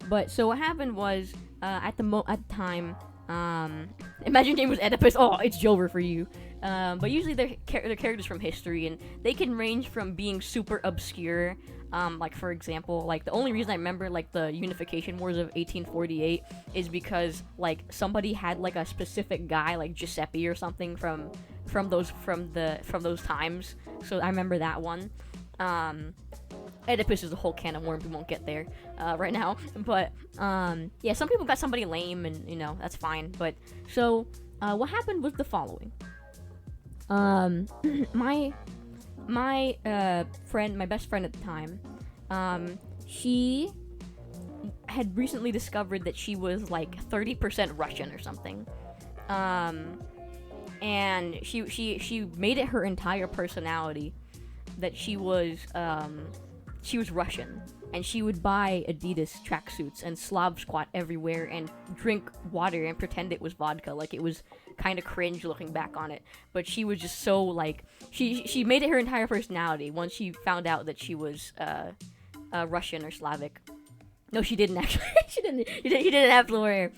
But so what happened was at the time. Imagine name was Oedipus. Oh, it's Jover for you. But usually they're characters from history, and they can range from being super obscure. Like for example, like the only reason I remember like the Unification Wars of 1848 is because like somebody had like a specific guy like Giuseppe or something from those times. So I remember that one. Oedipus is a whole can of worms. We won't get there right now, but yeah, some people got somebody lame, and that's fine. But so what happened was the following. My friend, my best friend at the time, she had recently discovered that she was like 30% Russian or something. And she made it her entire personality that she was Russian, and she would buy Adidas tracksuits and Slav squat everywhere and drink water and pretend it was vodka. Like, it was kind of cringe looking back on it, but she was just so like she made it her entire personality once she found out that she was Russian or Slavic. No, she didn't actually. She didn't have blue hair.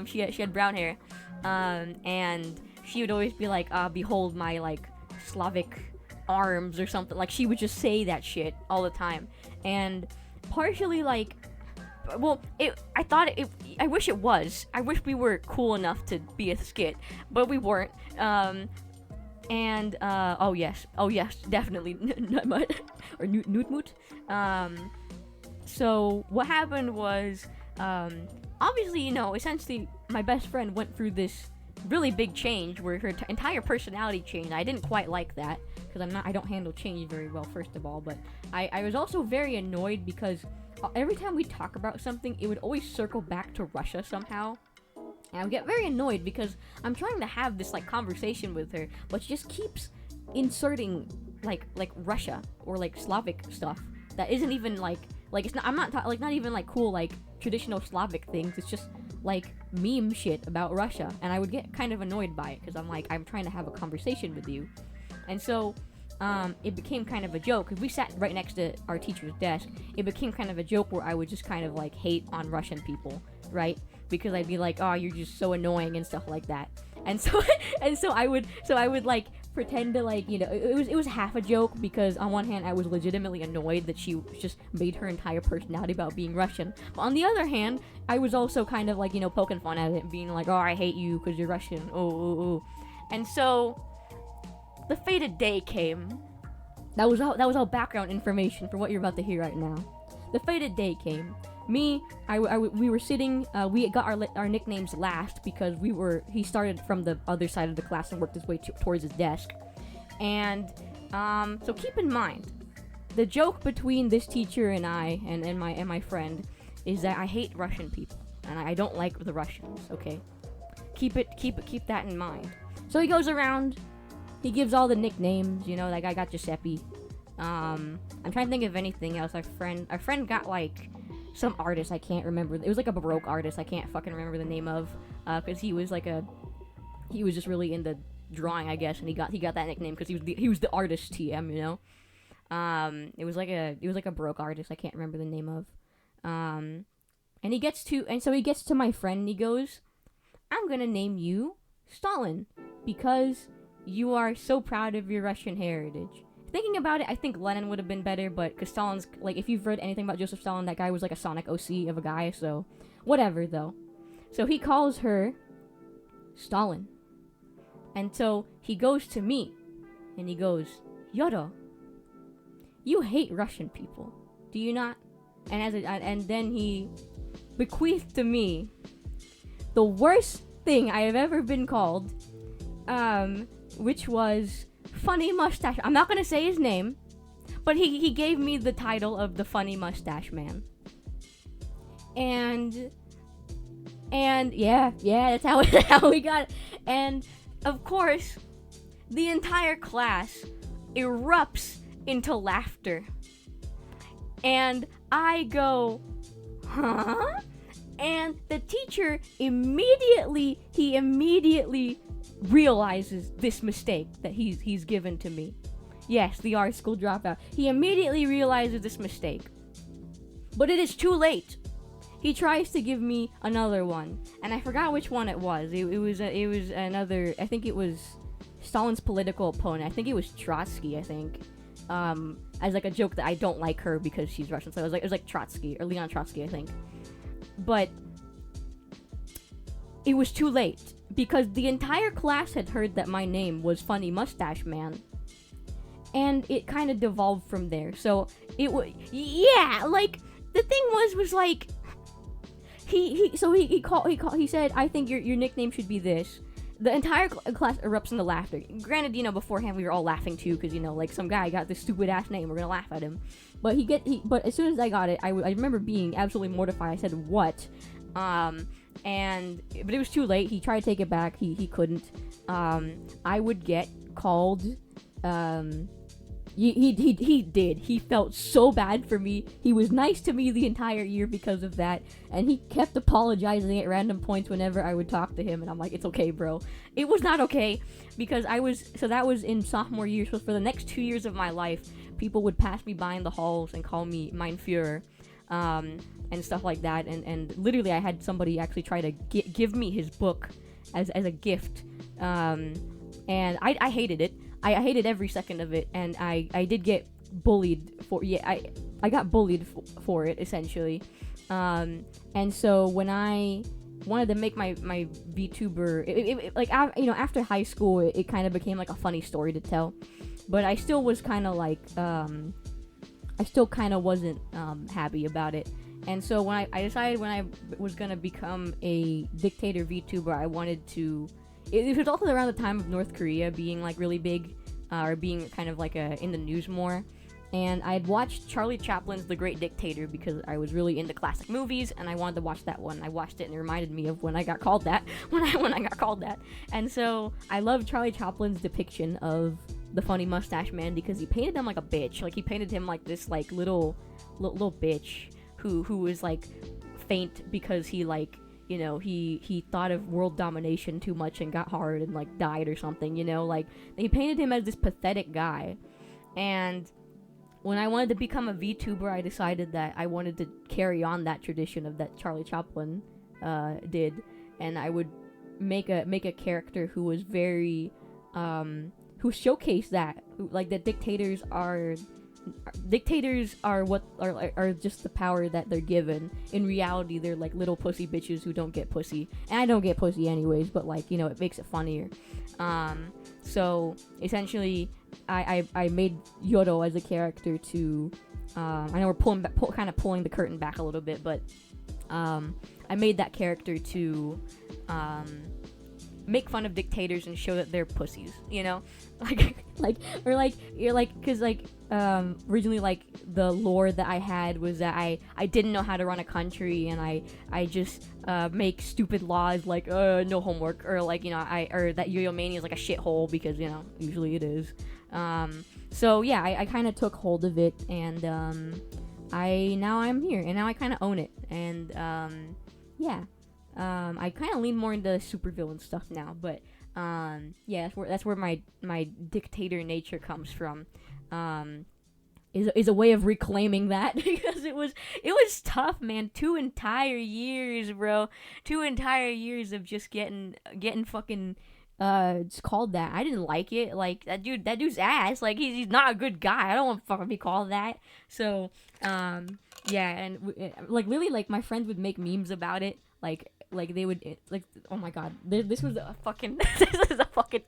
She had brown hair, and she would always be like, "Behold my like Slavic arms" or something. Like, she would just say that shit all the time, and partially like, well, I wish it was. I wish we were cool enough to be a skit, but we weren't. Oh yes, definitely Nutmut or Nutmut. So what happened was, obviously, essentially, my best friend went through this really big change where her entire personality changed. I didn't quite like that because I don't handle change very well, first of all. But I was also very annoyed because every time we talk about something, it would always circle back to Russia somehow. And I would get very annoyed because I'm trying to have this like conversation with her, but she just keeps inserting like Russia or like Slavic stuff that isn't even like it's not. I'm not not even like cool like traditional Slavic things. It's just like meme shit about Russia, and I would get kind of annoyed by it because I'm like, I'm trying to have a conversation with you. And so it became kind of a joke because we sat right next to our teacher's desk. It became kind of a joke where I would just kind of like hate on Russian people, right? Because I'd be like, oh, you're just so annoying and stuff like that. And so I would like pretend to like, it was half a joke because on one hand I was legitimately annoyed that she just made her entire personality about being Russian, but on the other hand I was also kind of like, poking fun at it, being like, oh, I hate you because you're Russian. Oh. And so the fated day came. That was all background information for what you're about to hear right now. The fated day came. We were sitting, we got our nicknames last because he started from the other side of the class and worked his way towards his desk. And, so keep in mind, the joke between this teacher and I, and my friend, is that I hate Russian people, and I don't like the Russians, okay? keep that in mind. So he goes around, he gives all the nicknames, like I got Giuseppe. I'm trying to think of anything else. Our friend got like some artist, I can't remember. It was like a Baroque artist, I can't fucking remember the name of, because he was just really into drawing, I guess, and he got that nickname because he was the artist TM, it was like a Baroque artist, I can't remember the name of, and he gets to my friend and he goes, I'm gonna name you Stalin because you are so proud of your Russian heritage. Thinking about it, I think Lenin would have been better, but because Stalin's, like, if you've read anything about Joseph Stalin, that guy was like a Sonic OC of a guy, so whatever, though. So he calls her Stalin. And so he goes to me, and he goes, Yodo, you hate Russian people, do you not? And then he bequeathed to me the worst thing I have ever been called, which was Funny Mustache. I'm not gonna say his name, but he gave me the title of the Funny Mustache Man. And yeah, that's how we got it. And of course, the entire class erupts into laughter. And I go, huh? And the teacher immediately realizes this mistake that he's given to me. Yes, the art school dropout. He immediately realizes this mistake. But it is too late. He tries to give me another one, and I forgot which one it was. It was another. I think it was Stalin's political opponent. I think it was Trotsky. I think, as like a joke that I don't like her because she's Russian. So it was like Trotsky or Leon Trotsky, I think. But it was too late because the entire class had heard that my name was Funny Mustache Man, and it kind of devolved from there. So it was, yeah, like the thing was like he said, I think your nickname should be this. The entire class erupts into laughter. Granted, beforehand we were all laughing too, because like some guy got this stupid ass name, we're gonna laugh at him. But but as soon as I got it, I remember being absolutely mortified. I said, what? But it was too late. He tried to take it back. He couldn't. I would get called. He did. He felt so bad for me. He was nice to me the entire year because of that, and he kept apologizing at random points whenever I would talk to him, and I'm like, it's okay, bro. It was not okay, because that was in sophomore year, so for the next 2 years of my life, people would pass me by in the halls and call me Mein Führer, and stuff like that, and literally I had somebody actually try to give me his book as a gift, and I hated it. I hated every second of it, and I did get bullied for I got bullied for it, essentially, and so when I wanted to make my VTuber, like after high school, it kind of became like a funny story to tell, but I still was kind of like I still kind of wasn't happy about it. And so when I decided when I was gonna become a dictator VTuber, I wanted to. It was also around the time of North Korea being like really big, or being kind of like in the news more. And I had watched Charlie Chaplin's The Great Dictator because I was really into classic movies, and I wanted to watch that one. I watched it and it reminded me of when I got called that. when I got called that. And so I love Charlie Chaplin's depiction of the Funny Mustache Man because he painted him like a bitch. Like he painted him like this like little bitch who was like faint because he like. He thought of world domination too much and got hard and like died or something, like he painted him as this pathetic guy. And when I wanted to become a VTuber, I decided that I wanted to carry on that tradition of that Charlie Chaplin did, and I would make a character who was very who showcased that, like that dictators are what are just the power that they're given. In reality, they're like little pussy bitches who don't get pussy, and I don't get pussy anyways, but like it makes it funnier. So essentially I made Yodo as a character to I know we're kind of pulling the curtain back a little bit, but I made that character to make fun of dictators and show that they're pussies, you know? Cause originally, like, the lore that I had was that I didn't know how to run a country, and I just make stupid laws like no homework, or like, you know, or that Yo-Yo Mania is like a shithole, because, you know, usually it is. So yeah, I kind of took hold of it, and now I'm here, and now I kind of own it, and yeah. I kind of lean more into supervillain stuff now, but yeah, that's where my dictator nature comes from. Is a way of reclaiming that, because it was tough, man. 2 entire years, bro. 2 entire years of just getting fucking it's called that. I didn't like it. Like, that dude's ass. Like, he's not a good guy. I don't want to fucking be called that. So yeah, and like, literally, like, my friends would make memes about it. Like they would, like, oh my god, this was a fucking this is a fucking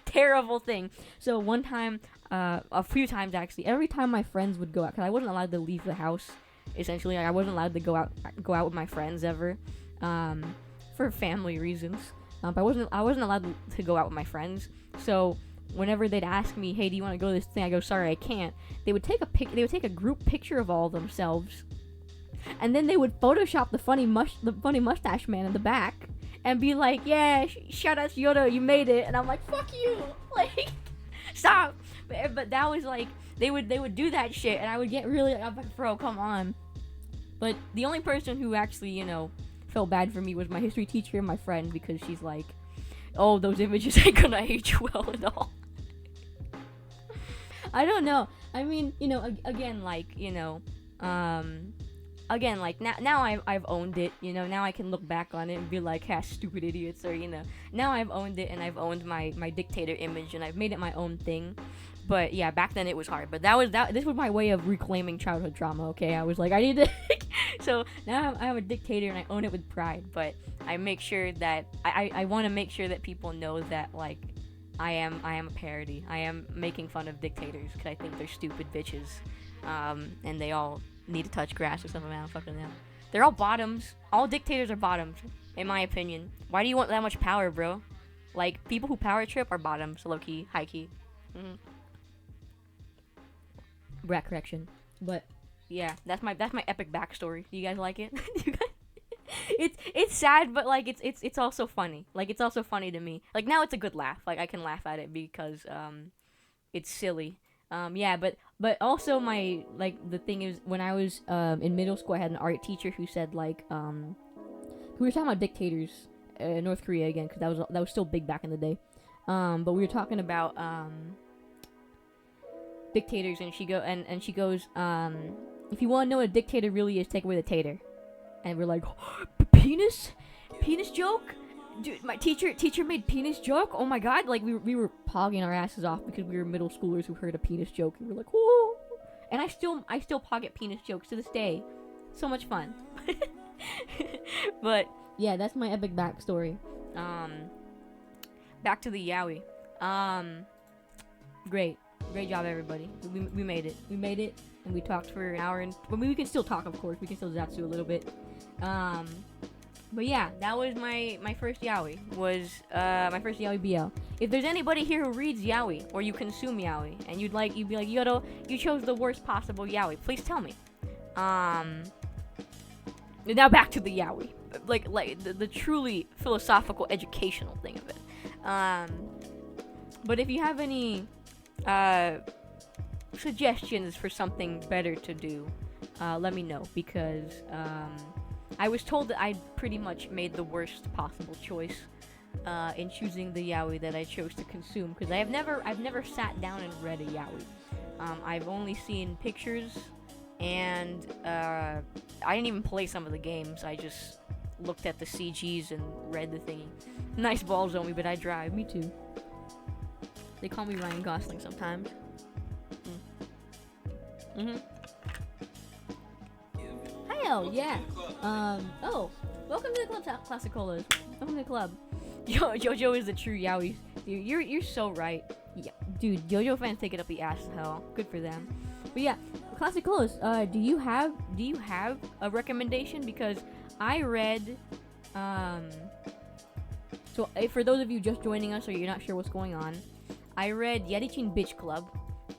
terrible thing. So one time, a few times actually, every time my friends would go out, because I wasn't allowed to leave the house. Essentially, like, I wasn't allowed to go out with my friends ever, for family reasons. But I wasn't allowed to go out with my friends. So whenever they'd ask me, hey, do you want to go to this thing? I go, sorry, I can't. They would take a group picture of all of themselves, and then they would Photoshop the funny mustache man in the back, and be like, yeah, shout out to Yoda, you made it. And I'm like, fuck you, like, stop. But that was like, they would do that shit, and I would get really, I'm like, bro, come on. But the only person who actually, you know, felt bad for me was my history teacher and my friend, because she's like, oh, those images ain't gonna age well at all. I don't know. I mean, you know, again, like, you know, again, like, now I've owned it, you know. Now I can look back on it and be like, ha, stupid idiots, or, you know. Now I've owned it, and I've owned my dictator image, and I've made it my own thing. But yeah, back then it was hard. But this was my way of reclaiming childhood trauma. Okay, I was like, I need to. So now I'm a dictator, and I own it with pride. But I make sure that I want to make sure that people know that, like, I am a parody. I am making fun of dictators because I think they're stupid bitches, and they all need to touch grass or something. I don't fucking know. They're all bottoms. All dictators are bottoms, in my opinion. Why do you want that much power, bro? Like, people who power trip are bottoms, low key, high key. Brat correction. But yeah, that's my epic backstory. Do you guys like it? It's sad, but like it's also funny. Like, it's also funny to me. Like, now it's a good laugh. Like, I can laugh at it because it's silly. Yeah, but also my, like, the thing is, when I was in middle school, I had an art teacher who said, like, we were talking about dictators in North Korea again, because that was still big back in the day. But we were talking about dictators, and she goes, if you want to know what a dictator really is, take away the tater. And we're like, penis joke? Dude, my teacher made penis joke? Oh my god, like, we were pogging our asses off because we were middle schoolers who heard a penis joke, and we were like, whoa. And I still pocket penis jokes to this day. So much fun. But yeah, that's my epic backstory. Back to the Yaoi. Great job, everybody. We made it. We made it, and we talked for an hour, and we can still talk, of course. We can still zatsu a little bit. But yeah, that was my first Yaoi. Was my first Yaoi BL. If there's anybody here who reads Yaoi, or you consume Yaoi, and you'd be like, Yodo, you chose the worst possible Yaoi, please tell me. Now back to the Yaoi, like the truly philosophical, educational thing of it. But if you have any suggestions for something better to do, let me know, because I was told that I pretty much made the worst possible choice in choosing the Yaoi that I chose to consume, because I've never sat down and read a Yaoi. I've only seen pictures, and I didn't even play some of the games. I just looked at the CGs and read the thingy. Nice balls on me, but I drive. Me too. They call me Ryan Gosling sometimes. Hell yeah. Oh, welcome to the club, Classicolas. Welcome to the club. Jojo is the true Yaoi. Dude, you're so right. Yeah, dude, Jojo fans take it up the ass as hell. Good for them. But yeah, Classicolas. Do you have a recommendation? Because I read So for those of you just joining us or you're not sure what's going on, I read Yarichin Bitch Club,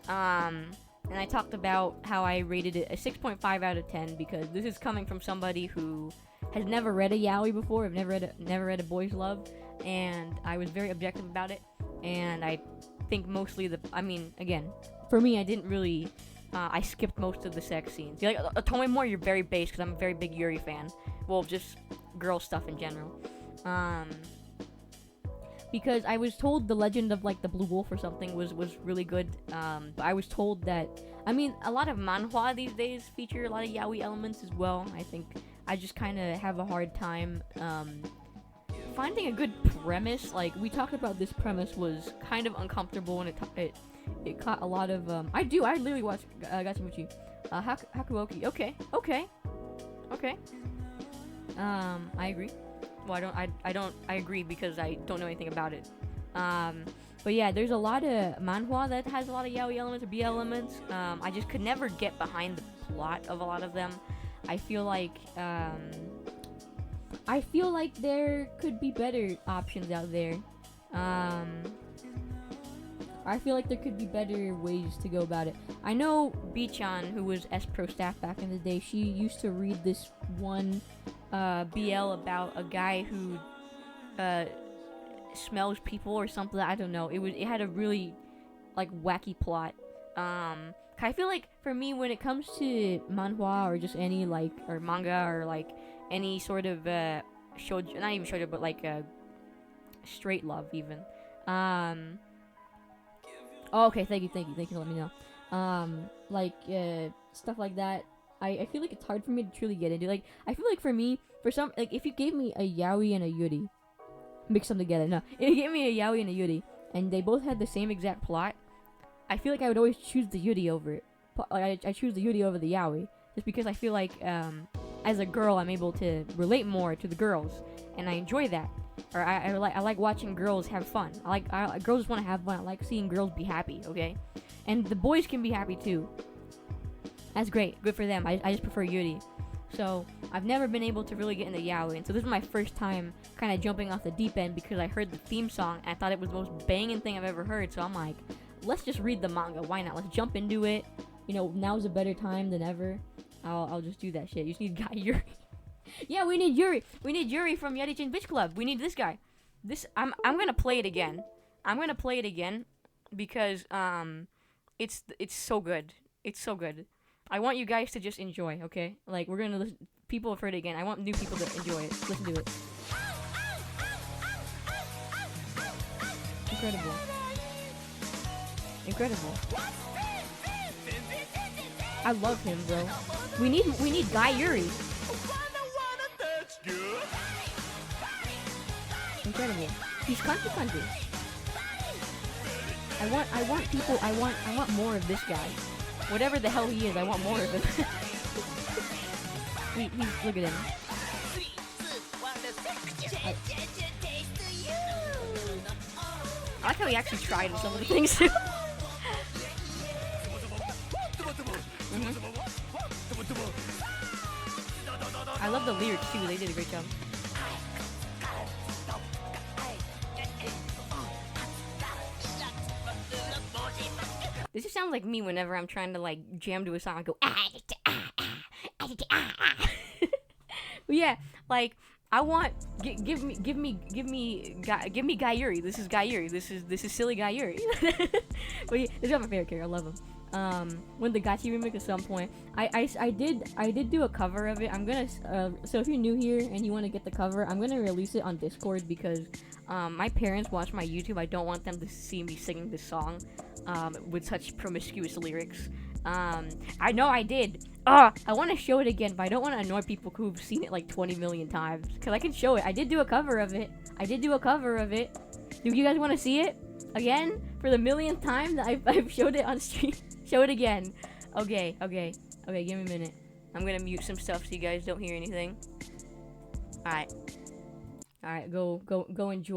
and I talked about how I rated it a 6.5 out of 10 because this is coming from somebody who has never read a yaoi before. I've never read a boy's love, and I was very objective about it. And I think mostly again, for me, I didn't really. I skipped most of the sex scenes. You're like, Otome More, you're very base because I'm a very big Yuri fan. Well, just girl stuff in general. Because I was told the legend of like the Blue Wolf or something was really good. But I was told that a lot of manhwa these days feature a lot of yaoi elements as well. I think I just kind of have a hard time finding a good premise. Like we talked about, this premise was kind of uncomfortable and it caught a lot of I literally watch Gachamuchi. Hakuoki. Okay. I agree. Well, I agree because I don't know anything about it. But yeah, there's a lot of manhwa that has a lot of yaoi elements or B elements. I just could never get behind the plot of a lot of them. I feel like there could be better options out there. I feel like there could be better ways to go about it. I know Bichan, who was S-Pro staff back in the day, she used to read this one BL about a guy who smells people or something. I don't know. It had a really like wacky plot. I feel like for me, when it comes to manhwa or just any or manga or like any sort of shoujo, not even shoujo, but like straight love even. Oh, okay, thank you for letting me know. Stuff like that. I feel like it's hard for me to truly get into. Like, I feel like for me, if you gave me a yaoi and a yuri, mix them together. No, if you gave me a yaoi and a yuri, and they both had the same exact plot, I feel like I would always choose the yuri over it. I choose the yuri over the yaoi, just because I feel like as a girl, I'm able to relate more to the girls, and I enjoy that. Or I like watching girls have fun. Girls just want to have fun. I like seeing girls be happy. Okay, and the boys can be happy too. That's great. Good for them. I just prefer Yuri. So I've never been able to really get into yaoi, and so this is my first time kind of jumping off the deep end because I heard the theme song and I thought it was the most banging thing I've ever heard. So I'm like, let's just read the manga. Why not? Let's jump into it. Now's a better time than ever. I'll just do that shit. You just need guy Yuri. Yeah, we need Yuri. We need Yuri from Yarichin Bitch Club. We need this guy. I'm gonna play it again. Because it's so good. It's so good. I want you guys to just enjoy, okay? Like, we're gonna listen. People have heard it again. I want new people to enjoy it. Listen to it. Incredible. I love him, bro. We need Guy Yuri. Incredible. He's country. I want more of this guy. Whatever the hell he is, I want more of him. Look at him. I like how he actually tried with some of the things too. I love the lyrics too. They did a great job. This just sounds like me whenever I'm trying to like jam to a song. I go But yeah, like I want give me Guy Yuri. This is Guy Yuri. This is silly Guy Yuri. But yeah, this is my favorite character. I love him. When the Gachi remake at some point, I did do a cover of it. I'm gonna so if you're new here and you want to get the cover, I'm gonna release it on Discord because my parents watch my YouTube. I don't want them to see me singing this song with such promiscuous lyrics. I know I did. I want to show it again, but I don't want to annoy people who've seen it like 20 million times. Because I can show it. I did do a cover of it. Do you guys want to see it again? For the millionth time that I've showed it on stream? Show it again. Okay, give me a minute. I'm going to mute some stuff so you guys don't hear anything. Alright, go enjoy.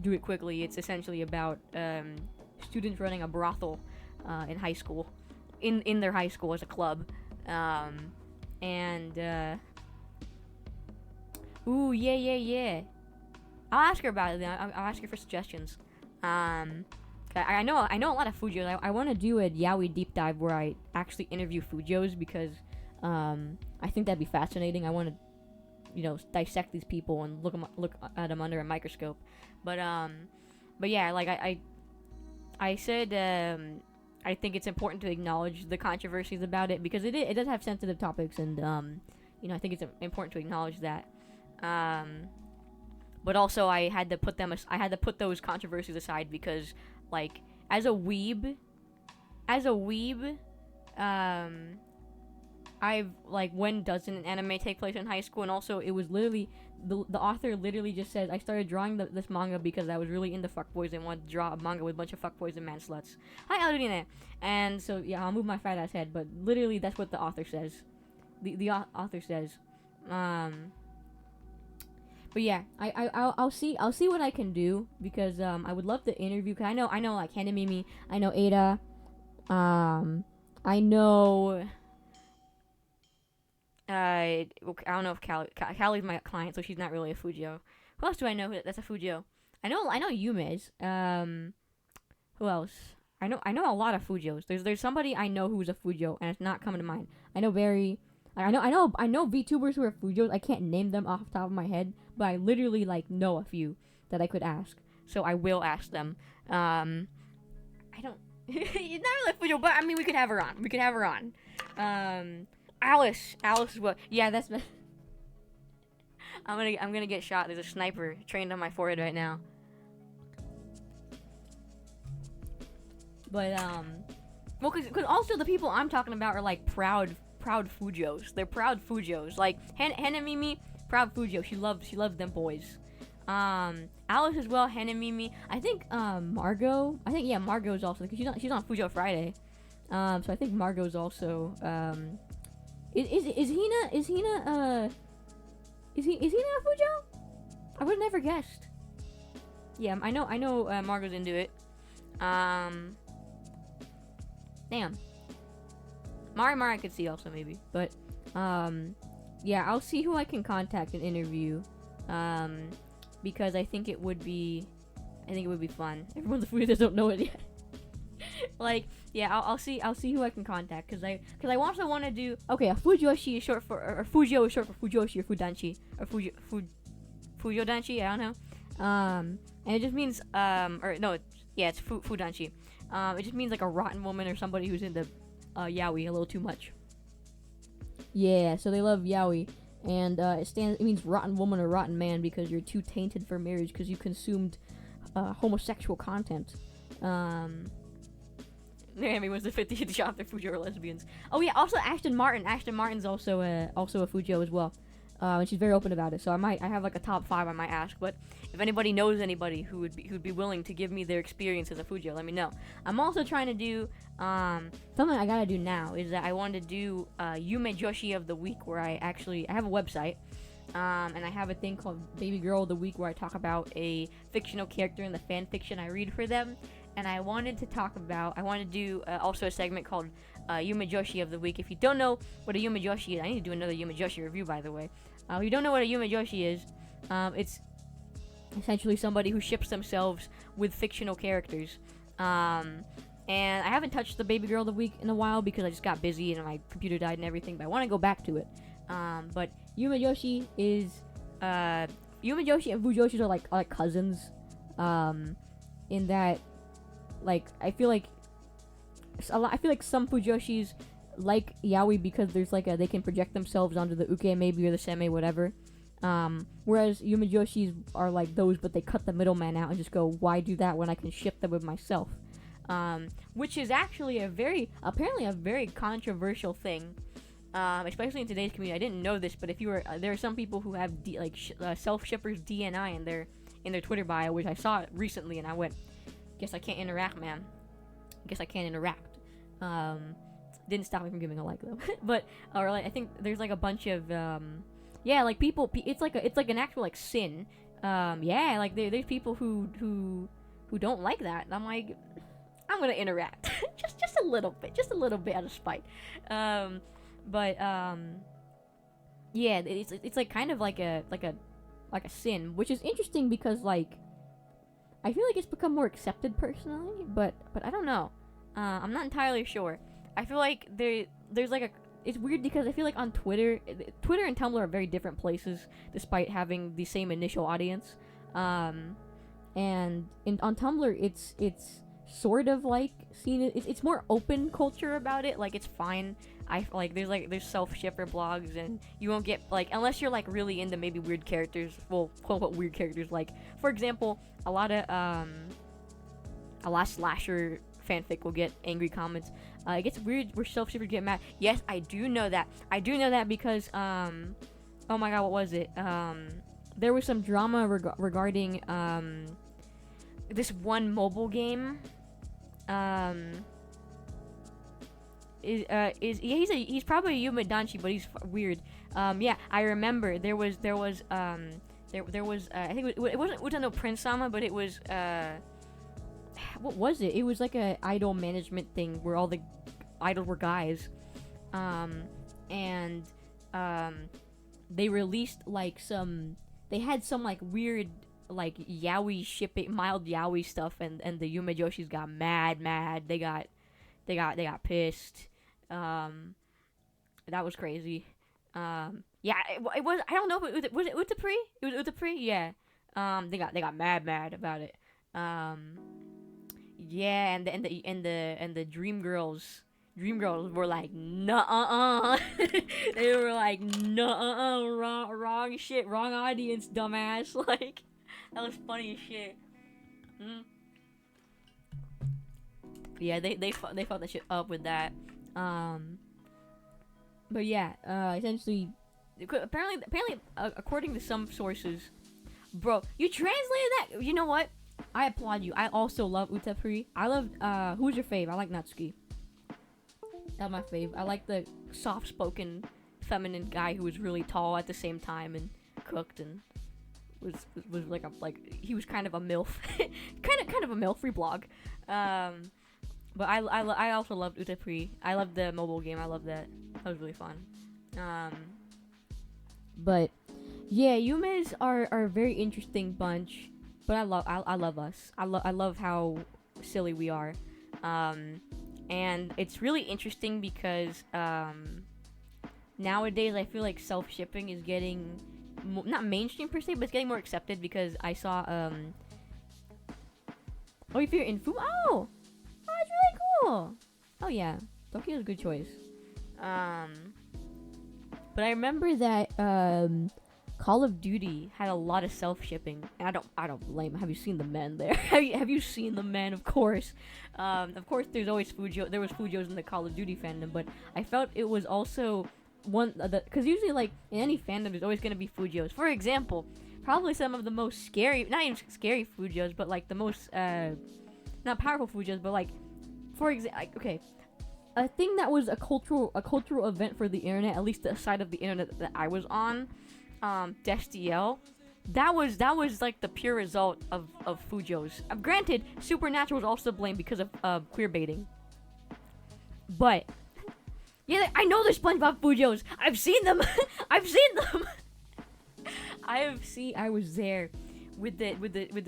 do it quickly, it's essentially about students running a brothel in high school, in their high school as a club, and ooh, yeah. I'll ask her about it. Then. I'll ask her for suggestions. I know a lot of Fujios. I want to do a Yaoi deep dive where I actually interview Fujios because I think that'd be fascinating. I want to, dissect these people and look at them under a microscope. But yeah, like I said, I think it's important to acknowledge the controversies about it because it does have sensitive topics, and I think it's important to acknowledge that. But also I had to put those controversies aside because, like, as a weeb, I've, like, when doesn't an anime take place in high school? And also, it was literally, the author literally just said, I started drawing this manga because I was really into fuckboys and wanted to draw a manga with a bunch of fuckboys and man-sluts. Hi, Adeline! And so, yeah, I'll move my fat-ass head, but literally that's what the author says. The author says. But yeah, I'll see what I can do because I would love to interview. Cause I know like Hanamimi, I know Ada, I know. I don't know if Callie's my client, so she's not really a Fujio. Who else do I know that's a Fujio? I know Yume's. Who else? I know a lot of Fujios. There's somebody I know who's a Fujio, and it's not coming to mind. I know VTubers who are Fujios. I can't name them off the top of my head, but I literally know a few that I could ask. So I will ask them. I don't. It's not really a Fujio, but I mean we could have her on. Alice is what? Yeah, that's. I'm gonna get shot. There's a sniper trained on my forehead right now. But well, cause also the people I'm talking about are like proud Fujios. They're proud Fujios. Like Hanamimi, proud Fujio. She loves them boys. Alice as well. Hanamimi. I think Margot. Margot is also because she's on Fujo Friday. So I think Margot's also Is Hina a Fujo? I would have never guessed. Yeah, I know Margot's into it. Damn. Mari I could see also maybe, but yeah, I'll see who I can contact and interview, because I think it would be fun. Everyone's a Fujo that don't know it yet. Like, yeah, I'll see who I can contact because I also want to do a Fujoshi is short for or Fujio is short for Fujoshi or Fudanshi or Fujodanshi, I don't know. And it just means it's Fudanshi. It just means like a rotten woman or somebody who's into yaoi a little too much. Yeah, so they love yaoi, and it means rotten woman or rotten man because you're too tainted for marriage because you consumed homosexual content. Naomi was the 50 shop. They're Fujo or lesbians. Oh yeah, also Ashton Martin. Ashton Martin's also a Fujo as well, and she's very open about it. So I have like a top 5 I might ask. But if anybody knows anybody who'd be willing to give me their experience as a Fujo, let me know. I'm also trying to do something I gotta do now is that I want to do Yume Joshi of the Week, where I have a website. And I have a thing called Baby Girl of the Week where I talk about a fictional character in the fan fiction I read for them. And I wanted to do also a segment called Yume Joshi of the Week. If you don't know what a Yume Joshi is, I need to do another Yume Joshi review, by the way. If you don't know what a Yume Joshi is, it's essentially somebody who ships themselves with fictional characters. And I haven't touched the Baby Girl of the Week in a while because I just got busy and my computer died and everything, but I want to go back to it. But Yume Joshi and Fujoshi are like cousins, in that, like, I feel like some Fujoshis like yaoi because there's like they can project themselves onto the uke maybe or the seme, whatever. Whereas Yume Joshis are like those, but they cut the middleman out and just go, why do that when I can ship them with myself? Which is actually apparently a very controversial thing. Especially in today's community. I didn't know this, but there are some people who have self-shippers DNI in their Twitter bio, which I saw recently, and I went, guess I can't interact, man. Guess I can't interact. Didn't stop me from giving a like though. But I think there's like a bunch of people. It's like an actual like sin yeah, like there's people who don't like that, and I'm like, I'm gonna interact just a little bit out of spite. But yeah, it's like kind of like a sin, which is interesting because like I feel like it's become more accepted personally, but I don't know. I'm not entirely sure. I feel like there's like a it's weird because I feel like on Twitter and Tumblr are very different places despite having the same initial audience. And on Tumblr it's sort of like seen it's more open culture about it. Like it's fine. There's self-shipper blogs, and you won't get like, unless you're like really into maybe weird characters, well, quote unquote weird characters, like for example a lot of slasher fanfic will get angry comments. It gets weird where self-shippers get mad. Yes, I do know that because oh my god, what was it? There was some drama regarding this one mobile game. He's probably a Yuma Danchi, but he's weird. Yeah, I remember there was I think it wasn't Utano Prince Sama, but it was what was it? It was like a idol management thing where all the idols were guys, and they released like they had some like weird like yaoi shipping, mild yaoi stuff, and the Yume Joshis got mad. They got pissed. That was crazy. Yeah, it was. I don't know if was it Utapri? It was Utapri. Yeah. They got mad about it. Yeah, and the Dream Girls were like, nuh-uh. They were like, nuh-uh, wrong shit, wrong audience, dumbass. Like, that was funny as shit. Yeah, they fucked that shit up with that. But yeah, essentially, apparently, according to some sources, bro, you translated that. You know what? I applaud you. I also love Utapri. I love who's your fave? I like Natsuki. That's my fave. I like the soft-spoken, feminine guy who was really tall at the same time and cooked and was like he was kind of a milf, kind of a milf blog. But I also loved Utapri. I loved the mobile game. I loved that. That was really fun. But yeah, Yumes are a very interesting bunch. But I love us. I love how silly we are. And it's really interesting because nowadays I feel like self-shipping is getting not mainstream per se, but it's getting more accepted because I saw oh, if you're in Fu, oh, that's really cool. Oh yeah, Tokyo's a good choice. But I remember that Call of Duty had a lot of self-shipping, and I don't blame. Have you seen the men there? have you seen the men? Of course. There's always Fujo. There was Fujos in the Call of Duty fandom, but I felt it was also one because usually like in any fandom there's always gonna be Fujos. For example, probably some of the most scary, not even scary Fujos, but like the most not powerful Fujos, but like for example, okay. A thing that was a cultural event for the internet, at least the side of the internet that I was on, Destiel, that was like the pure result of Fujos. Granted, Supernatural was also blamed because of queer baiting. But yeah, I know there's SpongeBob Fujos. I've seen them. I was there with the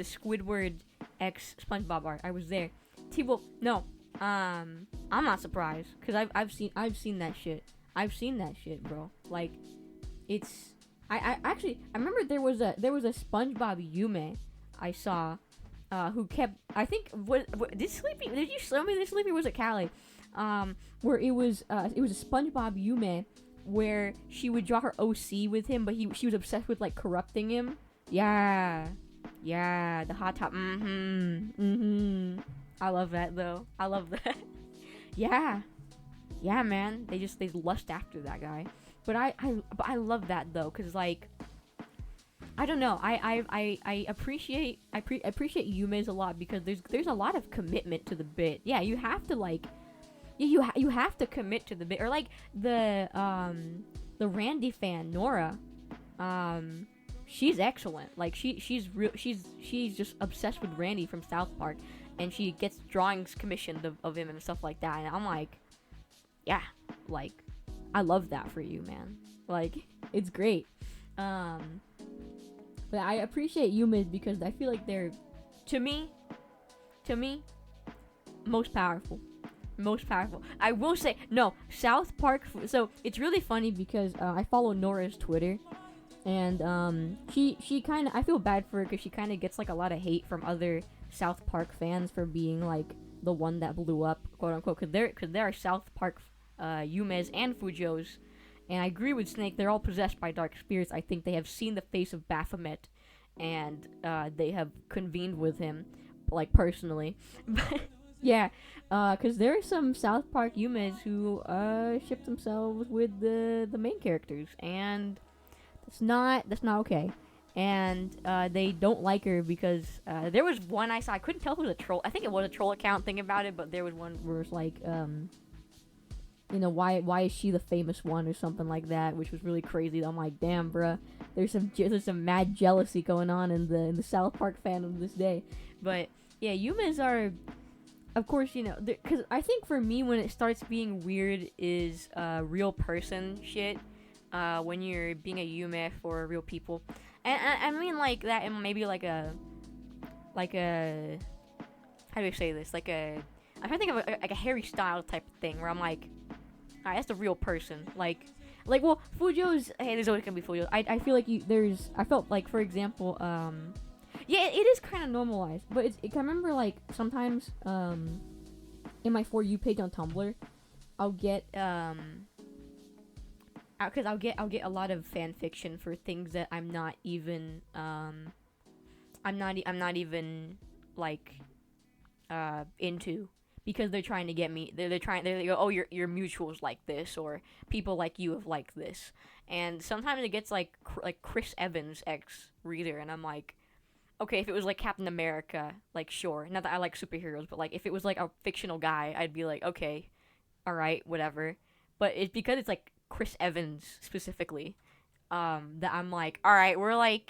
Squidward X SpongeBob art. I was there. No. I'm not surprised because I've seen that shit. I've seen that shit, bro. Like, it's. I actually remember there was a SpongeBob Yume I saw, who kept, I think did you show me this, Sleepy? Or was it Callie? Where it was a SpongeBob Yume where she would draw her OC with him, but she was obsessed with like corrupting him. Yeah, the hot top. I love that though. I love that. Yeah, man. They lust after that guy. But I love that though, cause like, I don't know. I appreciate Yume's a lot because there's a lot of commitment to the bit. Yeah, you have to like, you have to commit to the bit. Or like the Randy fan Nora, she's excellent. Like she's just obsessed with Randy from South Park, and she gets drawings commissioned of him and stuff like that. And I'm like, yeah, like I love that for you, man. Like it's great. But I appreciate Yumas because I feel like they're, to me, most powerful. I will say, no, South Park. So it's really funny because I follow Nora's Twitter, and she kind of, I feel bad for her because she kind of gets like a lot of hate from other South Park fans for being like the one that blew up, quote unquote, because there are South Park Yumes and Fujos. And I agree with Snake, they're all possessed by dark spirits. I think they have seen the face of Baphomet, and they have convened with him, like, personally. But, yeah, because there are some South Park Yumes who ship themselves with the main characters, and that's not okay. And they don't like her because there was one I saw, I couldn't tell if it was a troll. I think it was a troll account thinking about it, but there was one where it's like, you know, why is she the famous one or something like that, which was really crazy. I'm like, damn, bruh, there's some mad jealousy going on in the South Park fandom this day. But yeah, Yumas are, of course, you know, because I think for me when it starts being weird is real person shit. When you're being a Yume for real people, and I mean like that, and maybe like a how do I say this? I'm trying to think of like a Harry Styles type of thing where I'm like, alright, that's a real person. Like, well, Fujo's, hey, there's always gonna be Fujo's. I feel like I felt like, for example, yeah, it is kind of normalized, but I remember, like, sometimes, in my For You page on Tumblr, I'll get, because I'll get a lot of fan fiction for things that I'm not even, like, into. Because they're trying to get me, they go, oh, your mutuals like this, or people like you have liked this, and sometimes it gets like Chris Evans X reader, and I'm like, okay, if it was like Captain America, like sure, not that I like superheroes, but like if it was like a fictional guy, I'd be like, okay, all right, whatever, but it's because it's like Chris Evans specifically, that I'm like, all right, we're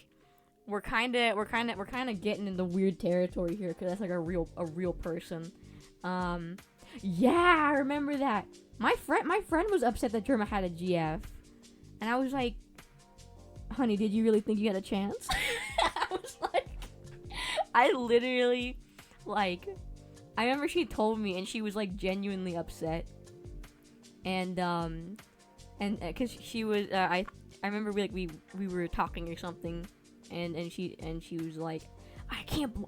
kind of getting into weird territory here, because that's like a real person. Yeah, I remember that. My friend was upset that Germa had a GF, and I was like, honey, did you really think you had a chance? I was like, I literally, like, I remember she told me, and she was like genuinely upset, and cause she was, I remember we were talking or something, and she was like, I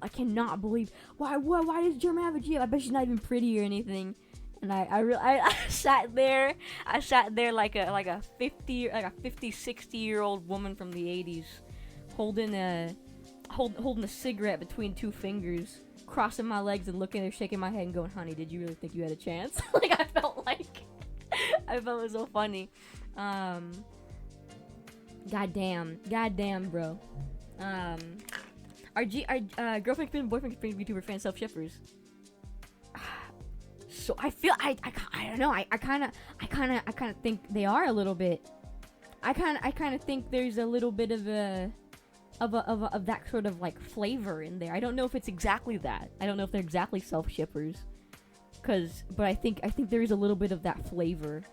cannot believe why does German have a GF? I bet she's not even pretty or anything. And I sat there like a 60-year-old woman from the 80s, holding a cigarette between two fingers, crossing my legs and looking at her, shaking my head and going, honey, did you really think you had a chance? Like, I felt it was so funny. Goddamn, bro. Our girlfriend experience, boyfriend experience, YouTuber fan, self-shippers. So I feel I don't know. I kind of think they are a little bit. I kind of think there's a little bit of that sort of like flavor in there. I don't know if it's exactly that. I don't know if they're exactly self-shippers. But I think there is a little bit of that flavor,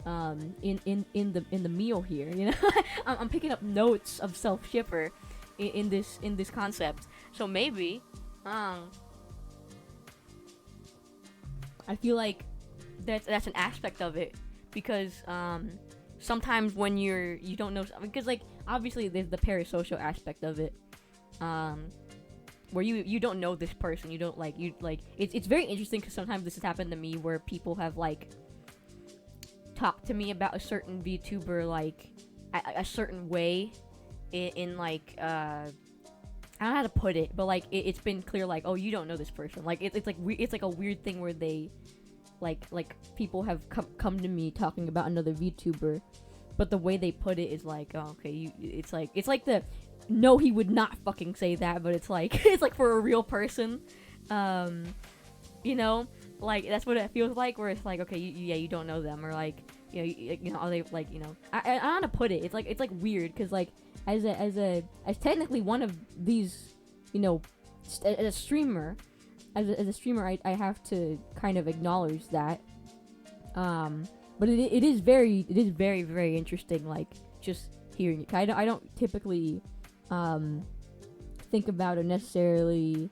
in the meal here. You know, I'm picking up notes of self-shipper in this concept. So maybe, I feel like that's an aspect of it, because sometimes when you don't know, because like obviously there's the parasocial aspect of it, where you don't know this person, it's very interesting, because sometimes this has happened to me where people have like talked to me about a certain VTuber like a certain way, in like I don't know how to put it, but like it's been clear, like, oh, you don't know this person. Like it's like a weird thing where they like people have come to me talking about another VTuber, but the way they put it is like, oh, okay, it's like the, no, he would not fucking say that, but it's like it's like for a real person, you know, like that's what it feels like, where it's like, okay, you don't know them, or like, you know, are they like, you know, I don't know how to put it. It's like weird, because like as technically one of these, you know, as a streamer, as a streamer, I have to kind of acknowledge that. But it is very very interesting, like just hearing it. I don't typically think about or necessarily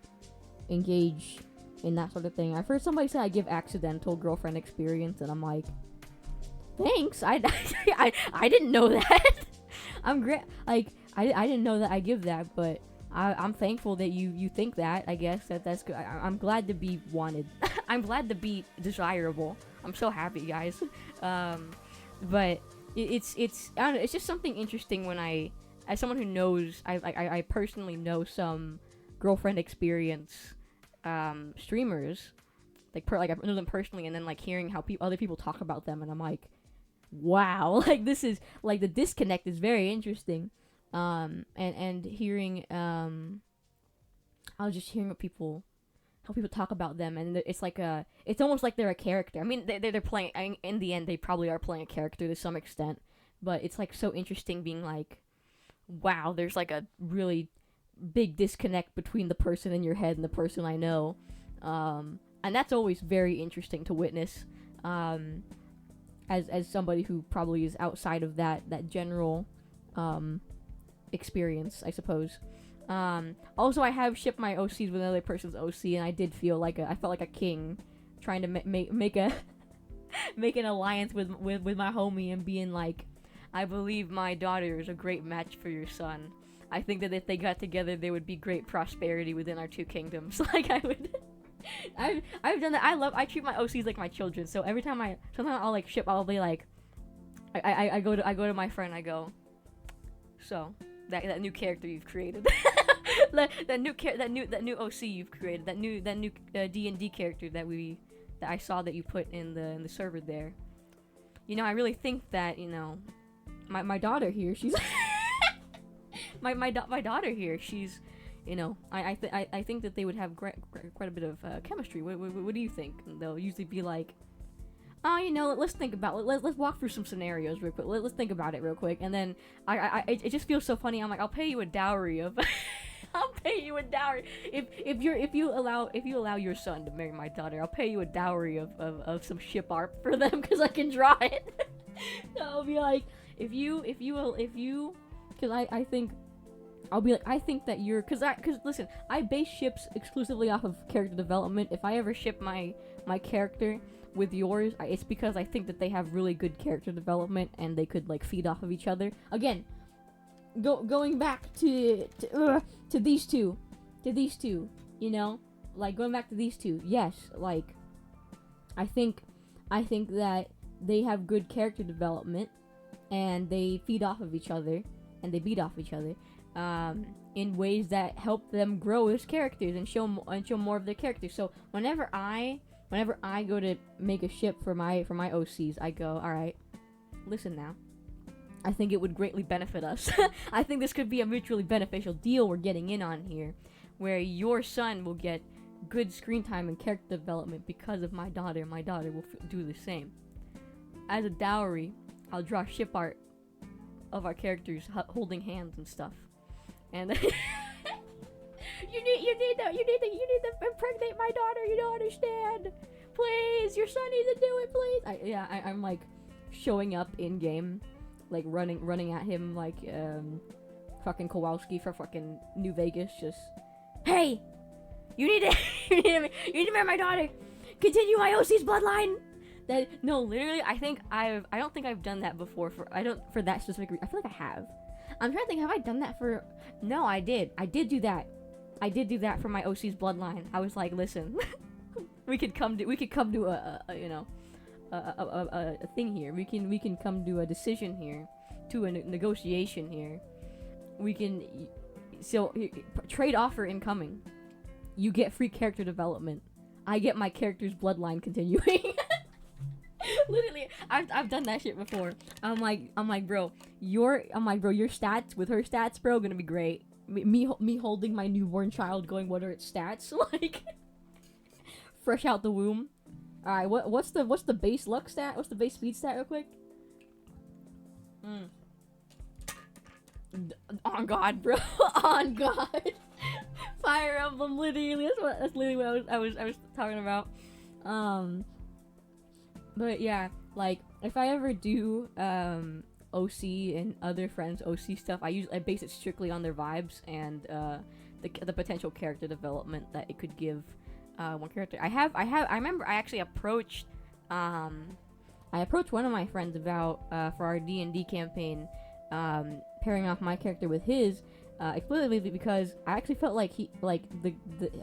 engage in that sort of thing. I've heard somebody say I give accidental girlfriend experience, and I'm like, thanks. I didn't know that. I'm great. Like I didn't know that I give that, but I'm thankful that you think that. I guess that's good. I'm glad to be wanted. I'm glad to be desirable. I'm so happy, guys. But it's I don't know, it's just something interesting when as someone who knows, I personally know some girlfriend experience streamers, like I know them personally, and then like hearing how other people talk about them, and I'm like, wow, like this is like the disconnect is very interesting. And hearing I was just hearing how people talk about them, and it's like it's almost like they're a character. I mean, they're playing, in the end they probably are playing a character to some extent, but it's like so interesting being like, wow, there's like a really big disconnect between the person in your head and the person I know, and that's always very interesting to witness, as somebody who probably is outside of that general experience, I suppose. Also, I have shipped my OCs with another person's OC, and I did feel like I felt like a king trying to make an alliance with my homie, and being like, I believe my daughter is a great match for your son. I think that if they got together, there would be great prosperity within our two kingdoms. Like I've done that. I treat my OCs like my children. So every time sometimes I'll like ship, I'll be like, I go to my friend. I go, so that new character you've created, that new OC you've created, that new D&D character that I saw that you put in the server there. You know, I really think that, you know, my daughter here, she's my daughter here, she's, you know, I think that they would have quite a bit of chemistry. What do you think? And they'll usually be like, oh, you know, let's think about it. Let's walk through some scenarios real quick. Let's think about it real quick. And then it just feels so funny. I'm like, I'll pay you a dowry of I'll pay you a dowry if you allow your son to marry my daughter. I'll pay you a dowry of some ship art for them, because I can draw it. So I'll be like, if you because I think I'll be like, I think that you're, because listen, I base ships exclusively off of character development. If I ever ship my character with yours, it's because I think that they have really good character development, and they could like feed off of each other. Again, going back to these two, you know, like going back to these two. Yes, like I think that they have good character development, and they feed off of each other, and they beat off each other in ways that help them grow as characters and show more of their characters. So whenever I go to make a ship for my OCs, I go, all right, listen now. I think it would greatly benefit us. I think this could be a mutually beneficial deal we're getting in on here, where your son will get good screen time and character development because of my daughter. My daughter will do the same. As a dowry, I'll draw ship art of our characters holding hands and stuff. And you need to impregnate my daughter. You don't understand. Please, your son needs to do it. Please. I'm like showing up in game, like running at him like fucking Kowalski for fucking New Vegas. Just, hey, you need to marry my daughter. Continue my OC's bloodline. No, literally, I don't think I've done that before for that specific reason. I feel like I have. I'm trying to think, have I done that for? No, I did do that. I did do that for my OC's bloodline. I was like, listen, we could come to a thing here. We can come to a decision here, to a negotiation here. We can, so trade offer incoming. You get free character development. I get my character's bloodline continuing. Literally, I've done that shit before. I'm like, bro, your stats with her stats, bro, gonna be great. Me holding my newborn child, going, what are its stats? Like, fresh out the womb. All right, what's the base luck stat? What's the base speed stat, real quick? On God, bro. On God. Fire Emblem, literally. That's literally what I was talking about. But yeah, like if I ever do OC and other friends OC stuff, I base it strictly on their vibes and the potential character development that it could give one character. I remember I actually approached one of my friends about for our D&D campaign pairing off my character with his explicitly because I actually felt like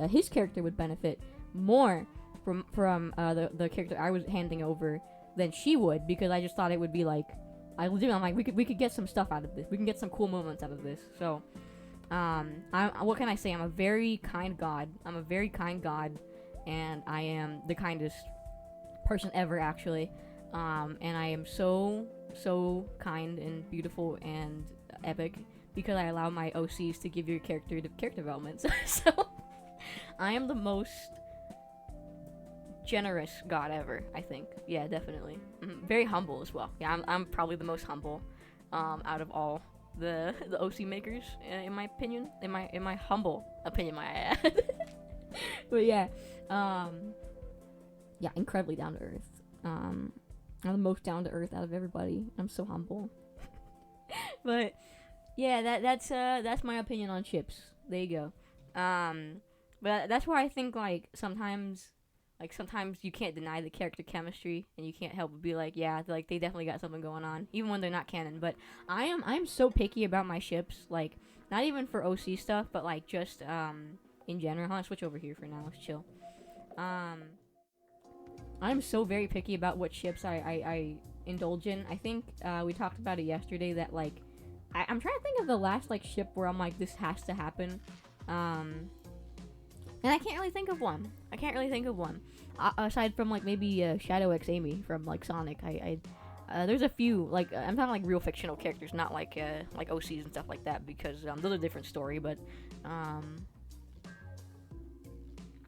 his character would benefit more from the character I was handing over than she would, because I just thought it would be like I'm like we could get some stuff out of this. We can get some cool moments out of this. So what can I say? I'm a very kind god. And I am the kindest person ever, actually. And I am so kind and beautiful and epic because I allow my OCs to give your character development. So I am the most generous god ever, I think. Yeah, definitely. Very humble as well. Yeah, I'm probably the most humble out of all the OC makers, in my opinion. In my humble opinion, my add. But yeah, incredibly down to earth. I'm the most down to earth out of everybody. I'm so humble. But yeah, that's my opinion on ships. There you go. But that's why I think sometimes you can't deny the character chemistry, and you can't help but be like, yeah, they definitely got something going on, even when they're not canon. But I'm so picky about my ships, not even for OC stuff, but just in general. I'm gonna switch over here for now. Let's chill. I'm so very picky about what ships I indulge in. I think we talked about it yesterday that I'm trying to think of the last ship where I'm like, this has to happen. And I can't really think of one. Aside from maybe Shadow X Amy from Sonic. There's a few I'm talking real fictional characters, not like OCs and stuff like that, because those are a different story. But I'm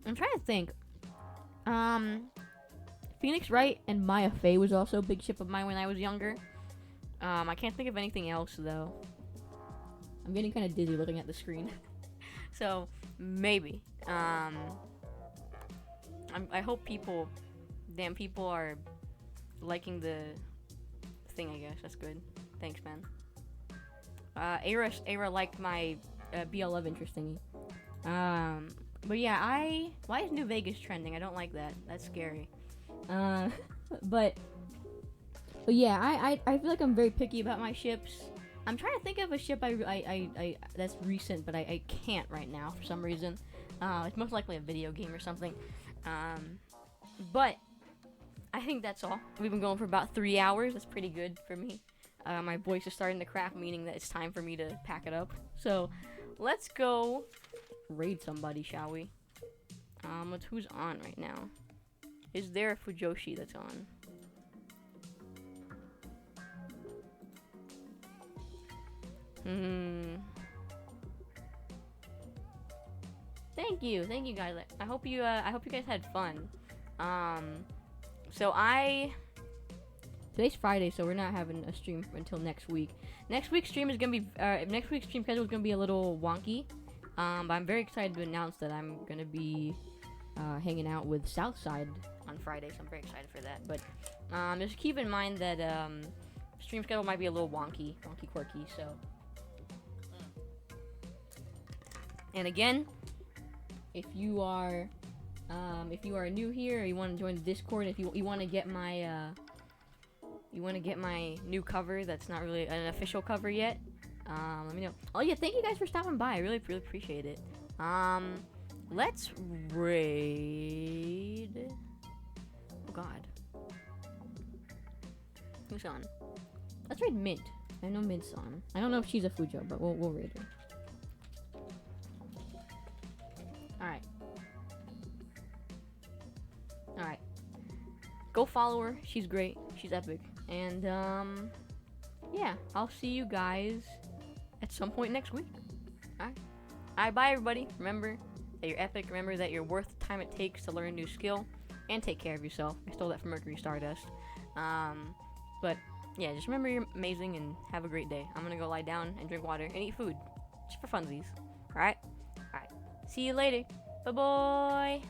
trying to think. Phoenix Wright and Maya Fey was also a big ship of mine when I was younger. I can't think of anything else though. I'm getting kind of dizzy looking at the screen. So maybe. I hope people are liking the thing. I guess that's good. Thanks, man. Ara liked my BL love interest thingy. But yeah, why is New Vegas trending? I don't like that. That's scary. But yeah, I feel like I'm very picky about my ships. I'm trying to think of a ship I that's recent, but I can't right now for some reason. It's most likely a video game or something. But I think that's all. We've been going for about 3 hours. That's pretty good for me. My voice is starting to crack, meaning that it's time for me to pack it up. So let's go raid somebody, shall we? Who's on right now? Is there a Fujoshi that's on? Thank you guys. I hope you guys had fun. Today's Friday, so we're not having a stream until next week. Next week's stream schedule is gonna be a little wonky. But I'm very excited to announce that I'm gonna be hanging out with Southside on Friday, so I'm very excited for that. But just keep in mind that stream schedule might be a little wonky quirky. So, and again, if you are new here, or you want to join the Discord, if you want to get my new cover that's not really an official cover yet, let me know. Oh yeah, thank you guys for stopping by. I really appreciate it. Let's raid. Oh god, who's on? Let's raid Mint. I know Mint's on. I don't know if she's a Fujo, but we'll raid her. Alright. Go follow her. She's great. She's epic. And, yeah. I'll see you guys at some point next week. Alright. Alright, bye everybody. Remember that you're epic. Remember that you're worth the time it takes to learn a new skill. And take care of yourself. I stole that from Mercury Stardust. But yeah, just remember you're amazing and have a great day. I'm gonna go lie down and drink water and eat food, just for funsies. Alright? Alright. See you later. Bye-bye.